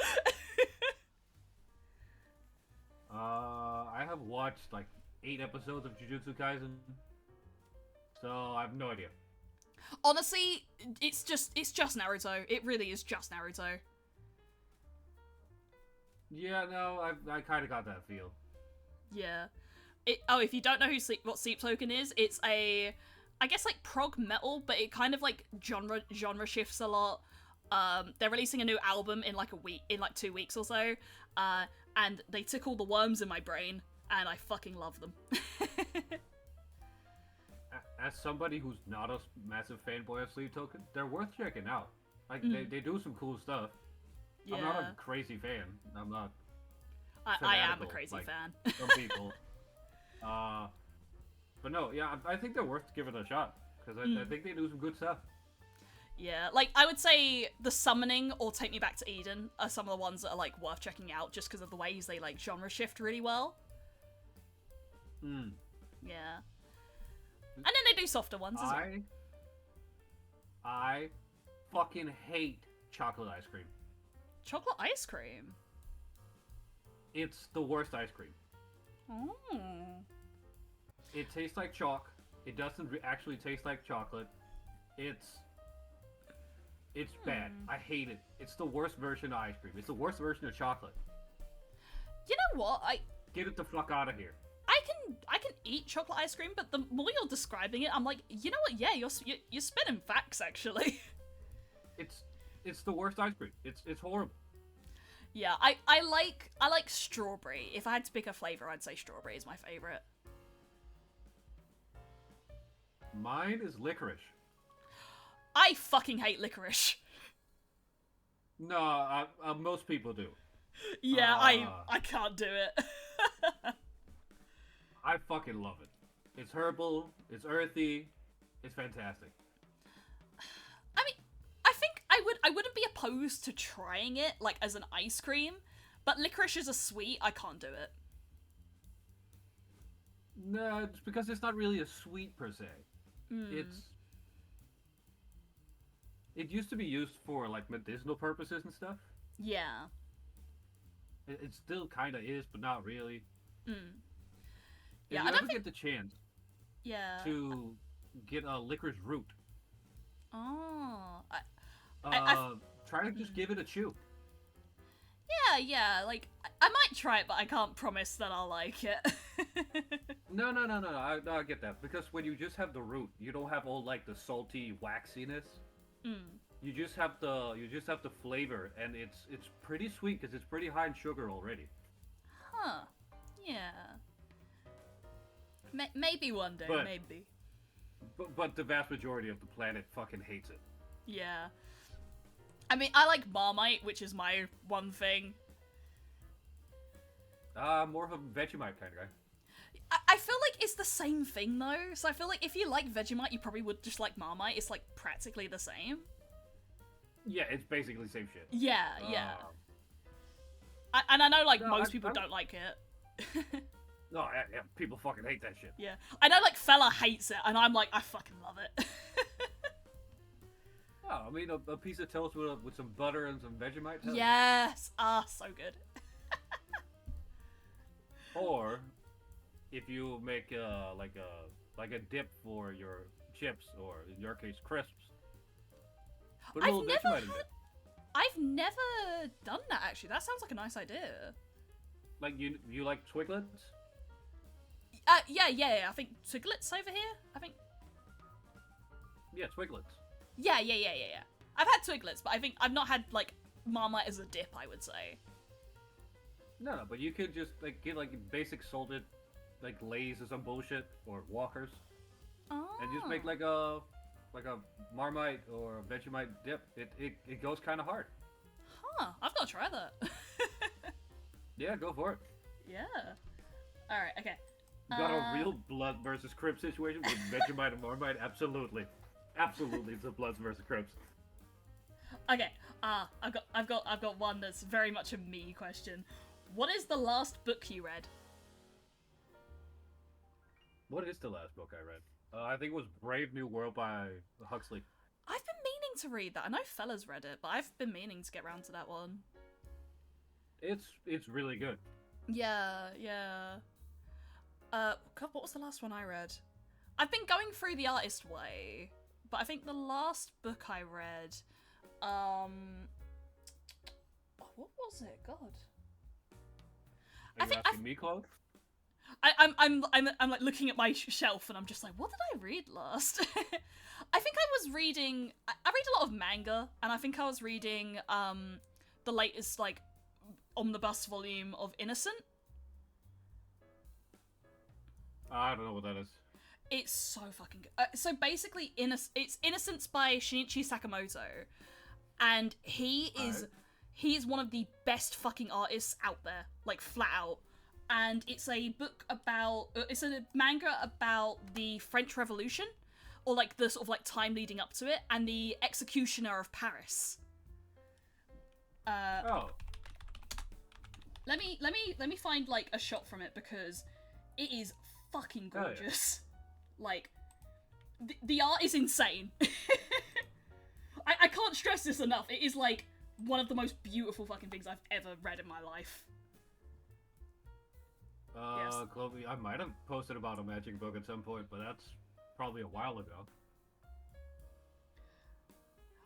I have watched, like, 8 episodes of Jujutsu Kaisen, so I have no idea. Honestly, it's just Naruto. It really is just Naruto. Yeah, no, I kind of got that feel. Yeah. If you don't know what Sleep Token is, it's a, I guess, like, prog metal, but it kind of, like, genre shifts a lot. They're releasing a new album in, like, 2 weeks or so, and they tickle the worms in my brain, and I fucking love them. As somebody who's not a massive fanboy of Sleep Token, they're worth checking out. Like, they do some cool stuff. Yeah. I'm not a crazy fan. I'm not. I am a fanatical, crazy like fan. Some people. But no, yeah, I think they're worth giving a shot because I think they do some good stuff. Yeah, like, I would say The Summoning or Take Me Back to Eden are some of the ones that are, like, worth checking out just because of the ways they, like, genre shift really well. Yeah. And then they do softer ones as well. I fucking hate chocolate ice cream. Chocolate ice cream? It's the worst ice cream. Oh. It tastes like chalk. It doesn't actually taste like chocolate. It's bad. I hate it. It's the worst version of ice cream. It's the worst version of chocolate. You know what? Get it the fuck out of here. I can eat chocolate ice cream, but the more you're describing it, I'm like, you know what? Yeah, you're spitting facts actually. It's the worst ice cream. It's horrible. Yeah, I like strawberry. If I had to pick a flavor, I'd say strawberry is my favorite. Mine is licorice. I fucking hate licorice. No, most people do. Yeah, I can't do it. I fucking love it. It's herbal, it's earthy, it's fantastic. I mean, I think I wouldn't be opposed to trying it, like, as an ice cream, but licorice is a sweet, I can't do it. No, it's because it's not really a sweet per se. It used to be used for, like, medicinal purposes and stuff. Yeah. It still kind of is, but not really. Yeah, if you ever get the chance to get a licorice root, try to just give it a chew. Yeah, like, I might try it, but I can't promise that I'll like it. No, I get that. Because when you just have the root, you don't have all, like, the salty waxiness. You just have the flavor, and it's pretty sweet because it's pretty high in sugar already. Huh. Yeah. Maybe one day, maybe. But the vast majority of the planet fucking hates it. Yeah. I mean, I like Marmite, which is my one thing. More of a Vegemite kind of guy. I feel like it's the same thing, though. So I feel like if you like Vegemite, you probably would just like Marmite. It's, like, practically the same. Yeah, it's basically the same shit. Yeah. And I know, like, most people don't like it. No, yeah, people fucking hate that shit. Yeah. I know, like, Fella hates it, and I'm like, I fucking love it. Oh, I mean, a piece of toast with some butter and some Vegemite. Yes! So good. Or, if you make like a dip for your chips, or in your case, crisps. Put a little Vegemite in it. I've never done that, actually. That sounds like a nice idea. Like, you like Twiglets? Yeah. I think Twiglets over here? I think... Yeah, Twiglets. Yeah. I've had Twiglets, but I think I've not had, like, Marmite as a dip, I would say. No, but you could just, like, get, like, basic salted, like, Lay's or some bullshit, or Walkers. Oh. And just make, like a Marmite or a Vegemite dip. It goes kind of hard. Huh. I've got to try that. Yeah, go for it. Yeah. Alright, okay. You got a real blood versus Crips situation with Vegemite and Marmite? Absolutely. Absolutely, it's a Bloods versus Crips. Okay, I've got one that's very much a me question. What is the last book you read? What is the last book I read? I think it was Brave New World by Huxley. I've been meaning to read that. I know Fella's read it, but I've been meaning to get around to that one. It's really good. Yeah. God, what was the last one I read? I've been going through The Artist Way, but I think the last book I read, what was it? God. Are you asking me, Claude? I'm like looking at my shelf and I'm just like, what did I read last? I think I was reading. I read a lot of manga, and I think I was reading the latest like omnibus volume of Innocent. I don't know what that is. It's so fucking good. So basically, it's Innocence by Shinichi Sakamoto, and he is one of the best fucking artists out there, like flat out. And it's a book about, it's a manga about the French Revolution, or like the sort of like time leading up to it, and the executioner of Paris. Let me find like a shot from it because it is fucking gorgeous. Oh, yeah. Like the art is insane. I can't stress this enough. It is like one of the most beautiful fucking things I've ever read in my life. Yes. Chloe, I might have posted about a magic book at some point, but that's probably a while ago.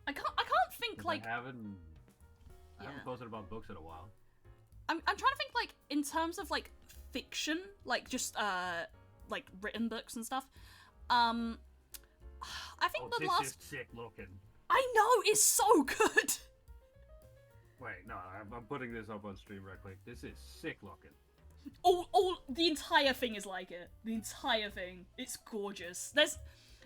I can't think like I haven't posted about books in a while. I'm trying to think like in terms of like fiction, like just like written books and stuff. I think the last. This is sick looking. I know, it's so good. Wait, no, I'm putting this up on stream right quick. This is sick looking. All the entire thing is like it. The entire thing. It's gorgeous. There's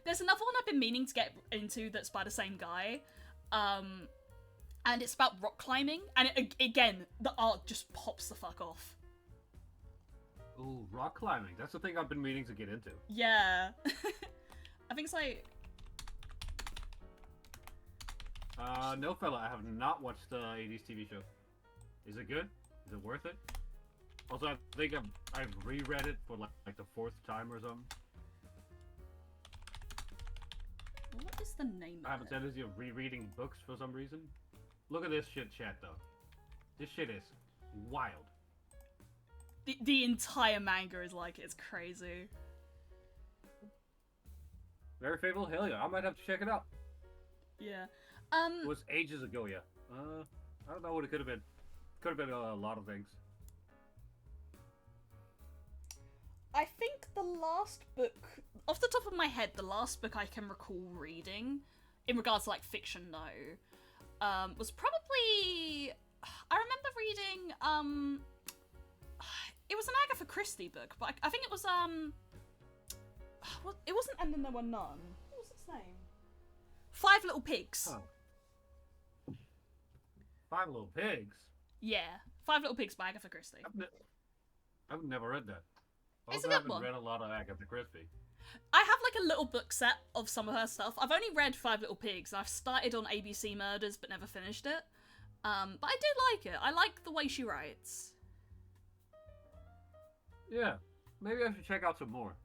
another one I've been meaning to get into that's by the same guy. And it's about rock climbing, and again, the art just pops the fuck off. Ooh, rock climbing. That's the thing I've been meaning to get into. Yeah. I think it's like... No fella, I have not watched the 80s TV show. Is it good? Is it worth it? Also, I think I've reread it for like the 4th time or something. What is the name of it? I have a tendency of rereading books for some reason. Look at this shit, chat, though. This shit is wild. The entire manga is like it. It's crazy. Very Fable? Hell yeah, I might have to check it out. Yeah. It was ages ago, yeah. I don't know what it could have been. Could have been a lot of things. I think the last book, off the top of my head, the last book I can recall reading, in regards to like fiction though, was probably, I remember reading, it was an Agatha Christie book, but I think it was, it wasn't And Then There Were None. What was its name? Five Little Pigs. Oh. 5 Little Pigs? Yeah, Five Little Pigs by Agatha Christie. I've never read that. I It's a also good one. haven't read a lot of Agatha Christie. I have like a little book set of some of her stuff. I've only read Five Little Pigs. I've started on ABC Murders but never finished it. But I did like it. I like the way she writes. Yeah, maybe I should check out some more.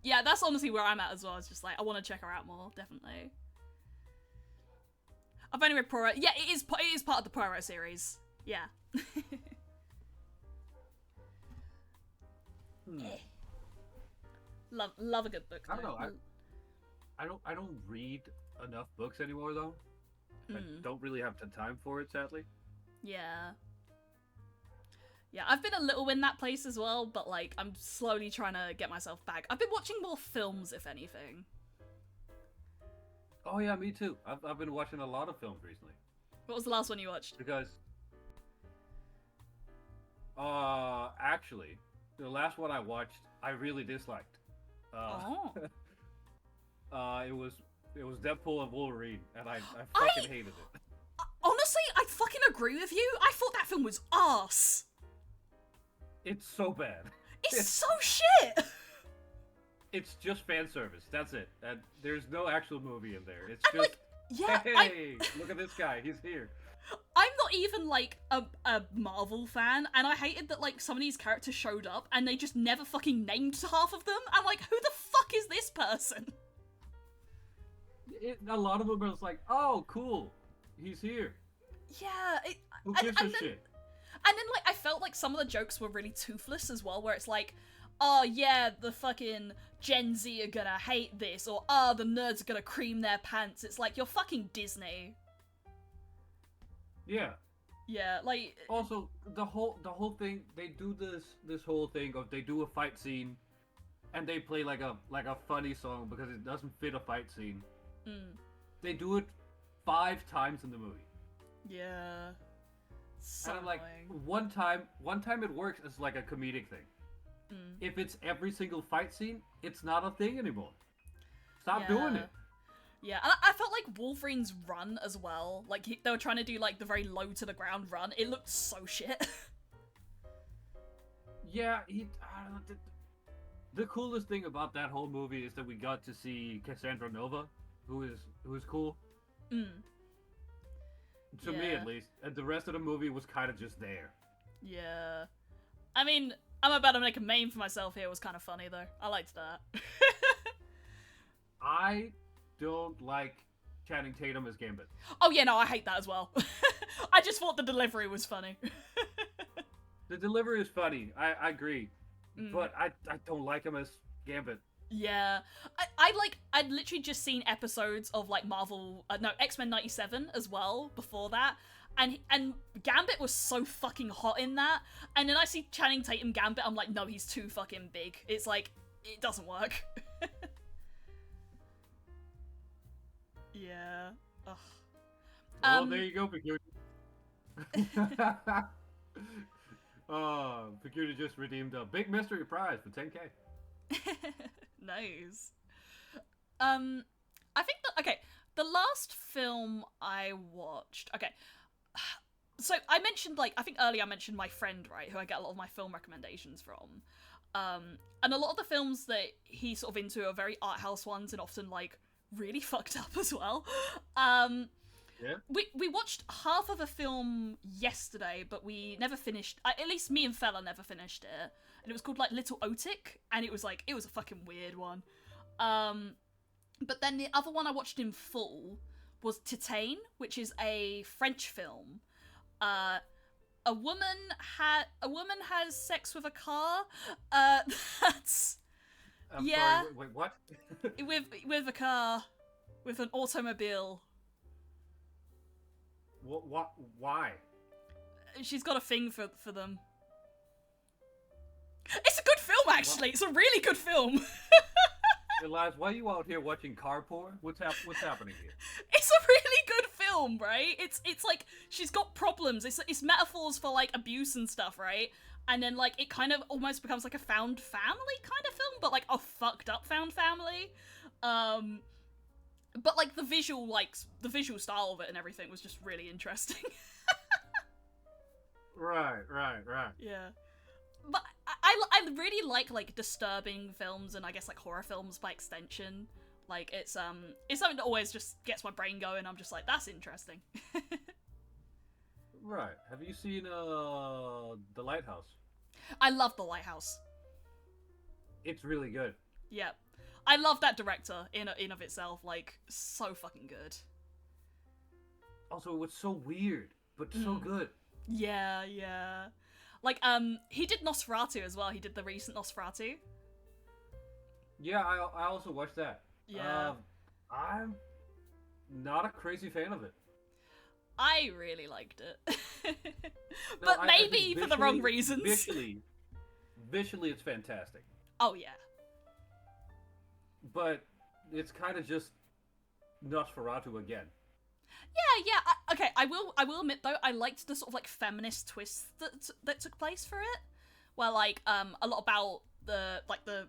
Yeah, that's honestly where I'm at as well. It's just like, I want to check her out more, definitely. I've only read Poirot. Yeah, it is part of the Poirot series. Yeah. Love a good book. I don't know. I don't read enough books anymore though. I don't really have the time for it, sadly. Yeah. Yeah, I've been a little in that place as well, but like I'm slowly trying to get myself back. I've been watching more films, if anything. Oh yeah, me too. I've been watching a lot of films recently. What was the last one you watched? Because actually, the last one I watched, I really disliked. It was Deadpool and Wolverine, and I fucking hated it. Honestly, I fucking agree with you. I thought that film was arse. It's so bad. It's so shit. It's just fan service. That's it. And there's no actual movie in there. It's I'm just like, yeah, hey, look at this guy. He's here. I'm not even like a Marvel fan, and I hated that like some of these characters showed up and they just never fucking named half of them. I'm like, who the fuck is this person? A lot of them are just like, oh, cool, he's here. Yeah. Who gives a shit? And then like I felt like some of the jokes were really toothless as well, where it's like, oh yeah, the fucking Gen Z are gonna hate this, or the nerds are gonna cream their pants. It's like, you're fucking Disney. Yeah. Yeah, like... Also, the whole thing, they do this whole thing of they do a fight scene, and they play like a funny song because it doesn't fit a fight scene. They do it 5 times in the movie. Yeah. So and I'm like, annoying. one time it works as like a comedic thing. If it's every single fight scene, it's not a thing anymore. Stop doing it. Yeah, and I felt like Wolverine's run as well. Like, they were trying to do, like, the very low to the ground run. It looked so shit. Yeah, the coolest thing about that whole movie is that we got to see Cassandra Nova, who is cool. To me, Yeah. at least. And the rest of the movie was kind of just there. Yeah. I mean, I'm about to make a meme for myself here. It was kind of funny, though. I liked that. I don't like Channing Tatum as Gambit. Oh, yeah, no, I hate that as well. I just thought the delivery was funny. The delivery is funny. I agree. But I don't like him as Gambit. Yeah. I'd literally just seen episodes of, like, X-Men 97 as well before that. And Gambit was so fucking hot in that. And then I see Channing Tatum Gambit, I'm like, no, he's too fucking big. It's like, it doesn't work. Yeah. Ugh. Oh, there you go, Peculiar. Peculiar just redeemed a big mystery prize for 10K. Nice. I think the last film I watched. Okay. So I mentioned, like, I think earlier I mentioned my friend, right, who I get a lot of my film recommendations from. And a lot of the films that he's sort of into are very art house ones and often, like, really fucked up as well. Yeah. We watched half of a film yesterday, but we never finished. At least me and Fella never finished it, and it was called like Little Otik, and it was a fucking weird one. But then the other one I watched in full was Titane, which is a French film. A woman has sex with a car. That's I'm yeah. sorry, wait, what? with a car, with an automobile. What? Why? She's got a thing for them. It's a good film, actually. It's a really good film. Elias, why are you out here watching car porn? What's happening here? It's a really good film, right? It's like she's got problems. It's metaphors for like abuse and stuff, right? And then like it kind of almost becomes like a found family kind of film, but like a fucked up found family. But like the visual style of it and everything was just really interesting. Right. Yeah. But I really like disturbing films and I guess like horror films by extension. Like it's something that always just gets my brain going. I'm just like, that's interesting. Right. Have you seen The Lighthouse? I love The Lighthouse. It's really good. Yeah. I love that director in of itself, like so fucking good. Also, it was so weird, but so good. Yeah. Like, he did Nosferatu as well. He did the recent Nosferatu. Yeah, I also watched that. Yeah. I'm not a crazy fan of it. I really liked it. No, But I maybe think for the wrong reasons. Visually, it's fantastic. Oh, yeah. But it's kind of just Nosferatu again. Yeah. Okay, I will admit though, I liked the sort of like feminist twist that took place for it, where like a lot about the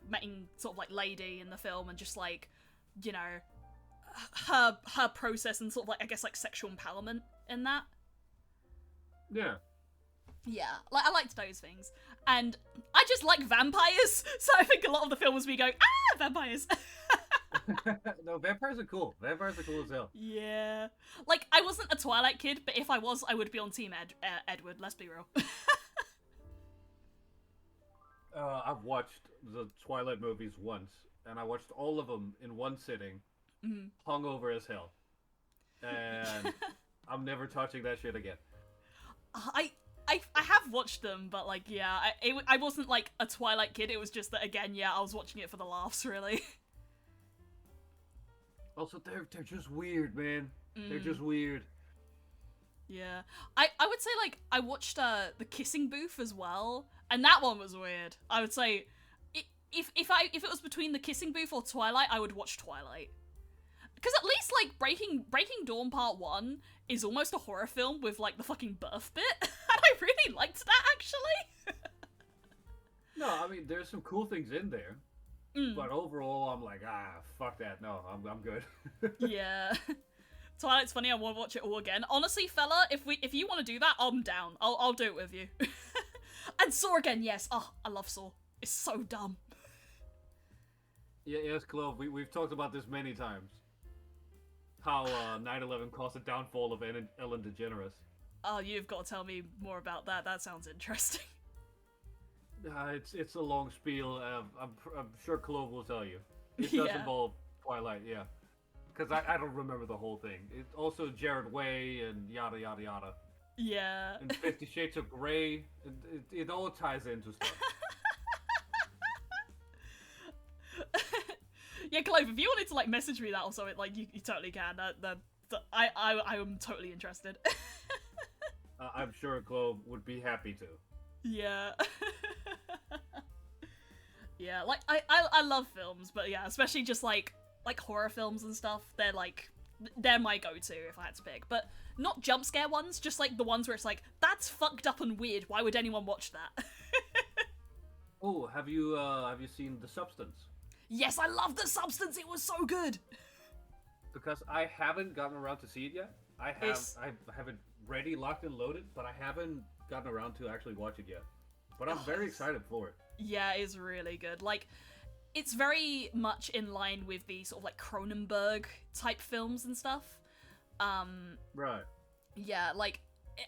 main sort of like lady in the film and just like, you know, her process and sort of like I guess like sexual empowerment in that. Yeah. Yeah, like I liked those things, and I just like vampires, so I think a lot of the film was me going, vampires. No, vampires are cool. Vampires are cool as hell. Yeah. Like, I wasn't a Twilight kid, but if I was, I would be on Team Edward, let's be real. I've watched the Twilight movies once, and I watched all of them in one sitting, hungover as hell. And I'm never touching that shit again. I have watched them, but, like, yeah, I wasn't, like, a Twilight kid, it was just that, again, yeah, I was watching it for the laughs, really. Also, they're just weird, man. They're just weird. Yeah. I would say, like, I watched The Kissing Booth as well, and that one was weird. I would say, if it was between The Kissing Booth or Twilight, I would watch Twilight. Because at least, like, Breaking Dawn Part 1 is almost a horror film with, like, the fucking birth bit. I really liked that actually. No, I mean there's some cool things in there, but overall I'm like, fuck that. No, I'm good. Yeah. Twilight's funny. I want to watch it all again. Honestly, fella, if you want to do that, I'm down. I'll do it with you. And Saw again, yes. Oh, I love Saw. It's so dumb. Yeah, yes, Clove. We've talked about this many times. How 9/11 caused the downfall of Ellen DeGeneres. Oh, you've got to tell me more about that. That sounds interesting. It's a long spiel. I'm sure Clove will tell you. It does involve Twilight, yeah. Because I don't remember the whole thing. It's also Jared Way and yada yada yada. Yeah. And 50 Shades of Grey. It all ties into stuff. Yeah, Clove, if you wanted to like message me that or something, like you totally can. I am totally interested. I'm sure Clove would be happy to. Yeah. Yeah, like I love films, but yeah, especially just like horror films and stuff. They're my go-to if I had to pick. But not jump scare ones, just like the ones where it's like, that's fucked up and weird. Why would anyone watch that? Oh, have you seen The Substance? Yes, I love The Substance. It was so good. Because I haven't gotten around to see it yet. I have it ready, locked and loaded, but I haven't gotten around to actually watch it yet. But I'm very excited for it. Yeah, it's really good. Like, it's very much in line with the sort of like Cronenberg type films and stuff. Right. Yeah, like,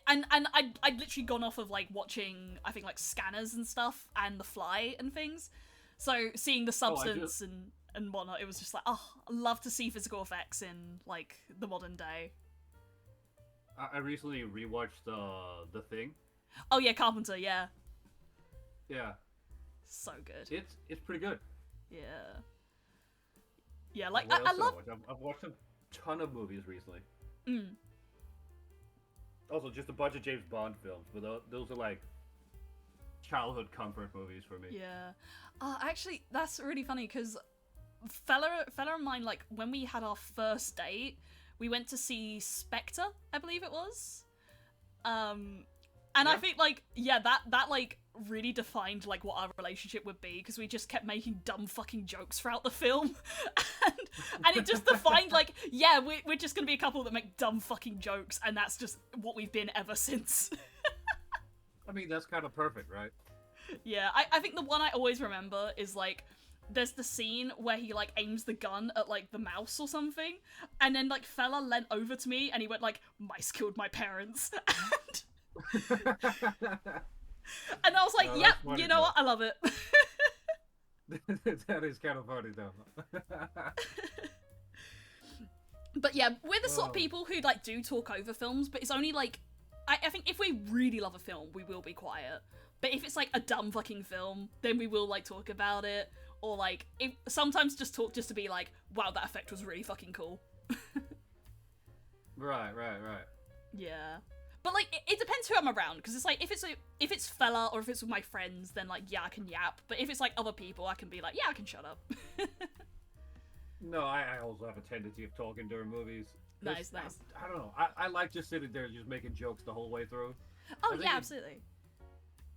and I'd literally gone off of like watching, I think, like Scanners and stuff and The Fly and things. So seeing The Substance and whatnot, it was just like, oh, I love to see physical effects in like the modern day. I recently rewatched The Thing. Oh yeah, Carpenter, yeah. Yeah. So good. It's pretty good. Yeah. Yeah, like What I else love. I've watched a ton of movies recently. Mm. Also, just a bunch of James Bond films, but those are like childhood comfort movies for me. Yeah. Actually, that's really funny because fella of mine, like when we had our first date, we went to see Spectre, I believe it was. And I think like that like really defined like what our relationship would be because we just kept making dumb fucking jokes throughout the film, and it just defined like we're just gonna be a couple that make dumb fucking jokes, and that's just what we've been ever since. I mean, that's kind of perfect, right? Yeah, I think the one I always remember is like there's the scene where he like aims the gun at like the mouse or something, and then like fella leant over to me and he went like, "Mice killed my parents." And I was like, yep, you know what? I love it. That is kind of funny, though. But yeah, we're the sort of people who like do talk over films, but it's only like, I think if we really love a film, we will be quiet. But if it's like a dumb fucking film, then we will like talk about it, or like sometimes just talk just to be like, wow, that effect was really fucking cool. Right. Yeah. But like it depends who I'm around, because it's like if it's fella or if it's with my friends, then like yeah, I can yap. But if it's like other people, I can be like, yeah, I can shut up. No, I also have a tendency of talking during movies. Nice. I don't know. I like just sitting there just making jokes the whole way through. Oh yeah, absolutely.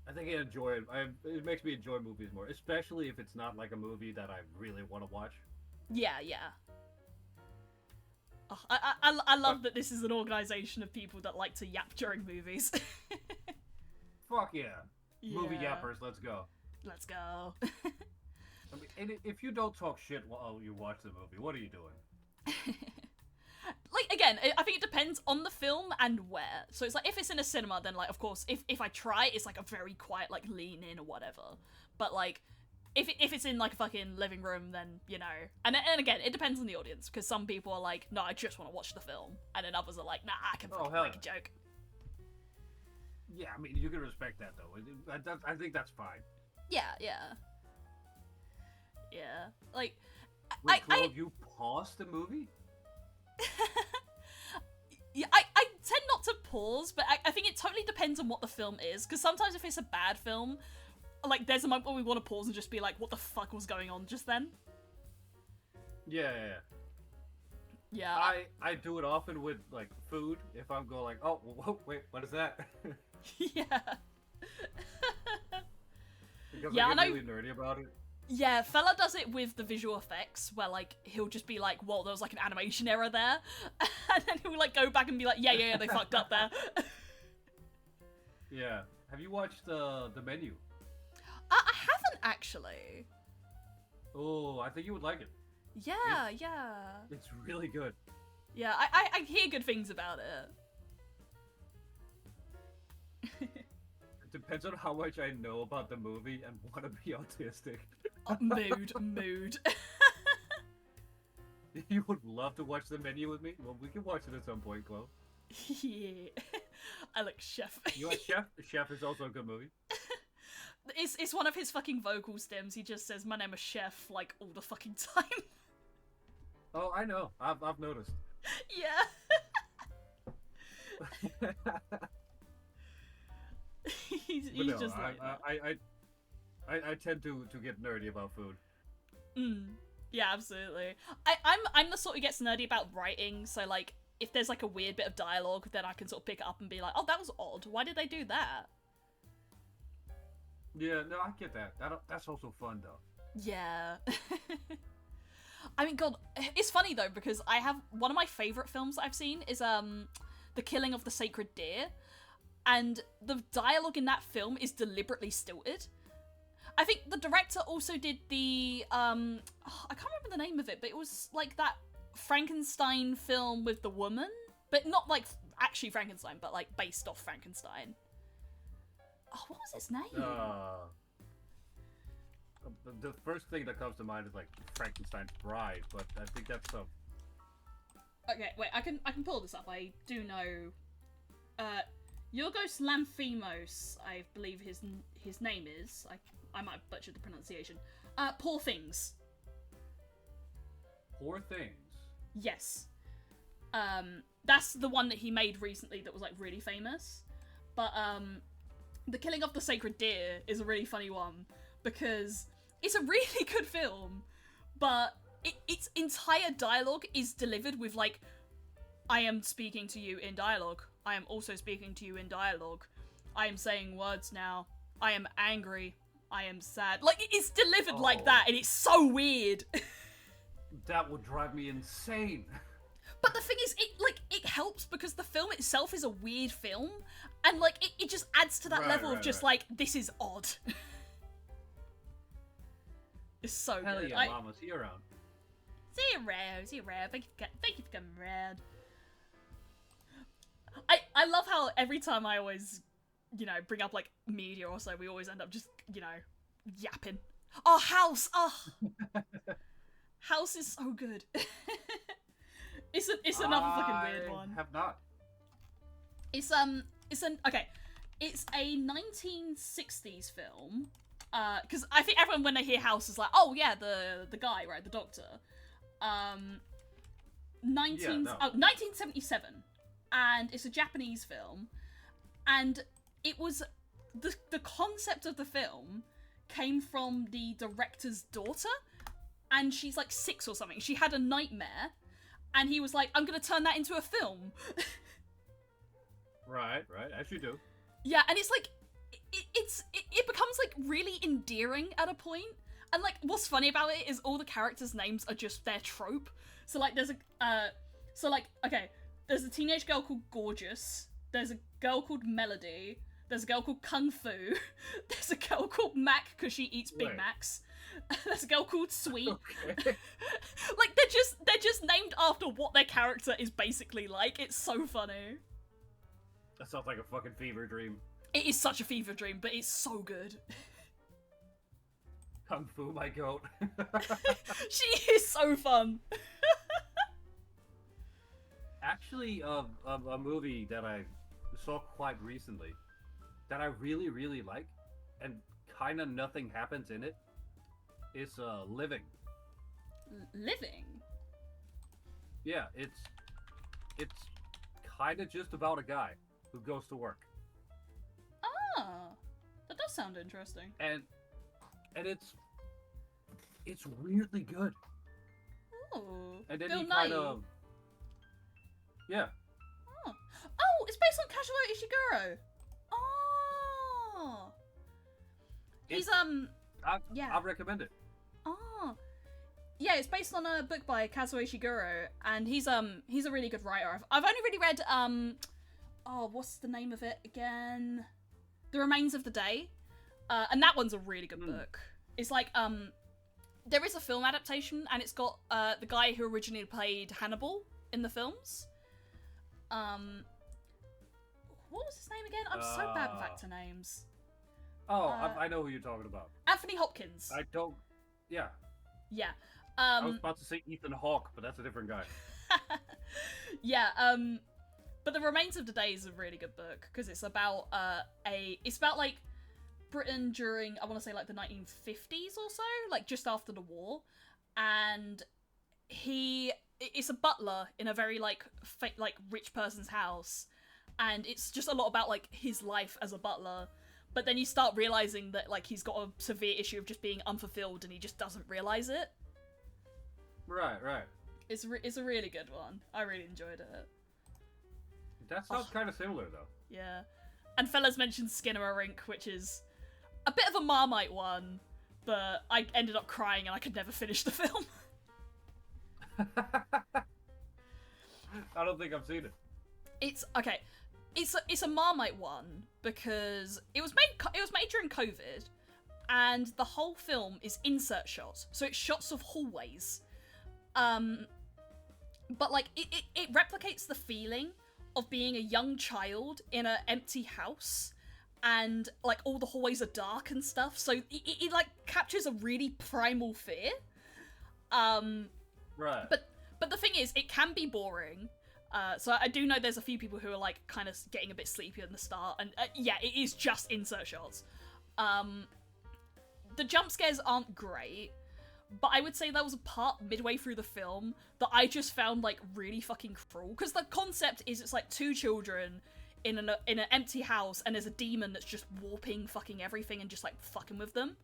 I think I enjoy it. It makes me enjoy movies more, especially if it's not like a movie that I really want to watch. Yeah. Oh, I love that this is an organization of people that like to yap during movies. Fuck yeah. Movie yappers, let's go. Let's go. I mean, and if you don't talk shit while you watch the movie, what are you doing? Like, again, I think it depends on the film and where. So it's like, if it's in a cinema, then like, of course, if I try, it's like a very quiet, like, lean in or whatever. But like, if it's in like a fucking living room, then, you know, and again, it depends on the audience, because some people are like, no, I just want to watch the film, and then others are like, nah, I can fucking make a joke. Yeah, I mean, you can respect that, though. I think that's fine. Yeah. Like, Wait, Chloe, you paused the movie? Yeah, I tend not to pause, but I think it totally depends on what the film is, because sometimes if it's a bad film, like, there's a moment where we want to pause and just be like, what the fuck was going on just then? Yeah. Yeah. I do it often with, like, food. If I'm going like, oh, whoa, wait, what is that? Yeah. Because Yeah, I I get know- really nerdy about it. Yeah, fella does it with the visual effects, where like he'll just be like, "Whoa, there was like an animation error there," and then he'll like go back and be like, "Yeah, they fucked up there." Yeah. Have you watched the menu? I haven't actually. Oh, I think you would like it. Yeah. It's really good. Yeah, I hear good things about it. It depends on how much I know about the movie and want to be autistic. Mood. You would love to watch the menu with me? Well, we can watch it at some point, Chloe. Yeah. I like Chef. You like Chef? Chef is also a good movie. It's one of his fucking vocal stems. He just says, "My name is Chef," like all the fucking time. Oh, I know. I've noticed. Yeah. he's No, just like that. I tend to get nerdy about food. Yeah, absolutely. I'm the sort who gets nerdy about writing, so like if there's like a weird bit of dialogue, then I can sort of pick it up and be like, "Oh, that was odd. Why did they do that?" Yeah, no, I get that. That's also fun though. Yeah. I mean, God, it's funny though because I have one of my favorite films that I've seen is The Killing of the Sacred Deer, and the dialogue in that film is deliberately stilted. I think the director also did the I can't remember the name of it, but it was like that Frankenstein film with the woman, but not like actually Frankenstein, but like based off Frankenstein. Oh, what was his name? The first thing that comes to mind is like Frankenstein's Bride, but I think that's some. Okay, wait, I can pull this up. I do know. Yorgos Lanthimos, I believe his name is. I might have butchered the pronunciation. Poor Things. Poor Things. Yes. That's the one that he made recently that was like really famous. But The Killing of the Sacred Deer is a really funny one because it's a really good film, but its entire dialogue is delivered with like, "I am speaking to you in dialogue. I am also speaking to you in dialogue. I am saying words now. I am angry. I am sad." Like, it's delivered like that, and it's so weird. That would drive me insane. But the thing is, it helps because the film itself is a weird film, and like it just adds to that level of just like, this is odd. It's so Hell good. yeah, Mama, see you around. See you around. Thank you for coming around. I love how every time I always, bring up like media or so, we always end up just, yapping. Oh, House! Oh, House is so good. It's another fucking weird one. I have not. It's a 1960s film. Because I think everyone when they hear House is like, oh yeah, the guy, right, the doctor. 1977, and it's a Japanese film, and it was the concept of the film came from the director's daughter, and she's like 6 or something. She had a nightmare, and he was like, I'm gonna turn that into a film. Right, as you do. Yeah, and it's like, it becomes like really endearing at a point. And like, what's funny about it is all the characters' names are just their trope. So like, there's a teenage girl called Gorgeous. There's a girl called Melody. There's a girl called Kung Fu. There's a girl called Mac because she eats Big Macs. There's a girl called Sweet. Okay. Like they're just named after what their character is basically like. It's so funny. That sounds like a fucking fever dream. It is such a fever dream, but it's so good. Kung Fu, my goat. She is so fun. Actually, a movie that I saw quite recently that I really, really like, and kind of nothing happens in it, is Living. Living? Yeah, it's kind of just about a guy who goes to work. Ah, that does sound interesting. And it's weirdly good. Oh, And then Bill he kind Nighy. of yeah. Oh, it's based on Kazuo Ishiguro. Oh. He's yeah. I recommend it. Oh. Yeah, it's based on a book by Kazuo Ishiguro, and he's a really good writer. I've only really read what's the name of it again? The Remains of the Day. And that one's a really good book. It's like there is a film adaptation, and it's got the guy who originally played Hannibal in the films. What was his name again? I'm so bad with actor names. Oh, I know who you're talking about. Anthony Hopkins. I don't. Yeah. Yeah. I was about to say Ethan Hawke, but that's a different guy. Yeah. But The Remains of the Day is a really good book because it's about it's about like Britain during, I want to say, like the 1950s or so, like just after the war, and it's a butler in a very like rich person's house, and it's just a lot about like his life as a butler. But then you start realizing that like he's got a severe issue of just being unfulfilled, and he just doesn't realize it. Right. It's a really good one. I really enjoyed it. That sounds kind of similar though. Yeah, and fellas mentioned Skinnamarink, which is a bit of a Marmite one, but I ended up crying and I could never finish the film. I don't think I've seen it. It's okay. It's a Marmite one because it was made during COVID, and the whole film is insert shots, so it's shots of hallways. But like it replicates the feeling of being a young child in an empty house, and like all the hallways are dark and stuff, so it like captures a really primal fear. Right. But the thing is, it can be boring. So I do know there's a few people who are like kind of getting a bit sleepy in the start, and yeah, it is just insert shots. The jump scares aren't great, but I would say there was a part midway through the film that I just found like really fucking cruel, because the concept is it's like two children in an empty house, and there's a demon that's just warping fucking everything and just like fucking with them.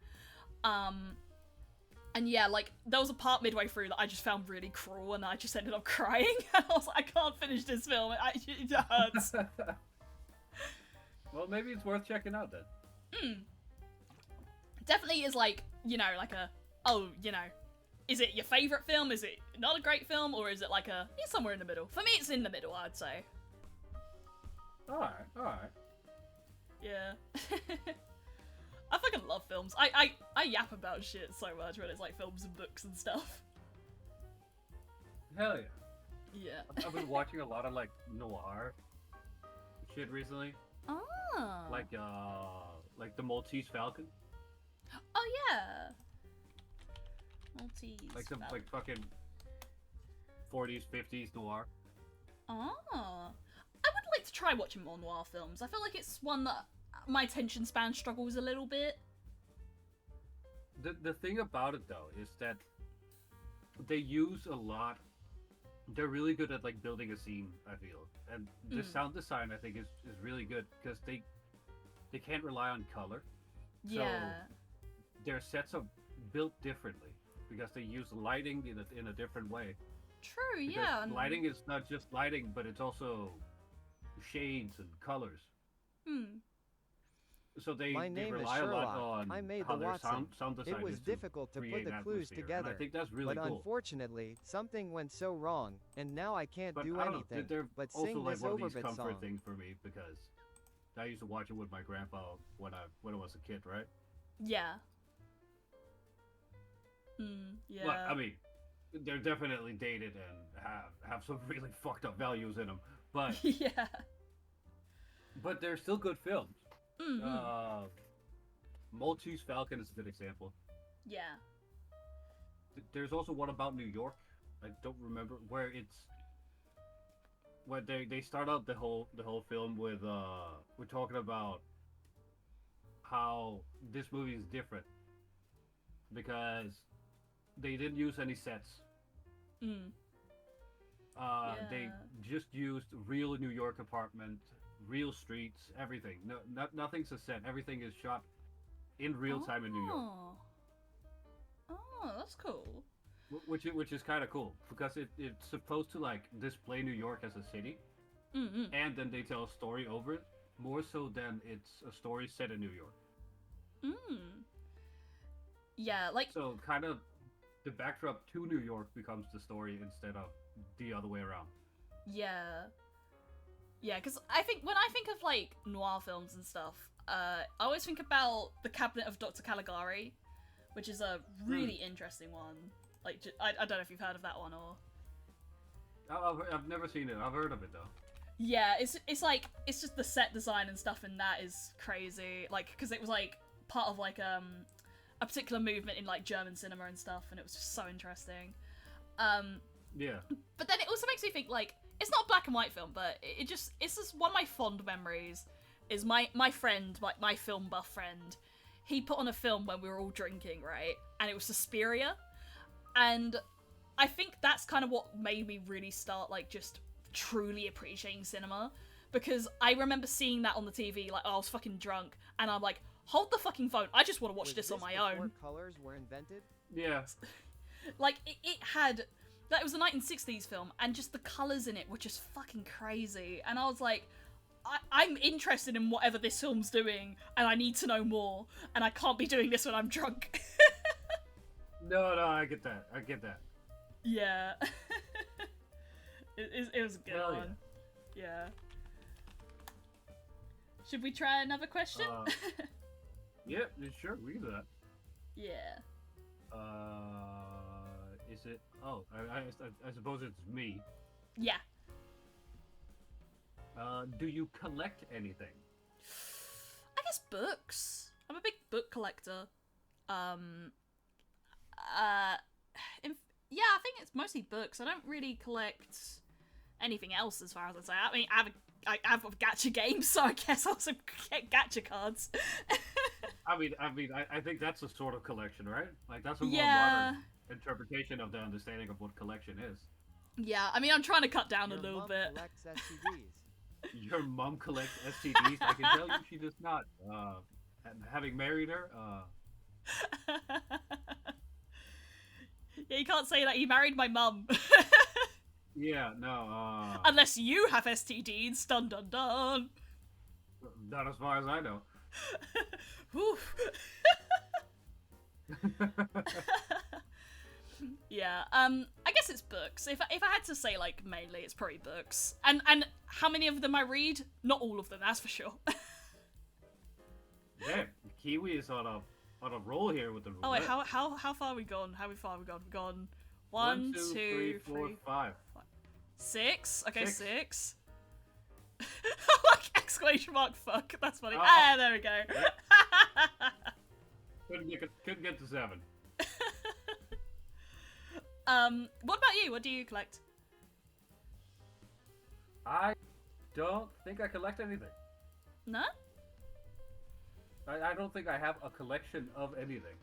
And yeah, like there was a part midway through that I just found really cruel, and I just ended up crying. And I was like, I can't finish this film. It hurts. Well, maybe it's worth checking out then. Definitely is like, like is it your favorite film? Is it not a great film? Or is it like it's somewhere in the middle? For me, it's in the middle, I'd say. Alright. Yeah. I fucking love films. I yap about shit so much when it's like films and books and stuff. Hell yeah. Yeah. I've been watching a lot of like noir shit recently. Oh. Like the Maltese Falcon. Oh yeah. Maltese. Like some like fucking 40s, 50s noir. Oh. I would like to try watching more noir films. I feel like it's one that my attention span struggles a little bit. The thing about it though is that they use a lot. They're really good at like building a scene, I feel, and the sound design I think is really good because they can't rely on color. Yeah. So their sets are built differently because they use lighting in a different way. True. Because yeah. lighting is not just lighting, but it's also shades and colors. So they rely a lot on I made how the their Watson. sound design It was is difficult to put create the clues atmosphere, together, and I think that's really but cool. unfortunately, something went so wrong, and now I can't But do I don't know, anything they're but also sing like this one of these Overbit comfort song. things for me because I used to watch it with my grandpa when I was a kid, right? Yeah. Yeah. But I mean, they're definitely dated and have some really fucked up values in them, but yeah. but they're still good films. Maltese Falcon is a good example. Yeah. There's also one about New York. I don't remember where they start out the whole film with we're talking about how this movie is different because they didn't use any sets. They just used real New York apartment, real streets, everything. Nothing's a set. Everything is shot in real time in New York. Oh, that's cool. Which is kind of cool because it's supposed to like display New York as a city, and then they tell a story over it. more so than it's a story set in New York. Yeah, like So kind of the backdrop to New York becomes the story instead of the other way around. yeah. Yeah, because I think when I think of like noir films and stuff, I always think about The Cabinet of Dr. Caligari, which is a really interesting one. Like, I don't know if you've heard of that one or. I've never seen it. I've heard of it though. Yeah, it's like it's just the set design and stuff, and that is crazy. Like, because it was like part of like a particular movement in like German cinema and stuff, and it was just so interesting. Yeah. But then it also makes me think like it's not a black and white film, but it's just one of my fond memories. Is my friend, my film buff friend, he put on a film when we were all drinking, right? And it was Suspiria, and I think that's kind of what made me really start like just truly appreciating cinema, because I remember seeing that on the TV, like I was fucking drunk, and I'm like, hold the fucking phone, I just want to watch this on my own. Colors were invented? Yeah. Like it had. That was a 1960s film, and just the colours in it were just fucking crazy. And I was like, I'm interested in whatever this film's doing, and I need to know more, and I can't be doing this when I'm drunk. No, I get that. Yeah. it was a good Hell one. Yeah. Should we try another question? Yeah, sure, we can do that. Yeah. Is it? Oh, I suppose it's me. Yeah. Do you collect anything? I guess books. I'm a big book collector. Yeah, I think it's mostly books. I don't really collect anything else as far as I say. I mean, I have a gacha game, so I guess I also get gacha cards. I think that's a sort of collection, right? Like that's a more Yeah. modern interpretation of the understanding of what collection is. Yeah, I mean, I'm trying to cut down Your a little mom bit. collects STDs. Your mom collects STDs. I can tell you, she does not. Having married her, Yeah, you can't say that. He married my mum. yeah, no. Unless you have STDs. Dun dun dun. Not as far as I know. Whew. Yeah, I guess it's books. If I had to say, like, mainly, it's probably books. And how many of them I read? Not all of them, that's for sure. Damn, Kiwi is on a roll here with the roulette. Oh wait, how far have we gone? How far have we gone? We've gone 1, 2, 3, 4, 5. 6. Okay, 6. 6. Like, exclamation mark, fuck. That's funny. There we go. Couldn't get to 7. What about you? What do you collect? I don't think I collect anything. No? I don't think I have a collection of anything.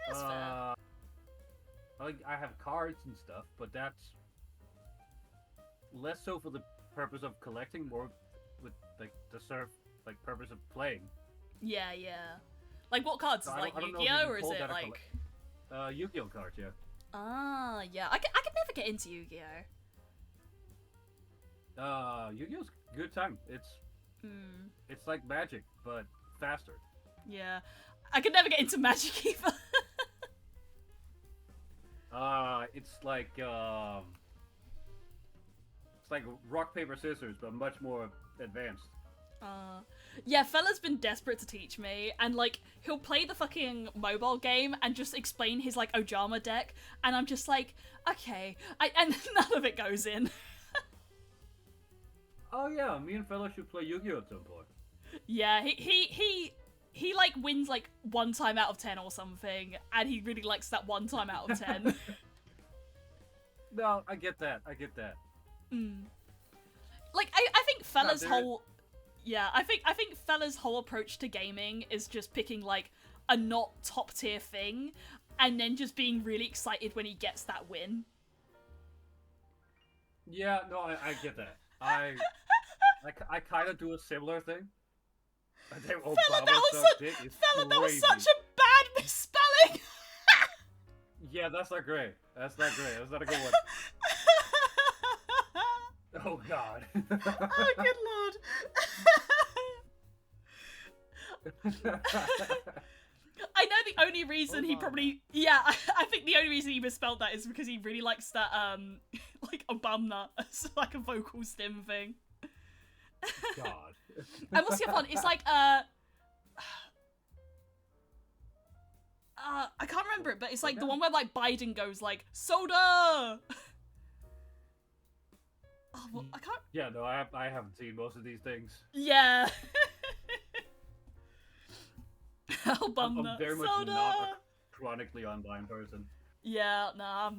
That's fair. I have cards and stuff, but that's less so for the purpose of collecting, more with like the purpose of playing. Yeah. Like, what cards? So Is it like I don't know if Yu-Gi-Oh, you or can is call it that a like... Yu-Gi-Oh cards, yeah. Ah, yeah. I could never get into Yu-Gi-Oh. Yu-Gi-Oh's a good time. It's like Magic, but faster. Yeah. I could never get into Magic either. It's like rock, paper, scissors, but much more advanced. Yeah, fella's been desperate to teach me, and like, he'll play the fucking mobile game and just explain his like Ojama deck, and I'm just like, okay, and none of it goes in. Oh yeah, me and fella should play Yu-Gi-Oh at some point. Yeah, he like wins like 1 time out of 10 or something, and he really likes that 1 time out of 10. No, I get that. Like, I think fella's No, whole... Yeah, I think fella's whole approach to gaming is just picking, like, a not top-tier thing, and then just being really excited when he gets that win. Yeah, no, I get that. I kind of do a similar thing. I think Fella, that was such a bad misspelling! Yeah, that's not great. That's not a good one. Oh God. Oh, good lord. I know the only reason he probably... Yeah, I think the only reason he misspelled that is because he really likes that, like, Obama as, like, a vocal stim thing. God. And what's the other one? It's like, I can't remember it, but it's like the one where, like, Biden goes, like, soda! Oh, well, I can't... Yeah, no, I haven't seen most of these things. Yeah. Obama, I'm very much soda! not a chronically online person. Yeah, nah.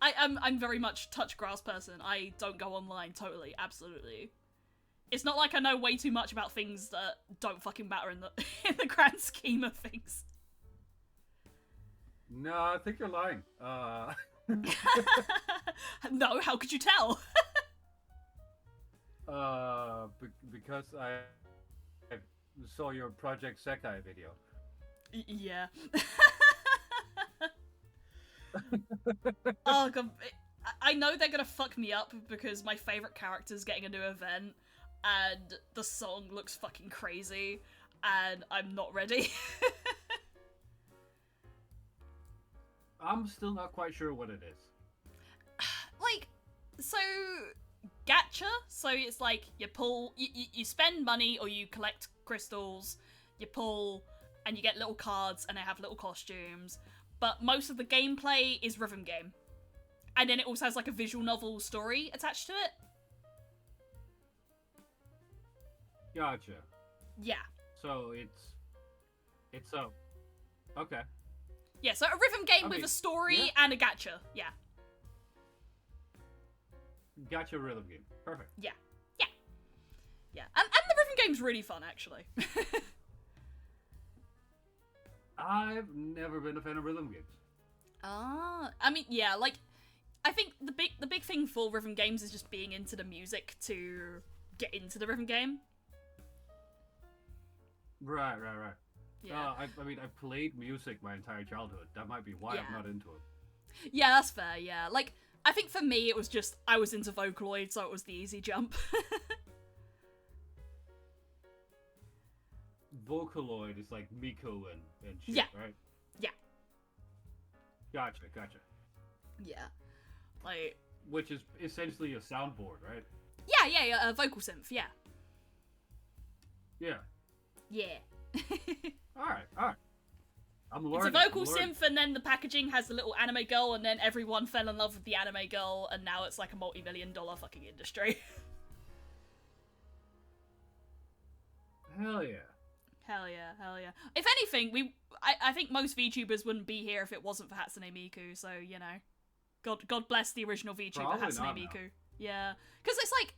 I'm very much touch grass person. I don't go online, totally, absolutely. It's not like I know way too much about things that don't fucking matter in the in the grand scheme of things. No, I think you're lying. No, how could you tell? Because I saw your Project Sekai video. Yeah. Oh god, I know they're gonna fuck me up because my favorite character's getting a new event, and the song looks fucking crazy, and I'm not ready. I'm still not quite sure what it is. Like, so gacha, so it's like you pull, you spend money or you collect crystals, you pull, and you get little cards, and they have little costumes. But most of the gameplay is rhythm game, and then it also has like a visual novel story attached to it. Gotcha. Yeah. So it's okay. Yeah, so a rhythm game with a story and a gacha. Yeah. Gacha rhythm game. Perfect. Yeah. Yeah. Yeah. And the rhythm game's really fun, actually. I've never been a fan of rhythm games. I mean, yeah, like, I think the big thing for rhythm games is just being into the music to get into the rhythm game. Right. Yeah. I mean, I've played music my entire childhood. That might be why I'm not into it. Yeah, that's fair, yeah. Like, I think for me, it was just, I was into Vocaloid, so it was the easy jump. Vocaloid is like Miku and shit, Yeah. right? Yeah. Gotcha. Yeah. Like... Which is essentially a soundboard, right? Yeah, a vocal synth, yeah. Yeah. Yeah. Alright. I'm It's learning. a vocal synth, and then the packaging has the little anime girl, and then everyone fell in love with the anime girl, and now it's like a multi-million-dollar fucking industry. Hell yeah. Hell yeah. If anything, I think most VTubers wouldn't be here if it wasn't for Hatsune Miku, so, you know. God bless the original VTuber, Probably Hatsune not Miku. now. Yeah. Because it's like,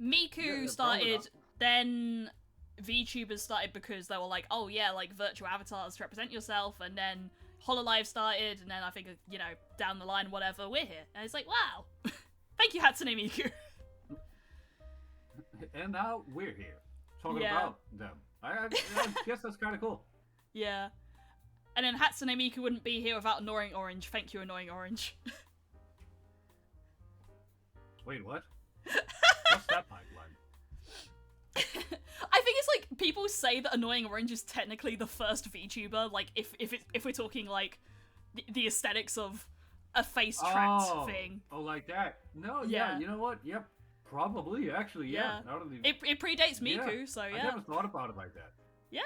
Miku started, then VTubers started because they were like, oh yeah, like virtual avatars to represent yourself, and then HoloLive started, and then I think, you know, down the line, whatever, we're here. And it's like, wow. Thank you, Hatsune Miku. And now we're here, talking about them. I guess that's kind of cool. Yeah. And then Hatsune Miku wouldn't be here without Annoying Orange. Thank you, Annoying Orange. Wait, what? What's that pipeline? I think it's like, people say that Annoying Orange is technically the first VTuber, like, if we're talking, like, the aesthetics of a face-tracked thing. Oh, like that? No, yeah, you know what? Yep, probably, actually, yeah. It predates Miku, so yeah. I never thought about it like that. Yeah.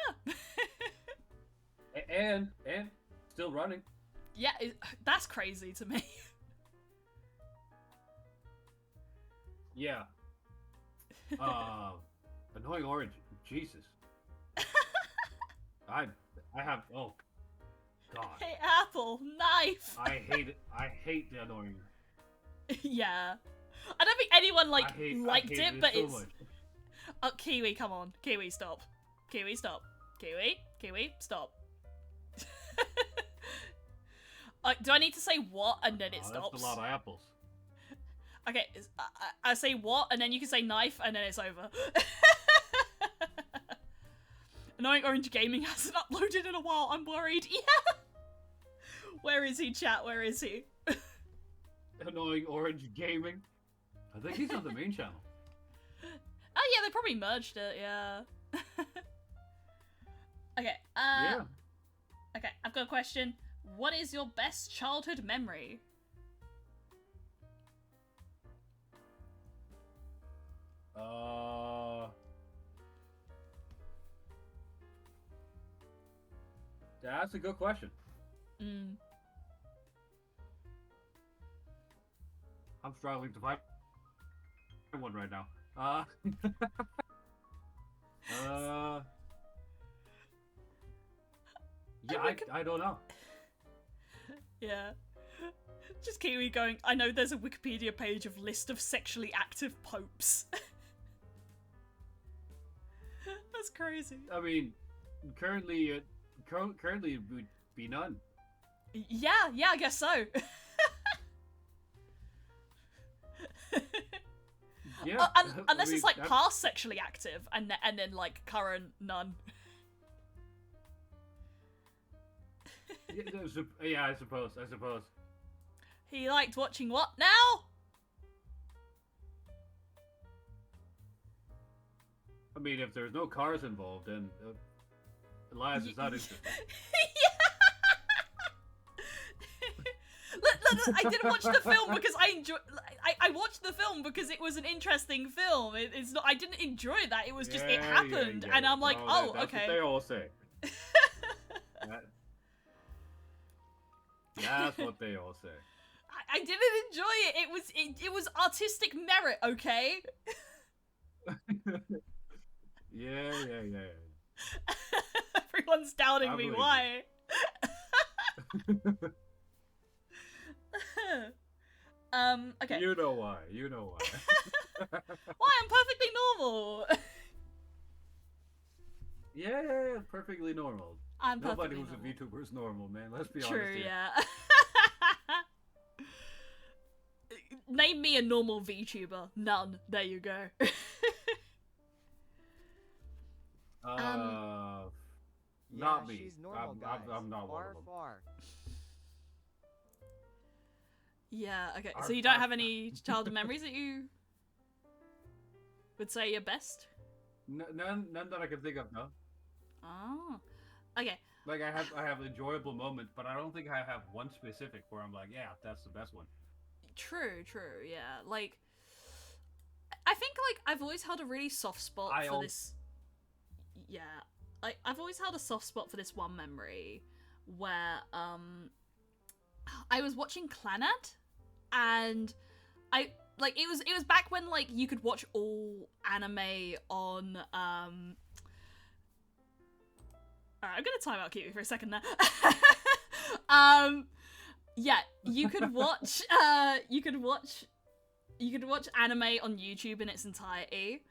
and still running. Yeah, that's crazy to me. Yeah. Annoying Orange. Jesus. I have. Oh. God. Hey, Apple, knife. I hate it. I hate the Annoying. Yeah. I don't think anyone liked it, but so it's. much. Oh, Kiwi, come on. Kiwi, stop. Kiwi, stop. Kiwi, stop. Do I need to say what and then it stops? That's a lot of apples. Okay, I say what, and then you can say knife, and then it's over. Annoying Orange Gaming hasn't uploaded in a while, I'm worried. Yeah! Where is he, chat? Where is he? Annoying Orange Gaming. I think he's on the main channel. Oh yeah, they probably merged it. Yeah. Okay. Yeah. Okay, I've got a question. What is your best childhood memory? That's a good question. Mm. I'm struggling to find one right now. Yeah, I don't know. Yeah. Just Kiwi going, I know there's a Wikipedia page of list of sexually active popes. That's crazy. I mean, currently it would be none. Yeah, I guess so. Yeah. Unless I mean, it's like past sexually active and then like current none. Yeah, I suppose. He liked watching what now? I mean, if there's no cars involved, then Elias is not interested. Look, I didn't watch the film because I watched the film because it was an interesting film. It's not. I didn't enjoy that. It was just it happened, and I'm like, that's okay. What they all say. That's what they all say. I didn't enjoy it. It was artistic merit, okay? Yeah. Everyone's doubting me. Why? Okay. You know why. Why? I'm perfectly normal. Yeah, perfectly normal. Nobody who's normal. a VTuber is normal, man. Let's be honest. True, here. yeah. Name me a normal VTuber. None. There you go. Not me. She's normal, guys. I'm not one of them. Far. Yeah, okay. So you don't have any childhood memories that you would say are best? None that I can think of, no. Oh. Okay. Like I have enjoyable moments, but I don't think I have one specific where I'm like, yeah, that's the best one. True, yeah. Like, I think, like, I've always held a really soft spot for this... Yeah. Like, I've always held a soft spot for this one memory where, I was watching Clannad, and it was back when, like, you could watch all anime on, Alright, I'm gonna time out Kiwi for a second there. Yeah, you could watch anime on YouTube in its entirety,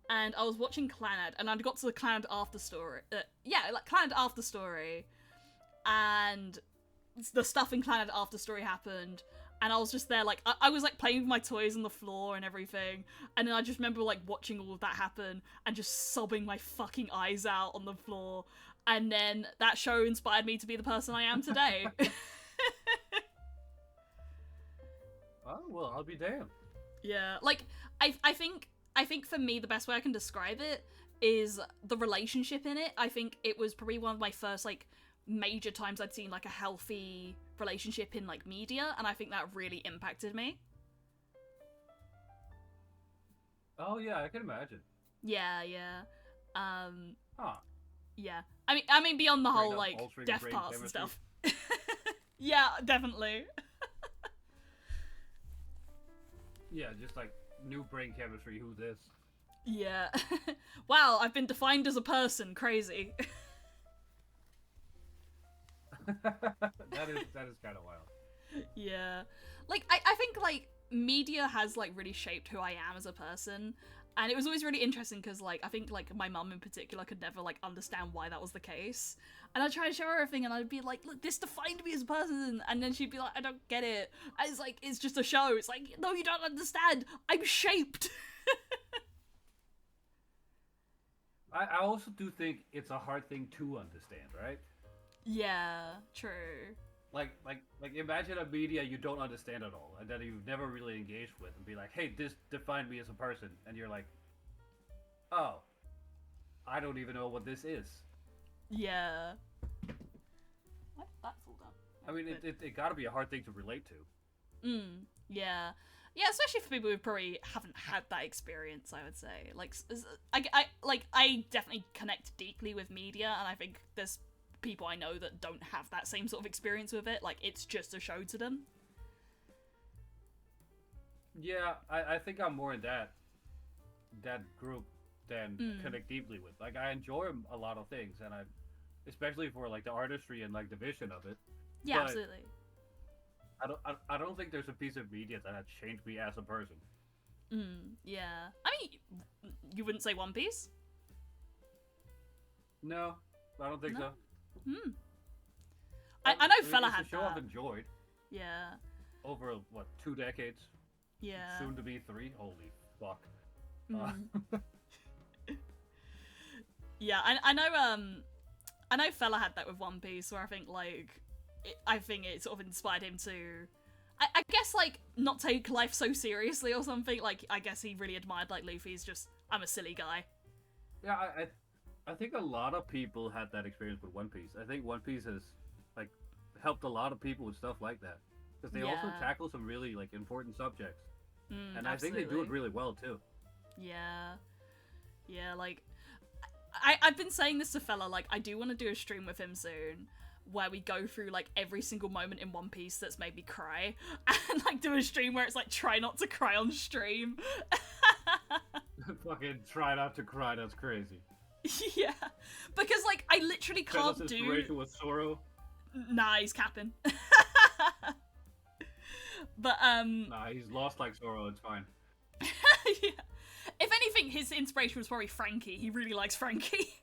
and I was watching Clannad, and I got to the Clannad after story. Clannad after story, and the stuff in Clannad after story happened, and I was just there, like, I was like playing with my toys on the floor and everything, and then I just remember like watching all of that happen and just sobbing my fucking eyes out on the floor, and then that show inspired me to be the person I am today. Oh well, I'll be damned. Yeah, like I think for me the best way I can describe it is the relationship in it. I think it was probably one of my first like major times I'd seen like a healthy relationship in like media, and I think that really impacted me. Oh yeah, I can imagine. Yeah. Huh. Yeah. I mean beyond the Straight whole up like altering death brain parts and chemistry. stuff. Yeah, definitely. Yeah, just like new brain chemistry. Who's this? Yeah. Wow, I've been defined as a person. Crazy. that is kind of wild. Yeah. Like, I think, like, media has, like, really shaped who I am as a person. And it was always really interesting because, like, I think, like, my mum in particular could never, like, understand why that was the case. And I'd try to show her everything and I'd be like, look, this defined me as a person. And then she'd be like, I don't get it. And it's like, it's just a show. It's like, no, you don't understand. I'm shaped. I also do think it's a hard thing to understand, right? Yeah, true. Like imagine a media you don't understand at all and that you've never really engaged with, and be like, hey, this defined me as a person, and you're like, oh, I don't even know what this is. Yeah. Why did that fall down? I mean, it gotta be a hard thing to relate to. Yeah. Yeah, especially for people who probably haven't had that experience, I would say. Like, I definitely connect deeply with media, and I think there's people I know that don't have that same sort of experience with it. Like, it's just a show to them. Yeah, I think I'm more in that group than connect deeply with. Like, I enjoy a lot of things, and especially for like the artistry and like the vision of it. Yeah, but absolutely. I don't think there's a piece of media that has changed me as a person. Yeah. I mean, you wouldn't say One Piece? No, I don't think so. I know it's Fella a had show that. I've enjoyed Yeah. over, what, 2 decades? Yeah. Soon to be 3? Holy fuck. Yeah, I know Fella had that with One Piece, where I think, like, I think it sort of inspired him to, I guess, like, not take life so seriously or something. Like, I guess he really admired, like, Luffy's just, I'm a silly guy. Yeah, I think a lot of people had that experience with One Piece. I think One Piece has, like, helped a lot of people with stuff like that. Because they also tackle some really, like, important subjects. And I think they do it really well, too. Yeah. Yeah, like, I've been saying this to Fella, like, I do want to do a stream with him soon, where we go through, like, every single moment in One Piece that's made me cry, and, like, do a stream where it's, like, try not to cry on stream. Fucking try not to cry, that's crazy. Yeah, because, like, I literally can't do... inspiration with Zoro? Nah, he's capping. But, Nah, he's lost like Zoro, it's fine. Yeah. If anything, his inspiration was probably Frankie. He really likes Frankie.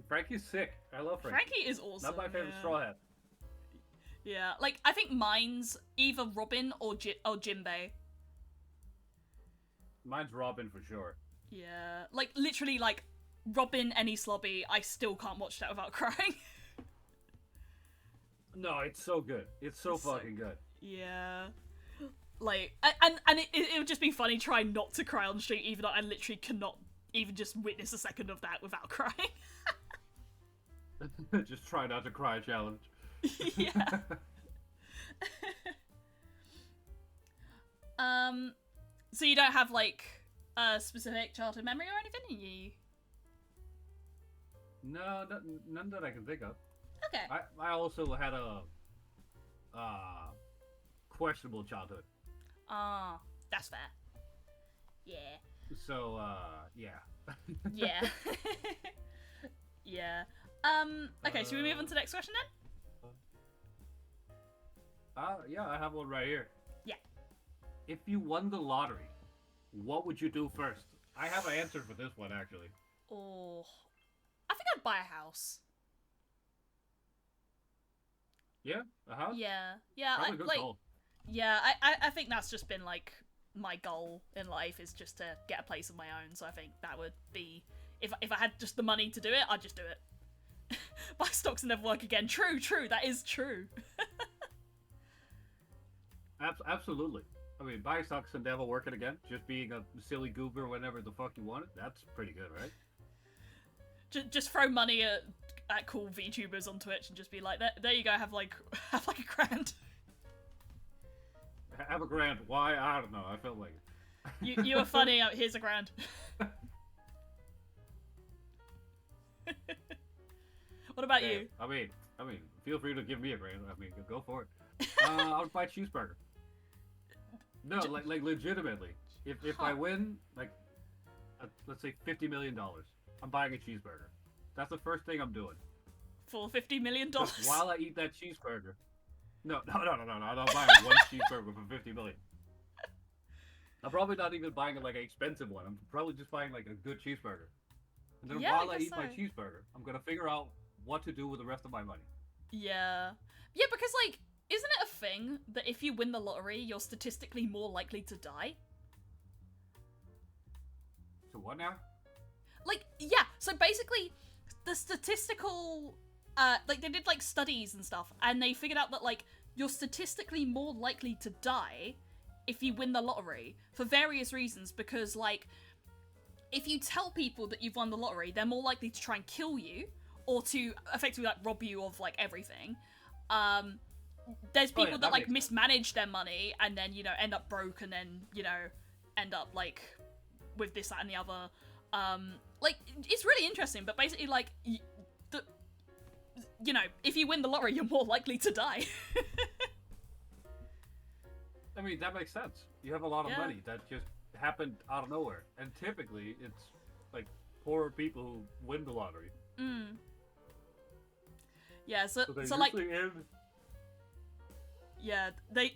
Frankie's sick. I love Frankie. Frankie is awesome. Not my favorite Straw Hat. Yeah, like, I think mine's either Robin or Jinbei. Mine's Robin for sure. Yeah, like, literally, like, Robin, any slobby, I still can't watch that without crying. No, it's so good. It's so fucking good. Yeah. Like, and it would just be funny trying not to cry on stream, even though I literally cannot even just witness a second of that without crying. Just try not to cry challenge. Yeah. So you don't have, like, a specific childhood memory or anything? No, none that I can think of. Okay. I also had a questionable childhood. That's fair. Yeah. So, yeah. Yeah. Yeah. Okay, should we move on to the next question then? Yeah, I have one right here. Yeah. If you won the lottery, what would you do first? I have an answer for this one, actually. Oh, I think I'd buy a house. Yeah, a house? Yeah. Probably a good call. Yeah, I think that's just been, like, my goal in life is just to get a place of my own. So I think that would be, if I had just the money to do it, I'd just do it. Buy stocks and never work again. True, that is true. Absolutely. I mean, buying stocks and never working again, just being a silly goober whenever the fuck you want it, that's pretty good, right? Just throw money at cool VTubers on Twitch and just be like, there you go, have like a grand. Have a grand. Why? I don't know. I felt like it. You were funny. Here's a grand. What about you? I mean, feel free to give me a grand. I mean, go for it. I would buy a cheeseburger. No, like legitimately. If I win, like, let's say $50 million, I'm buying a cheeseburger. That's the first thing I'm doing. For $50 million? While I eat that cheeseburger. No. I'm not buying one cheeseburger for $50 million. I'm probably not even buying like an expensive one. I'm probably just buying like a good cheeseburger. And then while I eat my cheeseburger, I'm gonna figure out what to do with the rest of my money. Yeah, because like, isn't it a thing that if you win the lottery, you're statistically more likely to die? So what now? Like, yeah, so basically, the statistical like they did like studies and stuff, and they figured out that like you're statistically more likely to die if you win the lottery for various reasons, because like if you tell people that you've won the lottery, they're more likely to try and kill you or to effectively like rob you of like everything. There's people that like mismanage their money and then, you know, end up broke and then, you know, end up like with this, that, and the other. Like it's really interesting, but basically like you know, if you win the lottery, you're more likely to die. I mean, that makes sense. You have a lot of money that just happened out of nowhere, and typically it's like poor people who win the lottery. Yeah, so like yeah, they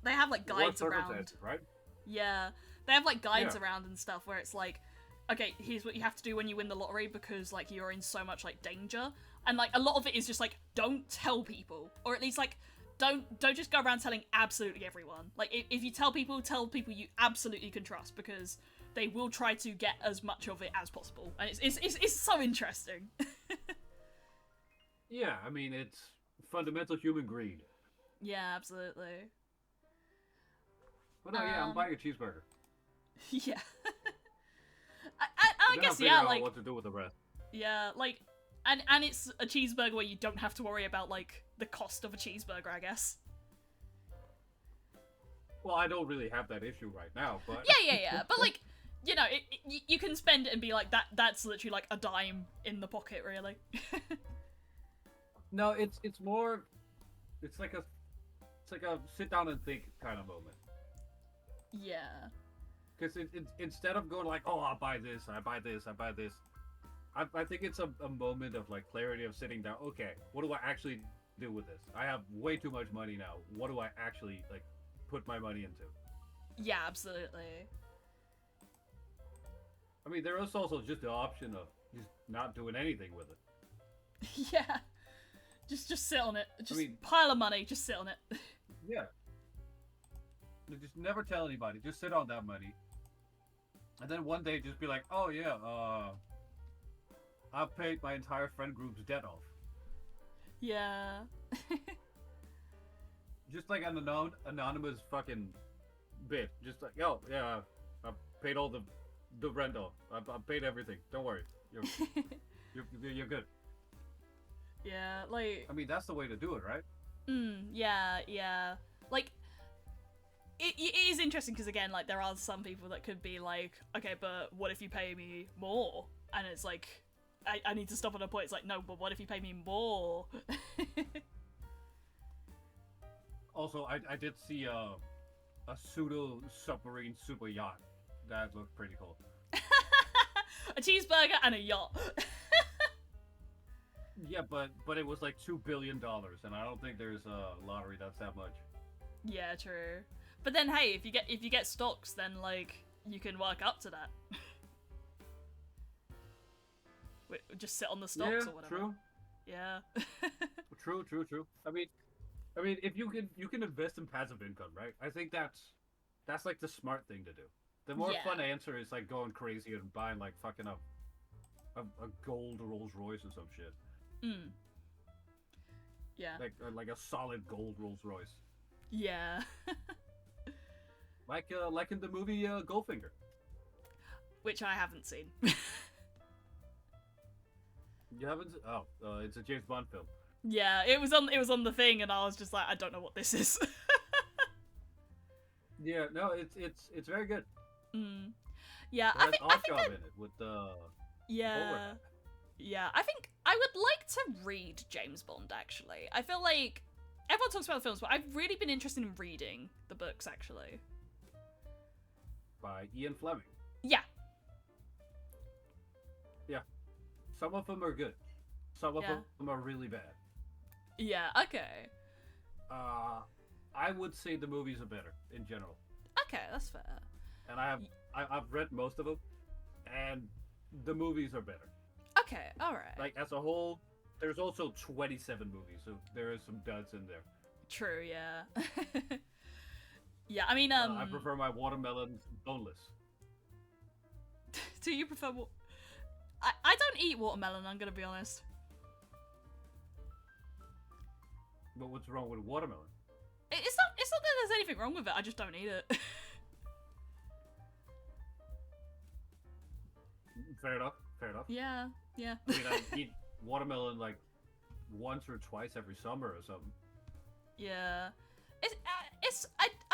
have like guides around, right? Yeah, they have like guides around and stuff where it's like, okay, here's what you have to do when you win the lottery because like you're in so much like danger, and like a lot of it is just like don't tell people, or at least like don't just go around telling absolutely everyone. Like if you tell people you absolutely can trust, because they will try to get as much of it as possible, and it's so interesting. Yeah, I mean it's fundamental human greed. Yeah, absolutely. But no, yeah, I'm buying a cheeseburger. Yeah. I guess yeah, like what to do with the rest. Yeah, like and it's a cheeseburger where you don't have to worry about like the cost of a cheeseburger, I guess. Well, I don't really have that issue right now, but yeah. But like, you know, you can spend it and be like that's literally like a dime in the pocket, really. No, it's more, it's like a sit down and think kind of moment. Yeah. Because instead of going like, oh, I'll buy this, I buy this, I think it's a moment of like clarity of sitting down. Okay, what do I actually do with this? I have way too much money now. What do I actually like put my money into? Yeah, absolutely. I mean, there is also just the option of just not doing anything with it. Yeah. Just sit on it. Just pile of money, just sit on it. Yeah. Just never tell anybody. Just sit on that money. And then one day just be like, oh yeah, I've paid my entire friend group's debt off. Yeah. Just like an anonymous fucking bit. Just like, yo, yeah, I've paid all the rent off. I've paid everything. Don't worry. You're good. Yeah, like... I mean, that's the way to do it, right? Yeah. Like, it is interesting because, again, like, there are some people that could be like, okay, but what if you pay me more? And it's like, I need to stop at a point. It's like, no, but what if you pay me more? Also, I did see a pseudo submarine super yacht. That looked pretty cool. A cheeseburger and a yacht. Yeah, but it was like $2 billion, and I don't think there's a lottery that's that much. Yeah, true. But then, hey, if you get stocks, then like you can work up to that. Just sit on the stocks or whatever. True. Yeah. True. I mean, if you can invest in passive income, right? I think that's like the smart thing to do. The more fun answer is like going crazy and buying like fucking a gold Rolls Royce or some shit. Yeah. Like a solid gold Rolls Royce. Yeah. like in the movie Goldfinger. Which I haven't seen. You haven't? Oh, it's a James Bond film. Yeah, it was on the thing, and I was just like, I don't know what this is. Yeah, no, it's very good. Yeah, I think in it with the. Yeah. Yeah, I think I would like to read James Bond, actually. I feel like everyone talks about the films, but I've really been interested in reading the books, actually. By Ian Fleming. Yeah. Yeah. Some of them are good. Some of them are really bad. Yeah, okay. I would say the movies are better, in general. Okay, that's fair. And I've read most of them, and the movies are better. Okay, alright. Like, as a whole, there's also 27 movies, so there is some duds in there. True, yeah. Yeah, I mean, I prefer my watermelons boneless. Do you prefer I don't eat watermelon, I'm gonna be honest. But what's wrong with watermelon? It's not that there's anything wrong with it. I just don't eat it. Fair enough. Fair enough. Yeah. Yeah. I mean, I eat watermelon like once or twice every summer or something. Yeah. I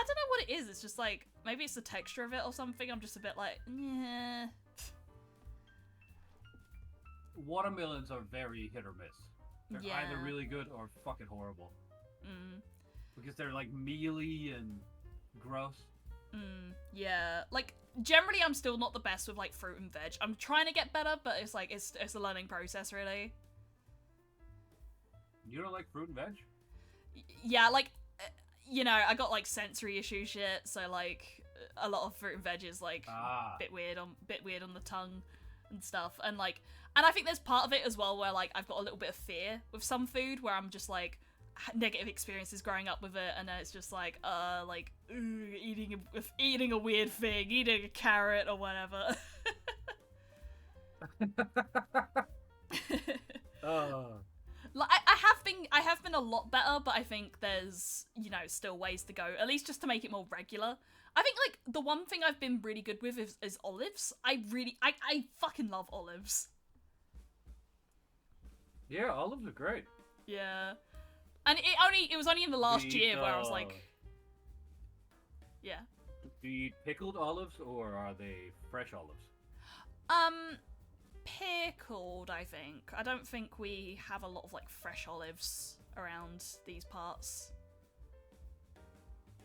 don't know what it is. It's just like maybe it's the texture of it or something. I'm just a bit like, yeah. Watermelons are very hit or miss. They're Yeah. either really good or fucking horrible. Mm. Because they're like mealy and gross. Yeah. Like generally, I'm still not the best with like fruit and veg. I'm trying to get better, but it's like it's a learning process, really. You don't like fruit and veg? Yeah, like you know, I got like sensory issue shit, so like a lot of fruit and veg is like bit weird on the tongue and stuff, and I think there's part of it as well where like I've got a little bit of fear with some food where I'm just like negative experiences growing up with it, and then it's just like eating a weird thing, eating a carrot or whatever. Like I have been a lot better, but I think there's, you know, still ways to go, at least just to make it more regular. I think like the one thing I've been really good with is olives. I fucking love olives. Yeah, olives are great. Yeah. And it was only in the last year where I was like, yeah. Do you eat pickled olives or are they fresh olives? Pickled, I think. I don't think we have a lot of like fresh olives around these parts.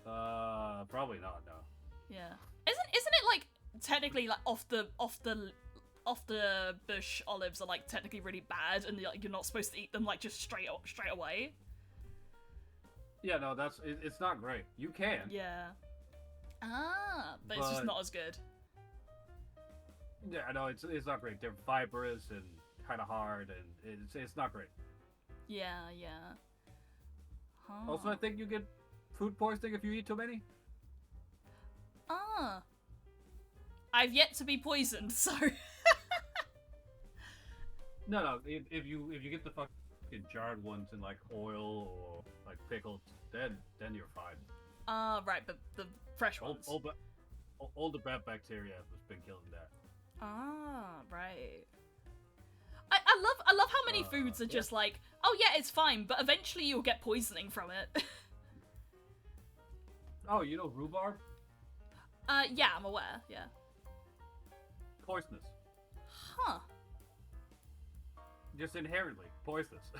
Probably not. No. Yeah. Isn't it like technically like off the bush olives are like technically really bad, and like you're not supposed to eat them like just straight away? Yeah, no, it's not great. You can. Yeah. But it's just not as good. Yeah, no, it's not great. They're fibrous and kind of hard, and it's not great. Yeah. Huh. Also, I think you get food poisoning if you eat too many. I've yet to be poisoned, so. No. If you get the fucking jarred ones in like oil or like pickled, then you're fine. Right, but the fresh ones. All the bad bacteria has been killing that. Right. I love how many foods are just like, oh yeah, it's fine, but eventually you'll get poisoning from it. Oh, you know rhubarb? Yeah, I'm aware, yeah. Poisonous. Huh. Just inherently poisonous.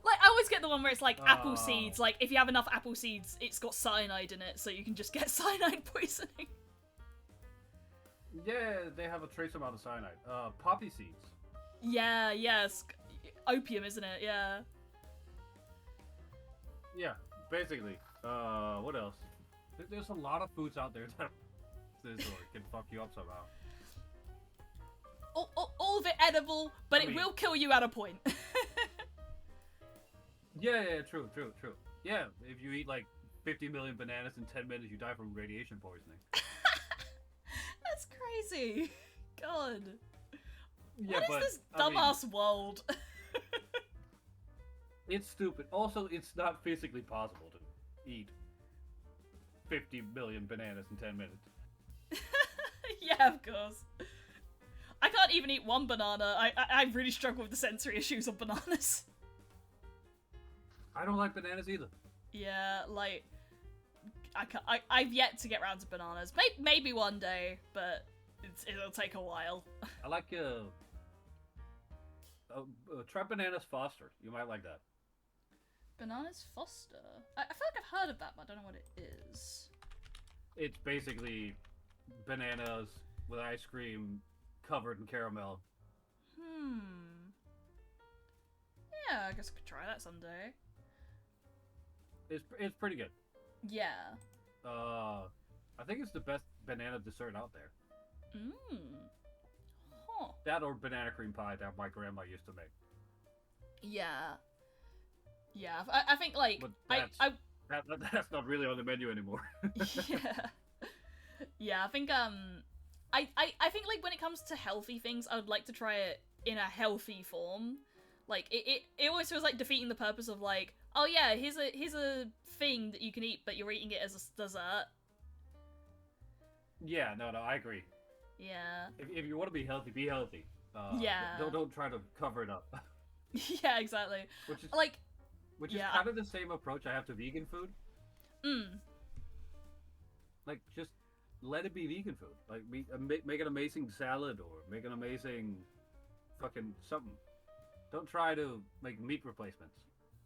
Like, I always get the one where it's like apple seeds, like if you have enough apple seeds, it's got cyanide in it, so you can just get cyanide poisoning. Yeah, they have a trace amount of cyanide. Poppy seeds. Yeah, yes. Opium, isn't it? Yeah. Yeah, basically. What else? There's a lot of foods out there that can fuck you up somehow. All of it edible, but it will kill you at a point. Yeah, true. Yeah, if you eat like 50 million bananas in 10 minutes, you die from radiation poisoning. That's crazy. God. Yeah, what is this dumbass world? It's stupid. Also, it's not physically possible to eat 50 million bananas in 10 minutes. Yeah, of course. I can't even eat one banana. I really struggle with the sensory issues of bananas. I don't like bananas either. Yeah, like I've yet to get around to bananas. Maybe one day, but it'll take a while. I like try bananas Foster. You might like that. Bananas Foster. I feel like I've heard of that, but I don't know what it is. It's basically bananas with ice cream covered in caramel. Yeah, I guess I could try that someday. It's pretty good. Yeah. I think it's the best banana dessert out there. Huh. That or banana cream pie that my grandma used to make. Yeah. Yeah, I think like But that's not really on the menu anymore. Yeah. Yeah, I think I think like when it comes to healthy things, I would like to try it in a healthy form. Like it always feels like defeating the purpose of like, oh yeah, here's a thing that you can eat, but you're eating it as a dessert. Yeah, no, I agree. Yeah. If you want to be healthy, be healthy. Yeah. Don't try to cover it up. Yeah, exactly. Which is like, kind of the same approach I have to vegan food. Like, just let it be vegan food. Like, make an amazing salad or make an amazing fucking something. Don't try to make meat replacements.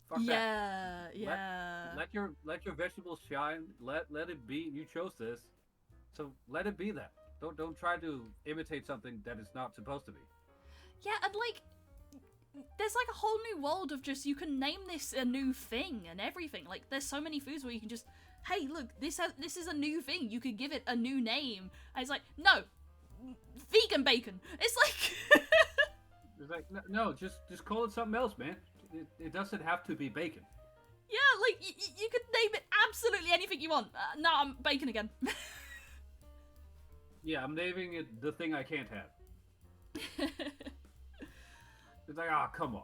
Fuck that. Yeah. Let your vegetables shine. Let it be. You chose this, so let it be that. Don't try to imitate something that it's not supposed to be. Yeah, and like, there's like a whole new world of just, you can name this a new thing and everything. Like, there's so many foods where you can just, hey, look, this is a new thing. You could give it a new name. And it's like, no, vegan bacon. It's like, it's like no, just call it something else, man. It doesn't have to be bacon. Yeah, like you could name it absolutely anything you want. No, I'm bacon again. Yeah, I'm naming it the thing I can't have. It's like, come on.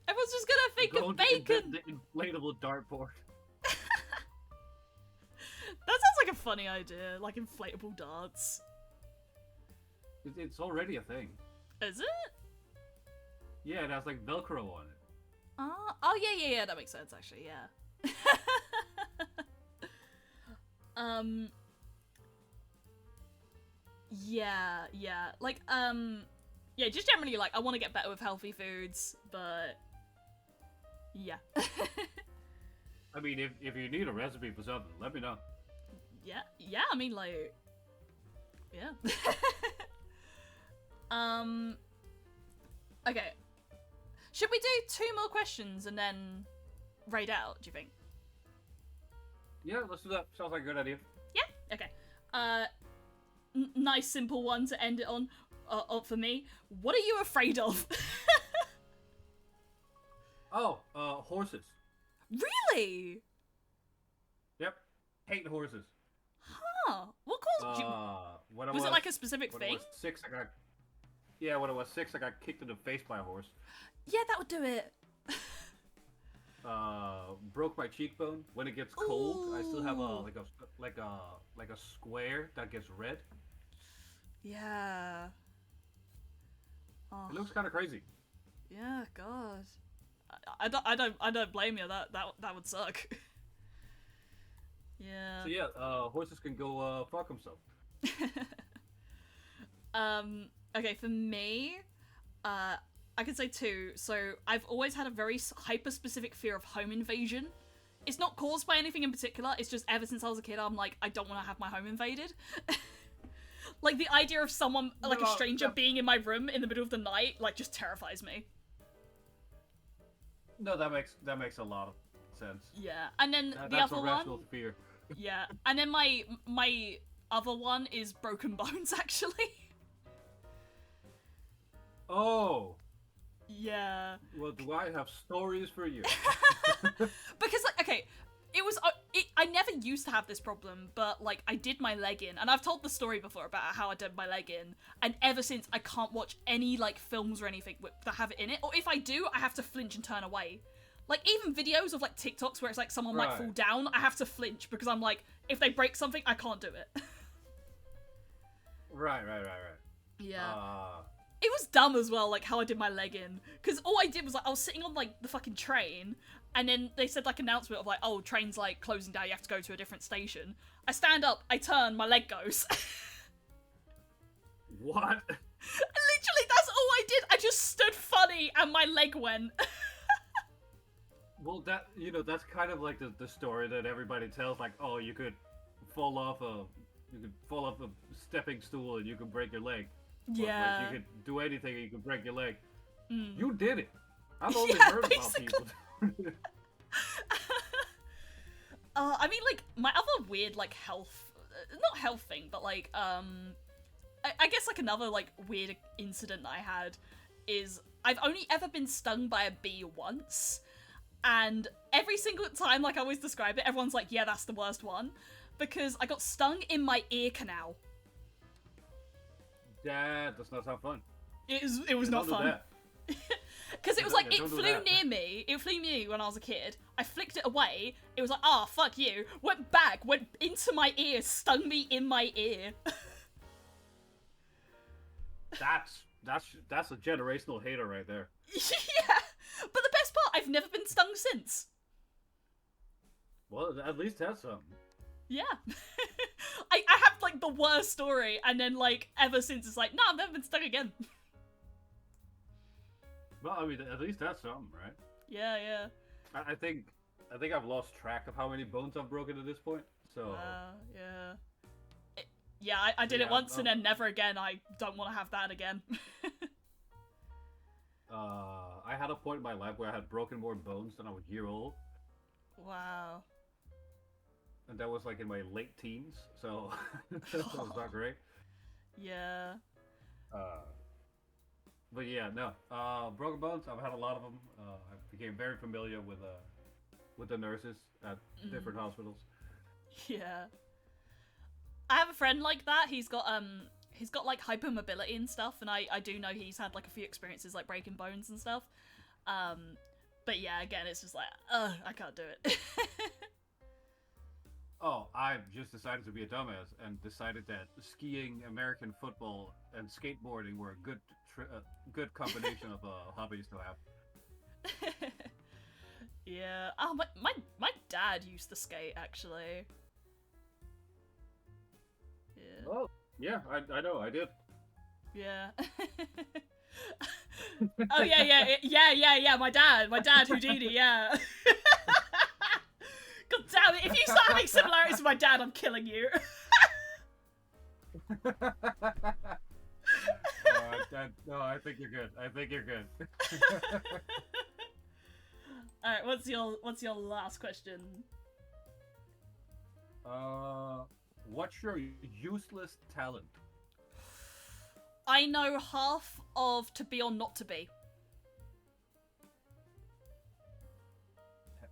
Everyone's just gonna think of bacon. The inflatable dartboard. That sounds like a funny idea, like inflatable darts. It's already a thing. Is it? Yeah, it has like Velcro on it. Oh yeah, that makes sense actually, yeah. Yeah, like, yeah, just generally, like, I want to get better with healthy foods, but, yeah. I mean, if you need a recipe for something, let me know. Yeah, I mean, like, yeah. Okay. Should we do 2 more questions and then raid out, do you think? Yeah, let's do that. Sounds like a good idea. Yeah? Okay. Nice simple one to end it on for me. What are you afraid of? Horses. Really? Yep. Hate horses. Huh. What caused you... Was it like a specific thing? When I was 6, when I was 6, I got kicked in the face by a horse. Yeah, that would do it. Broke my cheekbone. When it gets cold, Ooh. I still have a square that gets red. Yeah. Oh. It looks kind of crazy. Yeah, God. I don't blame you. That would suck. Yeah. So yeah, horses can go fuck themselves. Okay, for me, I could say 2. So I've always had a very hyper-specific fear of home invasion. It's not caused by anything in particular. It's just ever since I was a kid, I'm like, I don't want to have my home invaded. Like, the idea of someone, like a stranger being in my room in the middle of the night, like, just terrifies me. No, that makes a lot of sense. Yeah, and then the that's other a rational one... fear. Yeah, and then my other one is broken bones, actually. Oh. Yeah. Well, do I have stories for you? Because, like, okay, it was... I never used to have this problem, but, like, I did my leg in, and I've told the story before about how I did my leg in, and ever since, I can't watch any, like, films or anything that have it in it, or if I do, I have to flinch and turn away. Like, even videos of, like, TikToks where it's, like, someone might fall down, I have to flinch, because I'm like, if they break something, I can't do it. Right. Yeah. It was dumb as well, like, how I did my leg in. Because all I did was, like, I was sitting on, like, the fucking train, and then they said, like, announcement of, like, oh, train's, like, closing down, you have to go to a different station. I stand up, I turn, my leg goes. What? Literally, that's all I did. I just stood funny, and my leg went. Well, that's kind of like the story that everybody tells, like, oh, you could fall off a stepping stool and you could break your leg. Yeah. Like, you could do anything and you could break your leg. Mm. You did it. I've only heard basically. about people. I mean, like, my other weird, like, not health thing, but, like, I guess, like, another, like, weird incident I had is I've only ever been stung by a bee once, and every single time, like, I always describe it, everyone's like, yeah, that's the worst one, because I got stung in my ear canal. That does not sound fun. It was not fun. Because it was like, Yeah, it flew near me. It flew near me when I was a kid. I flicked it away. It was like, ah, fuck you. Went back, went into my ear, stung me in my ear. That's a generational hater right there. Yeah. But the best part, I've never been stung since. Well, at least that's something. Yeah. I have, like, the worst story, and then, like, ever since it's like, no, I've never been stung again. Well, I mean, at least that's something, right? Yeah, yeah. I think I've lost track of how many bones I've broken at this point. So. Yeah. Yeah, I did it once and then never again. I don't want to have that again. I had a point in my life where I had broken more bones than I was a year old. Wow. And that was like in my late teens, so that was not great. Yeah. But yeah, no. Broken bones, I've had a lot of them. I became very familiar with the nurses at different hospitals. Yeah. I have a friend like that. He's got like hypermobility and stuff, and I do know he's had like a few experiences like breaking bones and stuff. But yeah, again, it's just like, I can't do it. Oh, I've just decided to be a dumbass and decided that skiing, American football, and skateboarding were a good combination of hobbies to have. Yeah. Oh, my dad used to skate, actually. Yeah. Oh, yeah, I know, I did. Yeah. Oh yeah. My dad, Houdini. Yeah. God damn it! If you start having similarities with my dad, I'm killing you. No, I think you're good. All right, what's your last question? What's your useless talent? I know half of to be or not to be.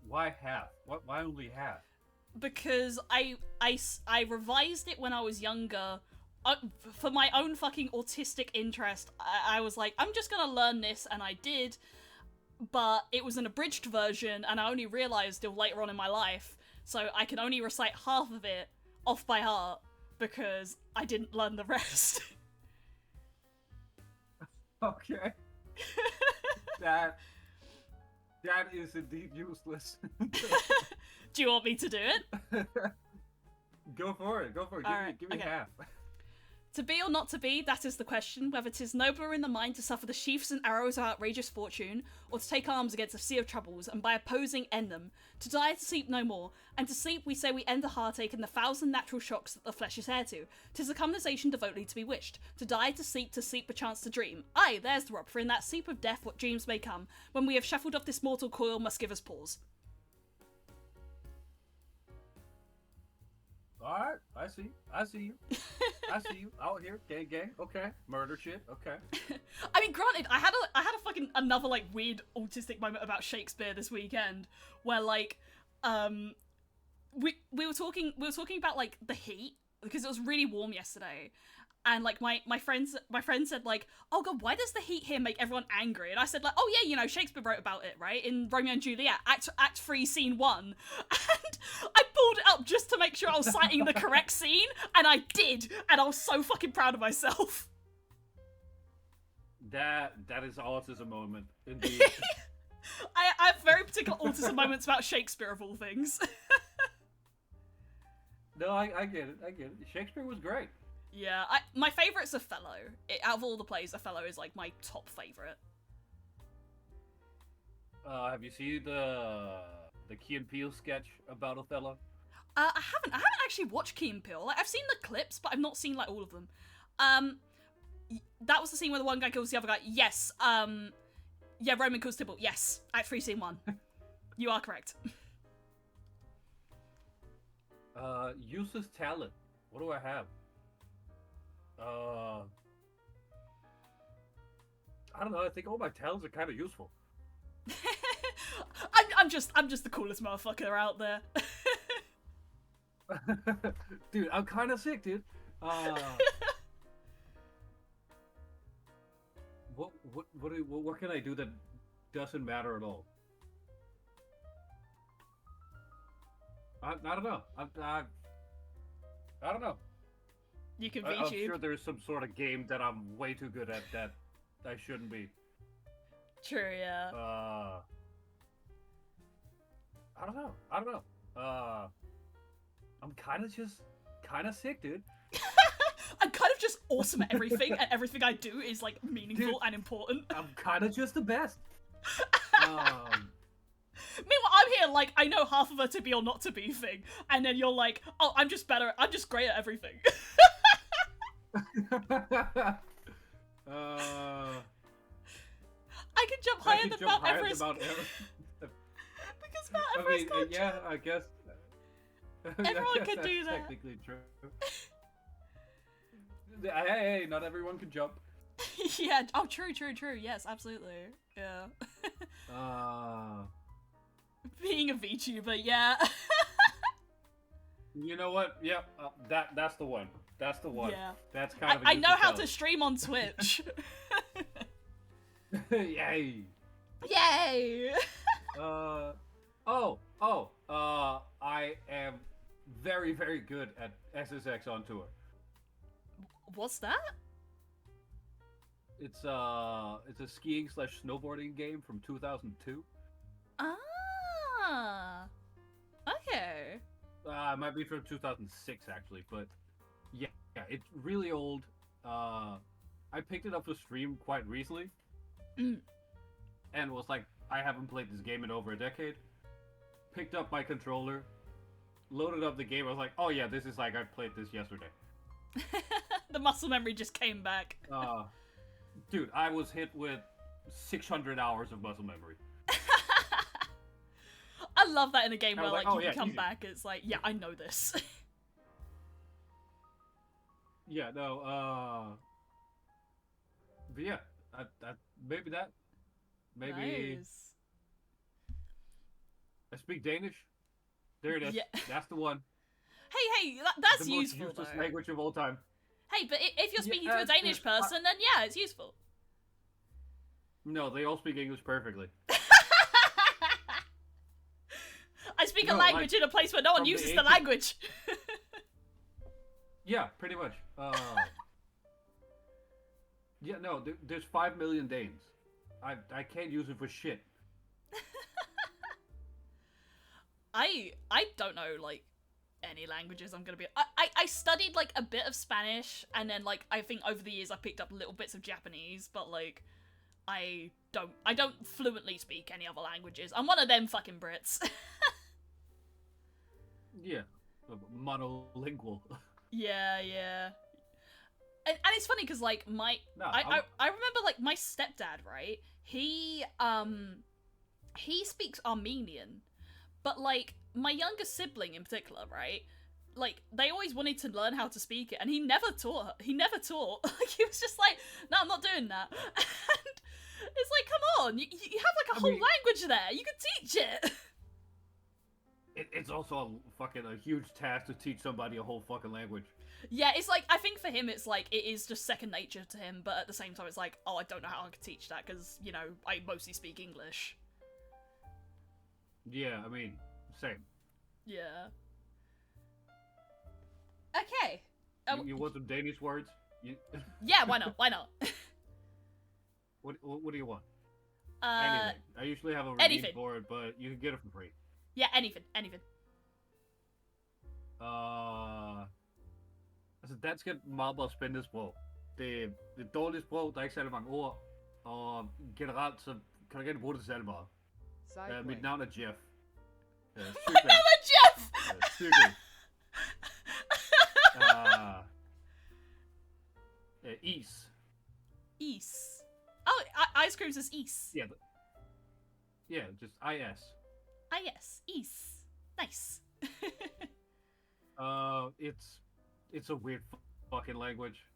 Why half? Why only half? Because I revised it when I was younger. For my own fucking autistic interest, I was like, I'm just gonna learn this, and I did. But it was an abridged version, and I only realised till later on in my life, so I can only recite half of it off by heart, because I didn't learn the rest. Okay. That is indeed useless. Do you want me to do it? Go for it. Give me half. To be or not to be, that is the question, whether 'tis nobler in the mind to suffer the sheaths and arrows of outrageous fortune, or to take arms against a sea of troubles, and by opposing end them, to die to sleep no more, and to sleep we say we end the heartache and the thousand natural shocks that the flesh is heir to. 'Tis a conversation devotedly to be wished, to die to sleep perchance to dream. Aye, there's the rub, for in that sleep of death what dreams may come, when we have shuffled off this mortal coil must give us pause. Alright, I see you. I see you out here, gang. Okay, murder shit. Okay. I mean, granted, I had a fucking another like weird autistic moment about Shakespeare this weekend, where like, we were talking about like the heat because it was really warm yesterday, and like my friend said like, oh god, why does the heat here make everyone angry? And I said like, oh yeah, you know, Shakespeare wrote about it, right, in Romeo and Juliet, Act 3, Scene 1, and I pulled it up just to make sure I was citing the correct scene, and I did, and I was so fucking proud of myself. That is autism moment, indeed. I have very particular autism moments about Shakespeare of all things. No, I get it. Shakespeare was great. Yeah, my favourite's Othello. Out of all the plays, Othello is like my top favourite. Have you seen the Key and Peele sketch about Othello? I haven't actually watched Key and Peele. Like, I've seen the clips, but I've not seen like all of them. That was the scene where the one guy kills the other guy. Yes. Yeah, Roman kills Tybalt. Yes. Act 3, Scene 1. You are correct. Useless talent. What do I have? I don't know. I think all my talents are kind of useful. I'm just the coolest motherfucker out there. Dude, I'm kind of sick, dude. What can I do that doesn't matter at all. I don't know. I don't know. You can I'm VTube. sure there's some sort of game that I'm way too good at that I shouldn't be. True, yeah. I don't know. I'm kind of sick, dude. I'm kind of just awesome at everything, and everything I do is like meaningful Dude, and important. I'm kind of just the best. Meanwhile, I'm here like I know half of a to be or not to be thing, and then you're like, oh, I'm just great at everything. I can jump higher than Mount Everest. Because Mount Everest can't yeah, I guess. Everyone can do that. Technically true. Hey, not everyone can jump. Yeah. Oh, true. Yes, absolutely. Yeah. Being a VTuber, yeah. You know what? Yep. That's the one. That's the one. Yeah. That's kind of. I know how to stream on Twitch. Yay! Yay! I am very, very good at SSX on tour. What's that? It's a skiing / snowboarding game from 2002. Ah. Okay. It might be from 2006 actually, but yeah, it's really old. I picked it up for stream quite recently, and was like, I haven't played this game in over a decade. Picked up my controller, loaded up the game. I was like, oh yeah, this is like I played this yesterday. The muscle memory just came back. Dude, I was hit with 600 hours of muscle memory. I love that in a game where like, like oh, you yeah, can come easy. back. It's like, yeah, I know this. Yeah, no, but yeah, maybe that. Maybe Nice. I speak Danish. There it is. Yeah. That's the one. Hey, that's The most useful useless though. language of all time. Hey, but if you're speaking Yeah, to a Danish person, then yeah, it's useful. No, they all speak English perfectly. I speak a No, language like, in a place where no one from the uses the ancient- language. Yeah, pretty much. Yeah, no, there's 5 million Danes. I can't use it for shit. I don't know like any languages. I'm gonna be. I studied like a bit of Spanish, and then like I think over the years I picked up little bits of Japanese, but like I don't fluently speak any other languages. I'm one of them fucking Brits. Yeah, monolingual. Yeah. And it's funny because like No, I remember like my stepdad, right? He speaks Armenian, but like my younger sibling in particular, right? Like they always wanted to learn how to speak it, and he never taught. Like he was just like, no, I'm not doing that. And it's like, come on, you have like a whole language there. You can teach it. It's also a huge task to teach somebody a whole fucking language. Yeah, it's like, I think for him it's like, it is just second nature to him, but at the same time it's like, oh, I don't know how I could teach that, because, you know, I mostly speak English. Yeah, I mean, same. Yeah. Okay. You want some Danish words? Yeah, why not? What do you want? Anything. I usually have a redeem anything. for it, but you can get it for free. Yeah, anything. Altså, dansk er meget, meget spændende sprog. Det er et dårligt sprog, der er ikke særlig mange ord, og generelt så kan du ikke bruge det særlig meget. Mit navn er Jeff. My name is Jeff! Cykling. Is. Is. Oh, ice creams is is. Yeah, just is. Ah, yes. Is. Nice. It's a weird fucking language.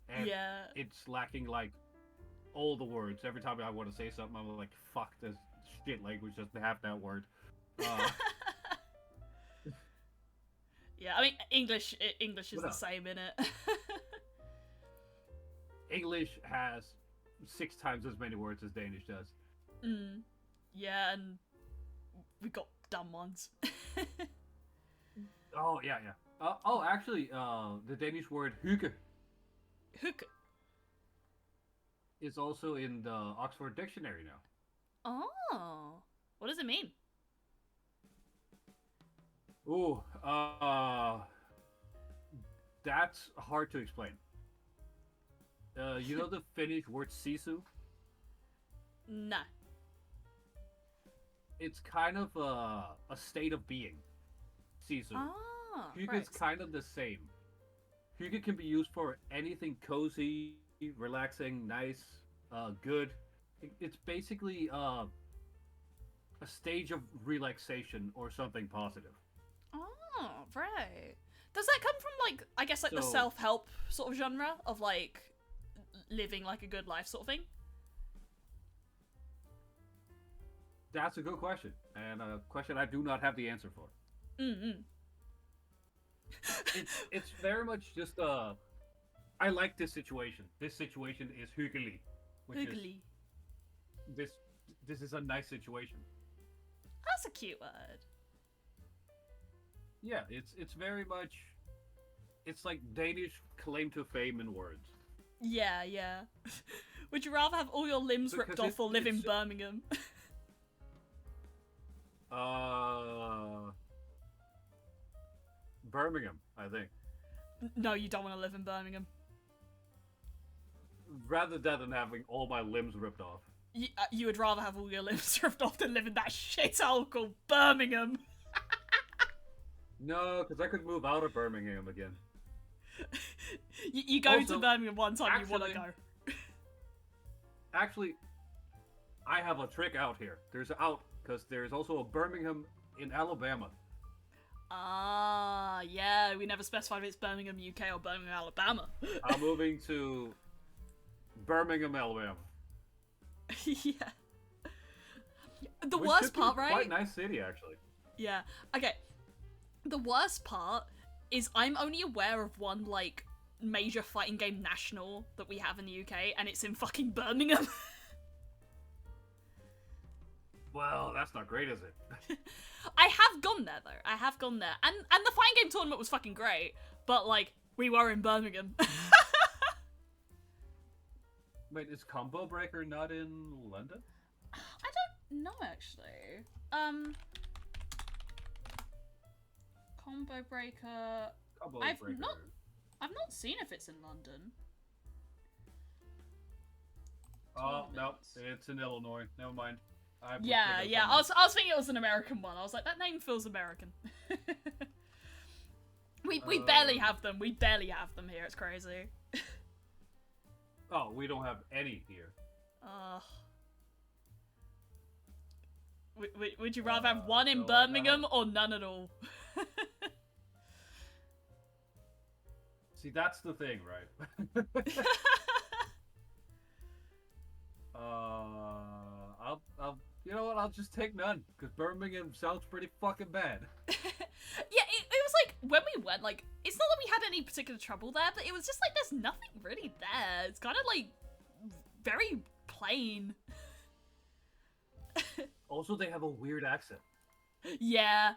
And Yeah. it's lacking like all the words. Every time I want to say something, I'm like, fuck, this shit language doesn't have that word. Yeah, I mean, English is the same, innit? English has 6 times as many words as Danish does. Yeah, and we got dumb ones. Oh, yeah. Actually, the Danish word hygge Hook. is also in the Oxford Dictionary now. Oh, what does it mean? Ooh, that's hard to explain. You know the Finnish word sisu? No. It's kind of a state of being. Sisu. Ah, Hygge right. is kind of the same. Hygge can be used for anything cozy, relaxing, nice, good. It's basically a stage of relaxation or something positive. Oh, right. Does that come from, like, I guess, like, the So- self-help sort of genre of, like, living, like, a good life sort of thing? That's a good question, and a question I do not have the answer for. Mm-mm. It's very much just I like this situation. This situation is hyggelig, which Oogly. is this is a nice situation. That's a cute word. Yeah, it's very much it's like Danish claim to fame in words. Yeah, yeah. Would you rather have all your limbs ripped Because off or live in it's- Birmingham? Birmingham, I think. No, you don't want to live in Birmingham. Rather that than having all my limbs ripped off. You would rather have all your limbs ripped off than live in that shithole called Birmingham. No, because I could move out of Birmingham again. You go Also, to Birmingham one time, you want to actually- go. Actually, I have a trick out here. There's because there's also a Birmingham in Alabama. Ah, yeah, we never specified if it's Birmingham, UK or Birmingham, Alabama. I'm moving to Birmingham, Alabama. Yeah. The Which worst should be part, a right? Quite nice city, actually. Yeah. Okay. The worst part is I'm only aware of one, like, major fighting game national that we have in the UK, and it's in fucking Birmingham. Well, that's not great, is it? I have gone there, though. I have gone there. And the fighting game tournament was fucking great, but, like, we were in Birmingham. Wait, is Combo Breaker not in London? I don't know, actually. Combo Breaker... Combo I've Breaker. I've not seen if it's in London. Oh, no, Tournaments. it's in Illinois. Never mind. I looked Yeah, it up yeah. on I was thinking it was an American one. I was like, that name feels American. we barely have them. We barely have them here. It's crazy. Oh, we don't have any here. Ugh. Would you rather have one in so I Birmingham or none at all? See, that's the thing, right? I'll, you know what? I'll just take none because Birmingham sounds pretty fucking bad. Yeah, it was like when we went, like, it's not that we had any particular trouble there, but it was just like there's nothing really there. It's kind of like very plain. Also, they have a weird accent. Yeah.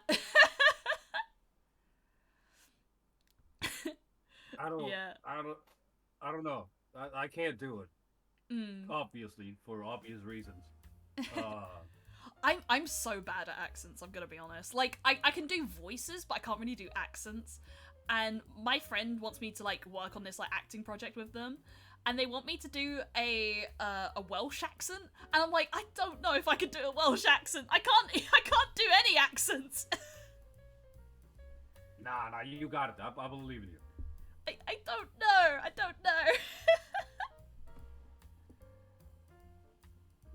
I don't. Yeah. I don't know. I can't do it. Mm. Obviously, for obvious reasons. I'm so bad at accents, I'm gonna be honest. Like, I can do voices, but I can't really do accents. And my friend wants me to, like, work on this, like, acting project with them. And they want me to do a Welsh accent. And I'm like, I don't know if I can do a Welsh accent. I can't do any accents. Nah, you got it. I believe in you. I don't know. I don't know.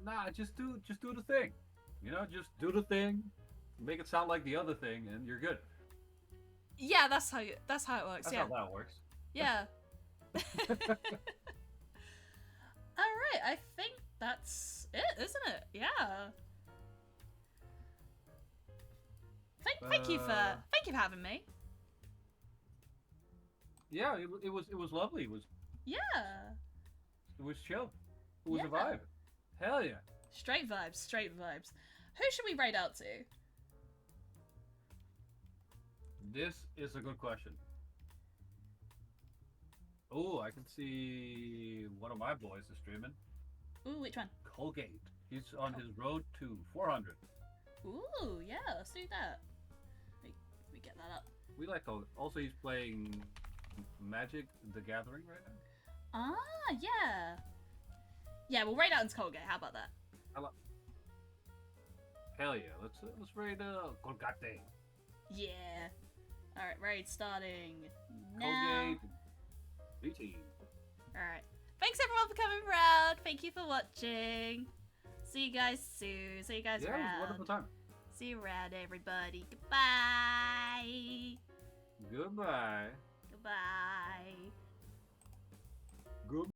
Nah, just do the thing. You know, just do the thing. Make it sound like the other thing, and you're good. Yeah, that's how it works. That's yeah. how that works. Yeah. Alright, I think that's it, isn't it? Yeah. Thank you for having me. Yeah, it was lovely. It was Yeah. chill. It was a Yeah. vibe. Hell yeah. Straight vibes, straight vibes. Who should we raid out to? This is a good question. Oh, I can see one of my boys is streaming. Ooh, which one? Colgate. He's on his road to 400. Ooh, yeah, let's do that. Let me get that up. We like Colgate. Also, he's playing Magic the Gathering right now. Ah, yeah. Yeah, we'll raid out into Colgate. How about that? Hell yeah, let's raid Colgate. Yeah. Alright, raid starting now. Colgate BT. Alright. Thanks everyone for coming round. Thank you for watching. See you guys soon. See you guys Yeah, around. it was a wonderful time. See you around, everybody. Goodbye. Goodbye. Goodbye. Good.